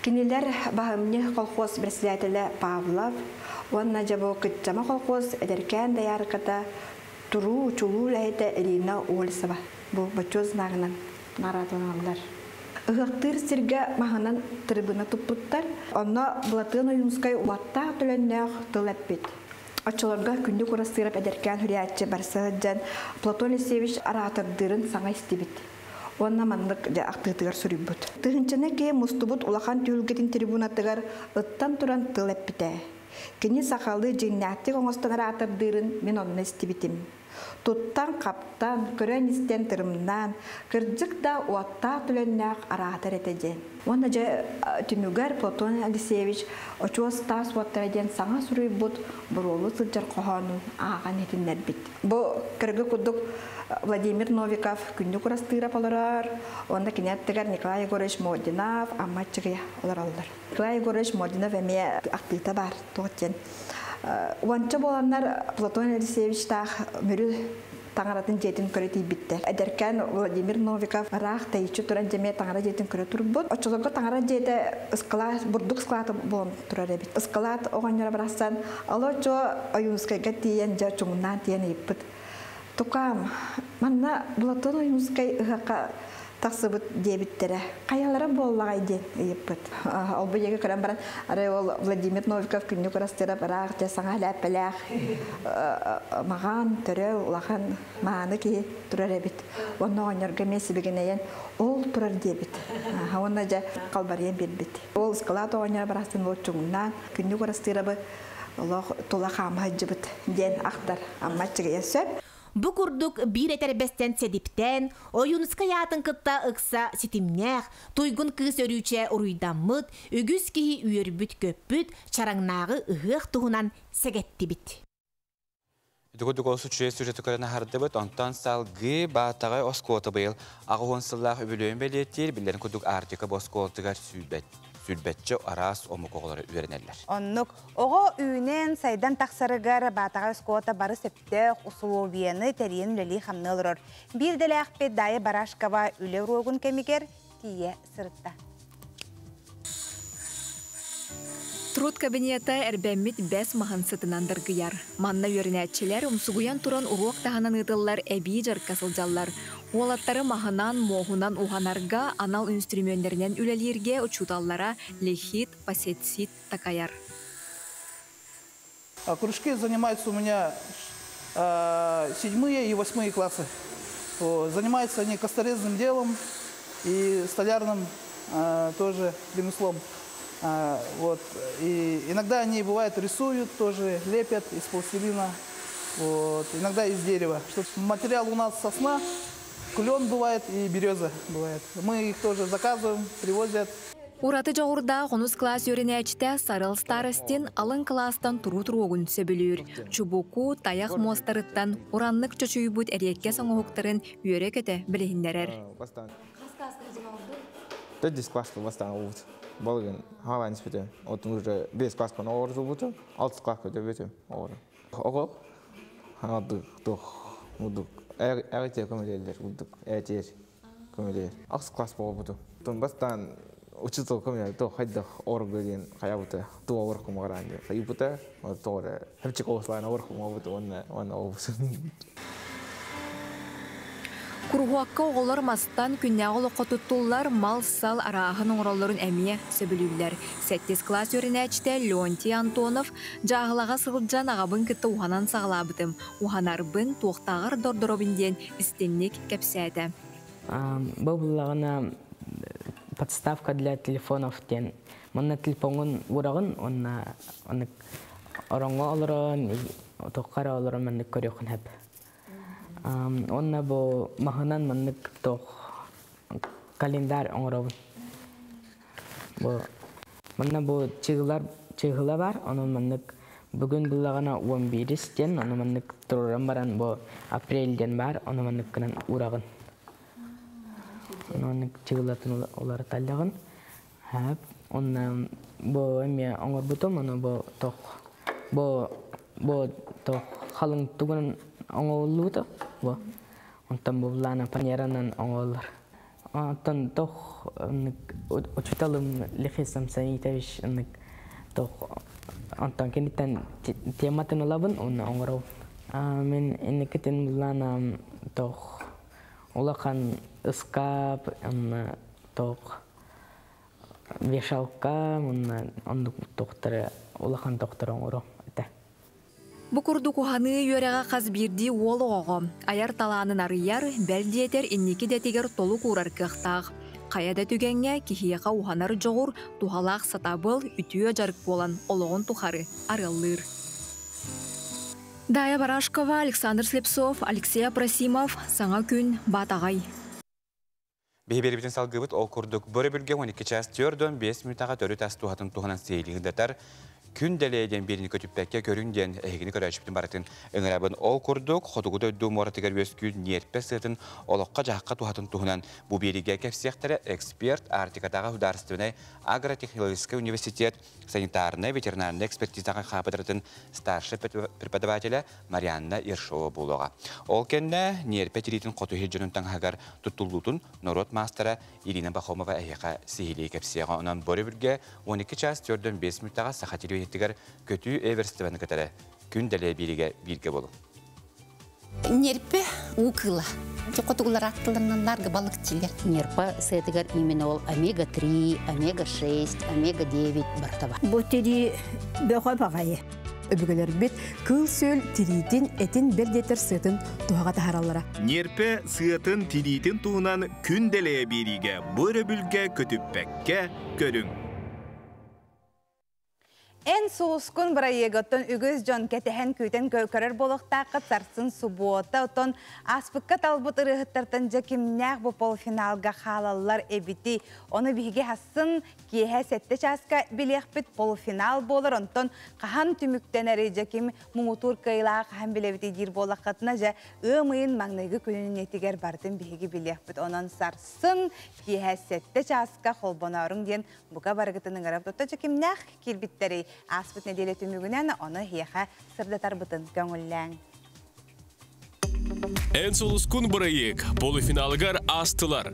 Кенелер бағымне колхоз председателі Павлов, онна жабо күтчама колхоз әдеркен даярқата тұру чулу ләйті Ирина Олесова. Бұл Бачот знағынан нағарналар. Ұғықтыр сірге мағынан трибуна тұппыттар, онна Блатын ойынскай уатта түләннәқ тылап бет. Açılarga күнді көрастырып әдеркен хүрәтчі барсаджан Платон Лисевич аратырдырын саңа істебет. Онна мандық ақтығытығар сүріп бұд. Тұғынчыны ке мұстыбыд улақан түйілгетін трибунатығар ұттан тұран тыл әппіті. Кені сақалы жеңнәтті қоңыстан аратырдырын мен онына істебетім. Туттан каптан, көрөн истен тырымнан, кырдык да уатта түлөннәк аратар этеден. Онда же Тимюгар Платон Алексеевич очуос тас уаттараден саңа суруйбут бурулу сылжар коханын ааган этиннер бит. Бу кыргы кудук Владимир Новиков күнді құрастыра поларар, онда кенеттігер Николай Егорович Модинов, амматчығы оларалар. Николай Егорович Модинов әме ақтылыта бар, тоғыттен. Уанча боландар Платон Алексеевич тақ мөрі таңаратын жетін көрі бітті. Әдеркен Владимир Новиков рақ тәйічі тұран жеме таңара жетін көрі тұр бұд. Очылығы таңара жеті бұрдық сқылаты болын тұрар әбіт. Сқылат оғанера барасан, алы жо ойынскайға тиен жа чуңынан тиен еппіт. Тукам, манна Платон ойынскай ұғақа тақсыбыт дебіттері. Қаялары боллағай ден еппіт. Ол бұл егі көрін баран, ары ол Владимир Новиков күнді көрістіріп, рақ жасаңа ләппіләқ, маған түрі ұлақан мағаны ке тұрар әбіт. Оны оңырға месі бігінейен ол тұрар дебіт. Оны жа қалбарен бербіт. Ол ұсқылат оңыр барасын ол чуңынан күнді көрістіріп, тұла қамы жібіт ден ақтар амматчыға есіп. Бу курдук бир этербестен седиптен, ойунуска ятын кытта ыкса ситимнех, туйгун кыз өрүүче уруйдаммыт, үгүс кихи үйөрбүт көппүт, чараңнагы ыгык туһунан сегеттибит. Дүгүдүк олсу чуе сюжеті көріні хардыбыт, онтан салғы баатағай оскоты бұл. Ағуын сыллағы өбілуін бәлеттер, білдерін күдік артика боскотыгар сүлбетчі арас омық оғылары үйерінелер. Оннук, оғы үйінен сайдан тақсарығар баатағай оскоты бары септеқ ұсуловияны тәрейін үлелі қамны олырыр. Bir дәлі ақпет дайы барашқава үлі руғын кәмігер тие сырытта. Труд кабинета әрбәммит бәс маған сытынандар гияр. Манна өрінәтчілер умсугуян туран уруақ тағанан ұдылар әбей жарқасылжалар. Олаттары мағынан, моғынан уғанарға анал инструменттерінен үлелерге учуталлара лехит, пасетсит, такаяр. Кружки занимаются у меня 7-е и 8-е классы. Занимаются они косторезным делом и столярным тоже ремеслом. Вот. И иногда они бывают рисуют, тоже лепят из пластилина, вот. Иногда из дерева. Материал у нас сосна, клен бывает и береза бывает. Мы их тоже заказываем, привозят. Ураты жоғырда қонус класс өрінәчті сарыл старостин алын кластан тұру-тұруғын сөбілер. Чубуку, таяқ мостарыттан уранлық чөчүйбіт әрекке соңғықтарын үйері көті білігіндерер. Болгин хавайн спите. Вот уже без класс по новому работу, алт класс когда ведем. Ого. Буду. Эти комедиялер, буду. Эти комедиялер. Акс класс по работу. Тон бастан учитель комедиялер, то хайдах оргадин, хаябута, то оргу магаранди. Хаябута, вот то. Хэмчик ослайн оргу мабута, он овус. Кургуакка оғылар мастан күннәғылы қотуттулар мал-сал арағын оңыроларын әмие сөбілілер. 8 класс өрінәчті Леонтий Антонов жағылаға сығылжан ағабын кітті уғанан сағылабытым. Уғанарбын тоқтағыр дордоробінден істеннік кәпсәді. Бұл бұлағына подставка для телефонов ден. Мұнна телефонын ұрағын, оны ораңға олырын, тоққара олырын мәнік көріқін әп. Онна бу маханан маннык тох календар оңробун. Манна бу чыгыла бар, анын маннык бүгүн булагана 11-тен, аны маннык туран баран бу апрелден бар, аны маннык кынан урагын. Аны чыгылатын олар таллагын. Онна бу эме оңорбутум, аны бу тох халың тугун оңолута. Онтан буллана панеранан оңолар. Онтан тох учиталым Лехисам Санитович тох онтан кенитен тематын лабын он оңоров. Мен энекетен буллана тох улахан ыскап тох вешалка он доктор улахан доктор оңоров. Бу курду куханы йөрәгә казбирди ол оғы. Аяр таланын арыяр, бәлдиетер инники дәтигер толу курар кықтақ. Қаяда түгенге кихияға уханар жоғыр, тухалақ сатабыл, үтіе жарық болан олығын тухары арылыр. Дая Барашкова, Александр Слепцов, Алексей Абрасимов, Саңа күн Батағай. Бейбербетін салғыбыт ол күрдік бөрі бүлге 12 час түрден 5 минутаға төрі тас туғатын туғынан сейлігіндетар күн дәлейден беріні көтіппәкке көріңден әйгіні көрәшіптің барытын ұңырабын ол күрдік қотығыды өдді мұратығар өз күн ниетпе сытын олыққа жаққа туғатын туғынан бұ беріге кәпсияқтары эксперт артикадағы ұдарыстығынай агротехнологический университет санитарны ветеринарны экспертизаға қапыдыратын старший преподавателя Марианна Иршова болуға. Ол кәнне ниетпе теретін қотығы жөнін таңғағар тұттылутын Норот мастера Ирина Бахомова әйеқа сейілей кәпсияға онан бөрі бірге 12 час түрден 5 минутаға сақателі еттігер көтүү эверстівені көтәрі күн дәлі бірге болу. Нерпе укыла. Жокотугулар аттыларынан наргы балык тилер. Нерпа сетигер именно ол омега-3, омега-6, омега-9 бартаба. Бу тери бөхө багайы. Өбүгөлөр бит кыл сөл тиритин этин бердетер сытын туага тахараллара. Нерпе сытын тиритин туунан күн дәлі бириге бөрі бүлге көтүппәкке көрүң. En soğuskun burayıgıttın ügüz John ketehen küten kökörür boluqtaqı sarсын subotta oton aspıkka talbut ırıhıttırtın jakimnaq bu polfinalga xalallar ebiti. Onu bihige hassın kihe sette çaska bilekbit polfinal bolur onton qahan tümükteneri jakim mumutur kıyla qahan bilebiti dir bolaqatına ja ımıyın magnaygı külünün etiger bardın bihige bilekbit. Onun sarsın kihe sette çaska holbonarın diyen buka bargıtının arab dotta jakimnaq kilbitteri Aspıt nedeli tümügünen onu hiyaha sırdatar bıtın köngüllen. En soluskun burayık polifinalıgar astılar.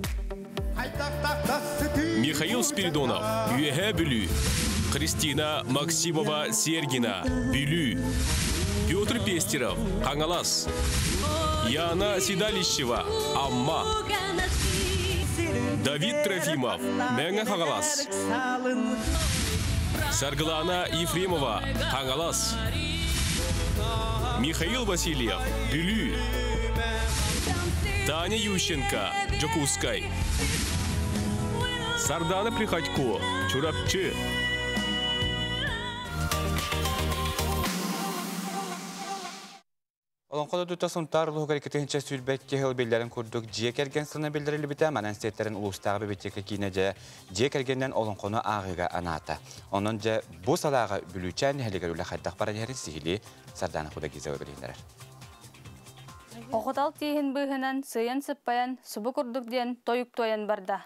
Mikhail Spiridonov, Üyehe Bülü. Kristina Maksimova Sergina, Bülü. Pyotr Pestirov, Kangalas. Yana Sidalisheva, Amma. David Trofimov, Menga Kangalas. Sargılana Ефремова, Kangalas. Михаил Васильев, Бülü. Таня Ющенко, Джокускай. Сардана Приходько, Чурапчы. Олонқода тұтасын тарлығы қарекетігінші сүлбәтке хелбелдерін көрдік жек әрген сына білдірілі біті, манан сеттерін ұлыстағы бебеттекі кейіне же жек әргеннен олонқоны ағыға анаты. Оның же бұл салаға бүлічән әлігер үлі қайдақ баран әрін сихили Сардана құда кезеуі біліндірер. Оғытал тейін бұғынан сыйын сыппаян, сұбы күрдік ден тойық тойын барда.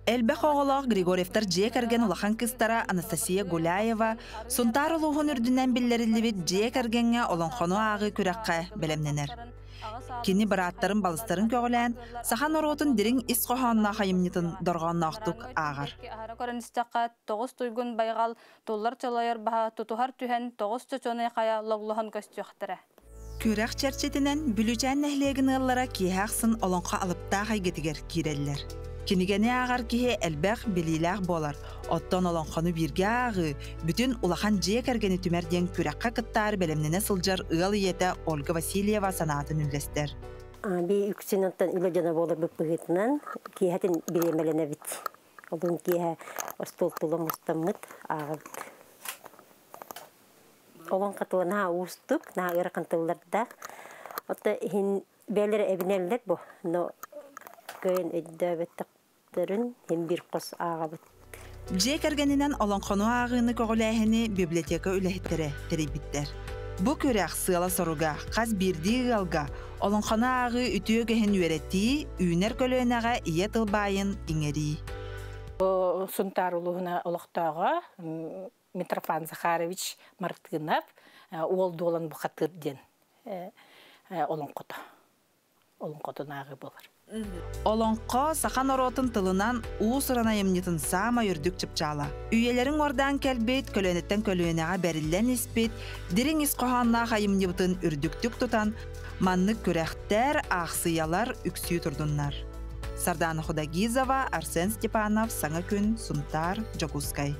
Элбэх оғылақ Григорьевтар жек әрген улахан кыстара Анастасия Гуляева сұнтар ұлығын үрдінен білдерілібет жек әргенге олонқону ағы күрәққа білемненер. Кені бараттарын балыстарын көғілән, сахан оротын дирин ис қоғанына қайымнетін дорғанына ақтық ағар. Көріністіққа 9 тұйгын байғал тұллар чалайыр баға тұтуғар түхен 9 чөчөне қая лоғлығын көстіқтірі. Күрәқ чәрчетінен бүлічән нәхлегін ыллара кейхақсын олонқа алыпта қайгетігер кейрелілер. Кенігені ағар кейе әлбәқ білиләқ болар. Оттон олонқаны бірге ағы, бүтін улахан жек әргені түмәрден күрәққа қыттары бәлемнені сылжар ұғал еті Ольга Васильева санатын үлестер. Би үксінаттан үлі жана болар бүк бұғытынан кейхәтін біремеліне біт. Олың кейхә остол-толым ұстамыт ағылды. Олон қатылына ұстық, на ұрақантыларда. Отта хин бәлері әбінелілер бұ, но көйін өйдәбеттіқтерін хин бір қос аға бұд. Жек әргенінен олонқону ағыны көғіләхіні библиотека үләхеттері терейбіттер. Бұ көрәқ сыла соруға, қаз бірді ғалға, олонқону ағы үтіөгіхін өретті, үйінер көлінаға ие тылбайын иңері. Сұнтар ұлығына олықтаға Митрофан Захарович Мартынов олды olan бұқатырден олонқоты нағы болар. Олонқо сахан оротын тылынан уусырана емнетін сама үрдік чыпчала. Үйелерін ордан кәлбет, көлөнеттен көлөнеға бәрілден іспет, дирин исқоғанна қайымнебітін үрдіктік тұтан, манны көрәқтер, ақсыялар үксүй тұрдынлар. Сардана Худагизова, Арсен Степанов, Саңа күн, Сунтар, Джокускай.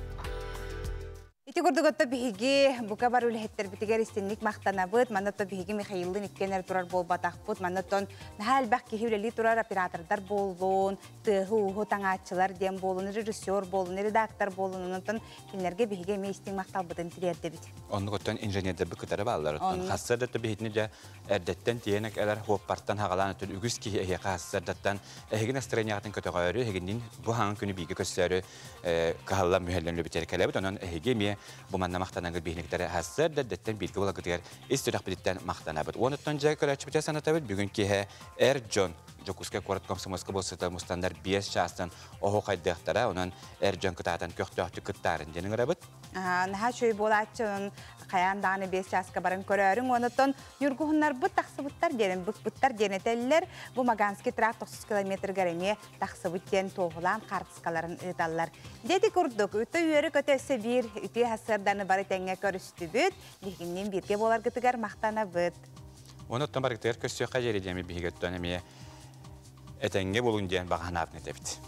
Ити Дети курдуготта биһиги бука бар үлэхеттер битигер истинник мактанабыт, манатта биһиги Михаилдын иккенер турар болбатакпыт, манаттон нахалбак кихивлели турар оператордар болуун, тыху таңачылар дем болуун, режиссер болуун, редактор болуун, онтон кинерге биһиги мейстин макталбытын тирердебит. Оннуготтон инженердер быкытары баллар. Хассырдатта биһитни же эрдеттен тиенек элер хоппарттан хагалан өтүл үгүс ки эхе хассырдаттан эхеген настроениятын көтөгөрү, эхегендин бу хаң күнү биге көссөрү кахалла мүһелленлү битеркелебит, онон эхеге bu manna maqtanangı bihnekleri hazır da detten bilgi ola gidiyor. İstirahat biditten maqtanabıt. Onuttan jay körəçbəcə sanatabıt bugün ki Erjon Jokuska Korat Komsomolska bolsata mustandar 5 şahsdan oho qaydaqtara onun Erjon qıtatan köxtöhtü qıttarın denin arabıt. Naha şöy bolatçın qayan dağını 5 şahska barın körərün onuttan yurguhunlar bu taqsıbıtlar denin bıttar deneteller bu Maganski trak 90 km garemi taqsıbıt den toğulan qartıskaların ıdallar. Dedi kurduk ütü yörü kötesi bir ütü hasırdanı bari tenge körüstübüt liginden birge bolar gıtıgar maqtanabıt. Onuttan barıqtır kösü qajeri demi bihigöttön emiye etenge bolun diyen bağanab netebit.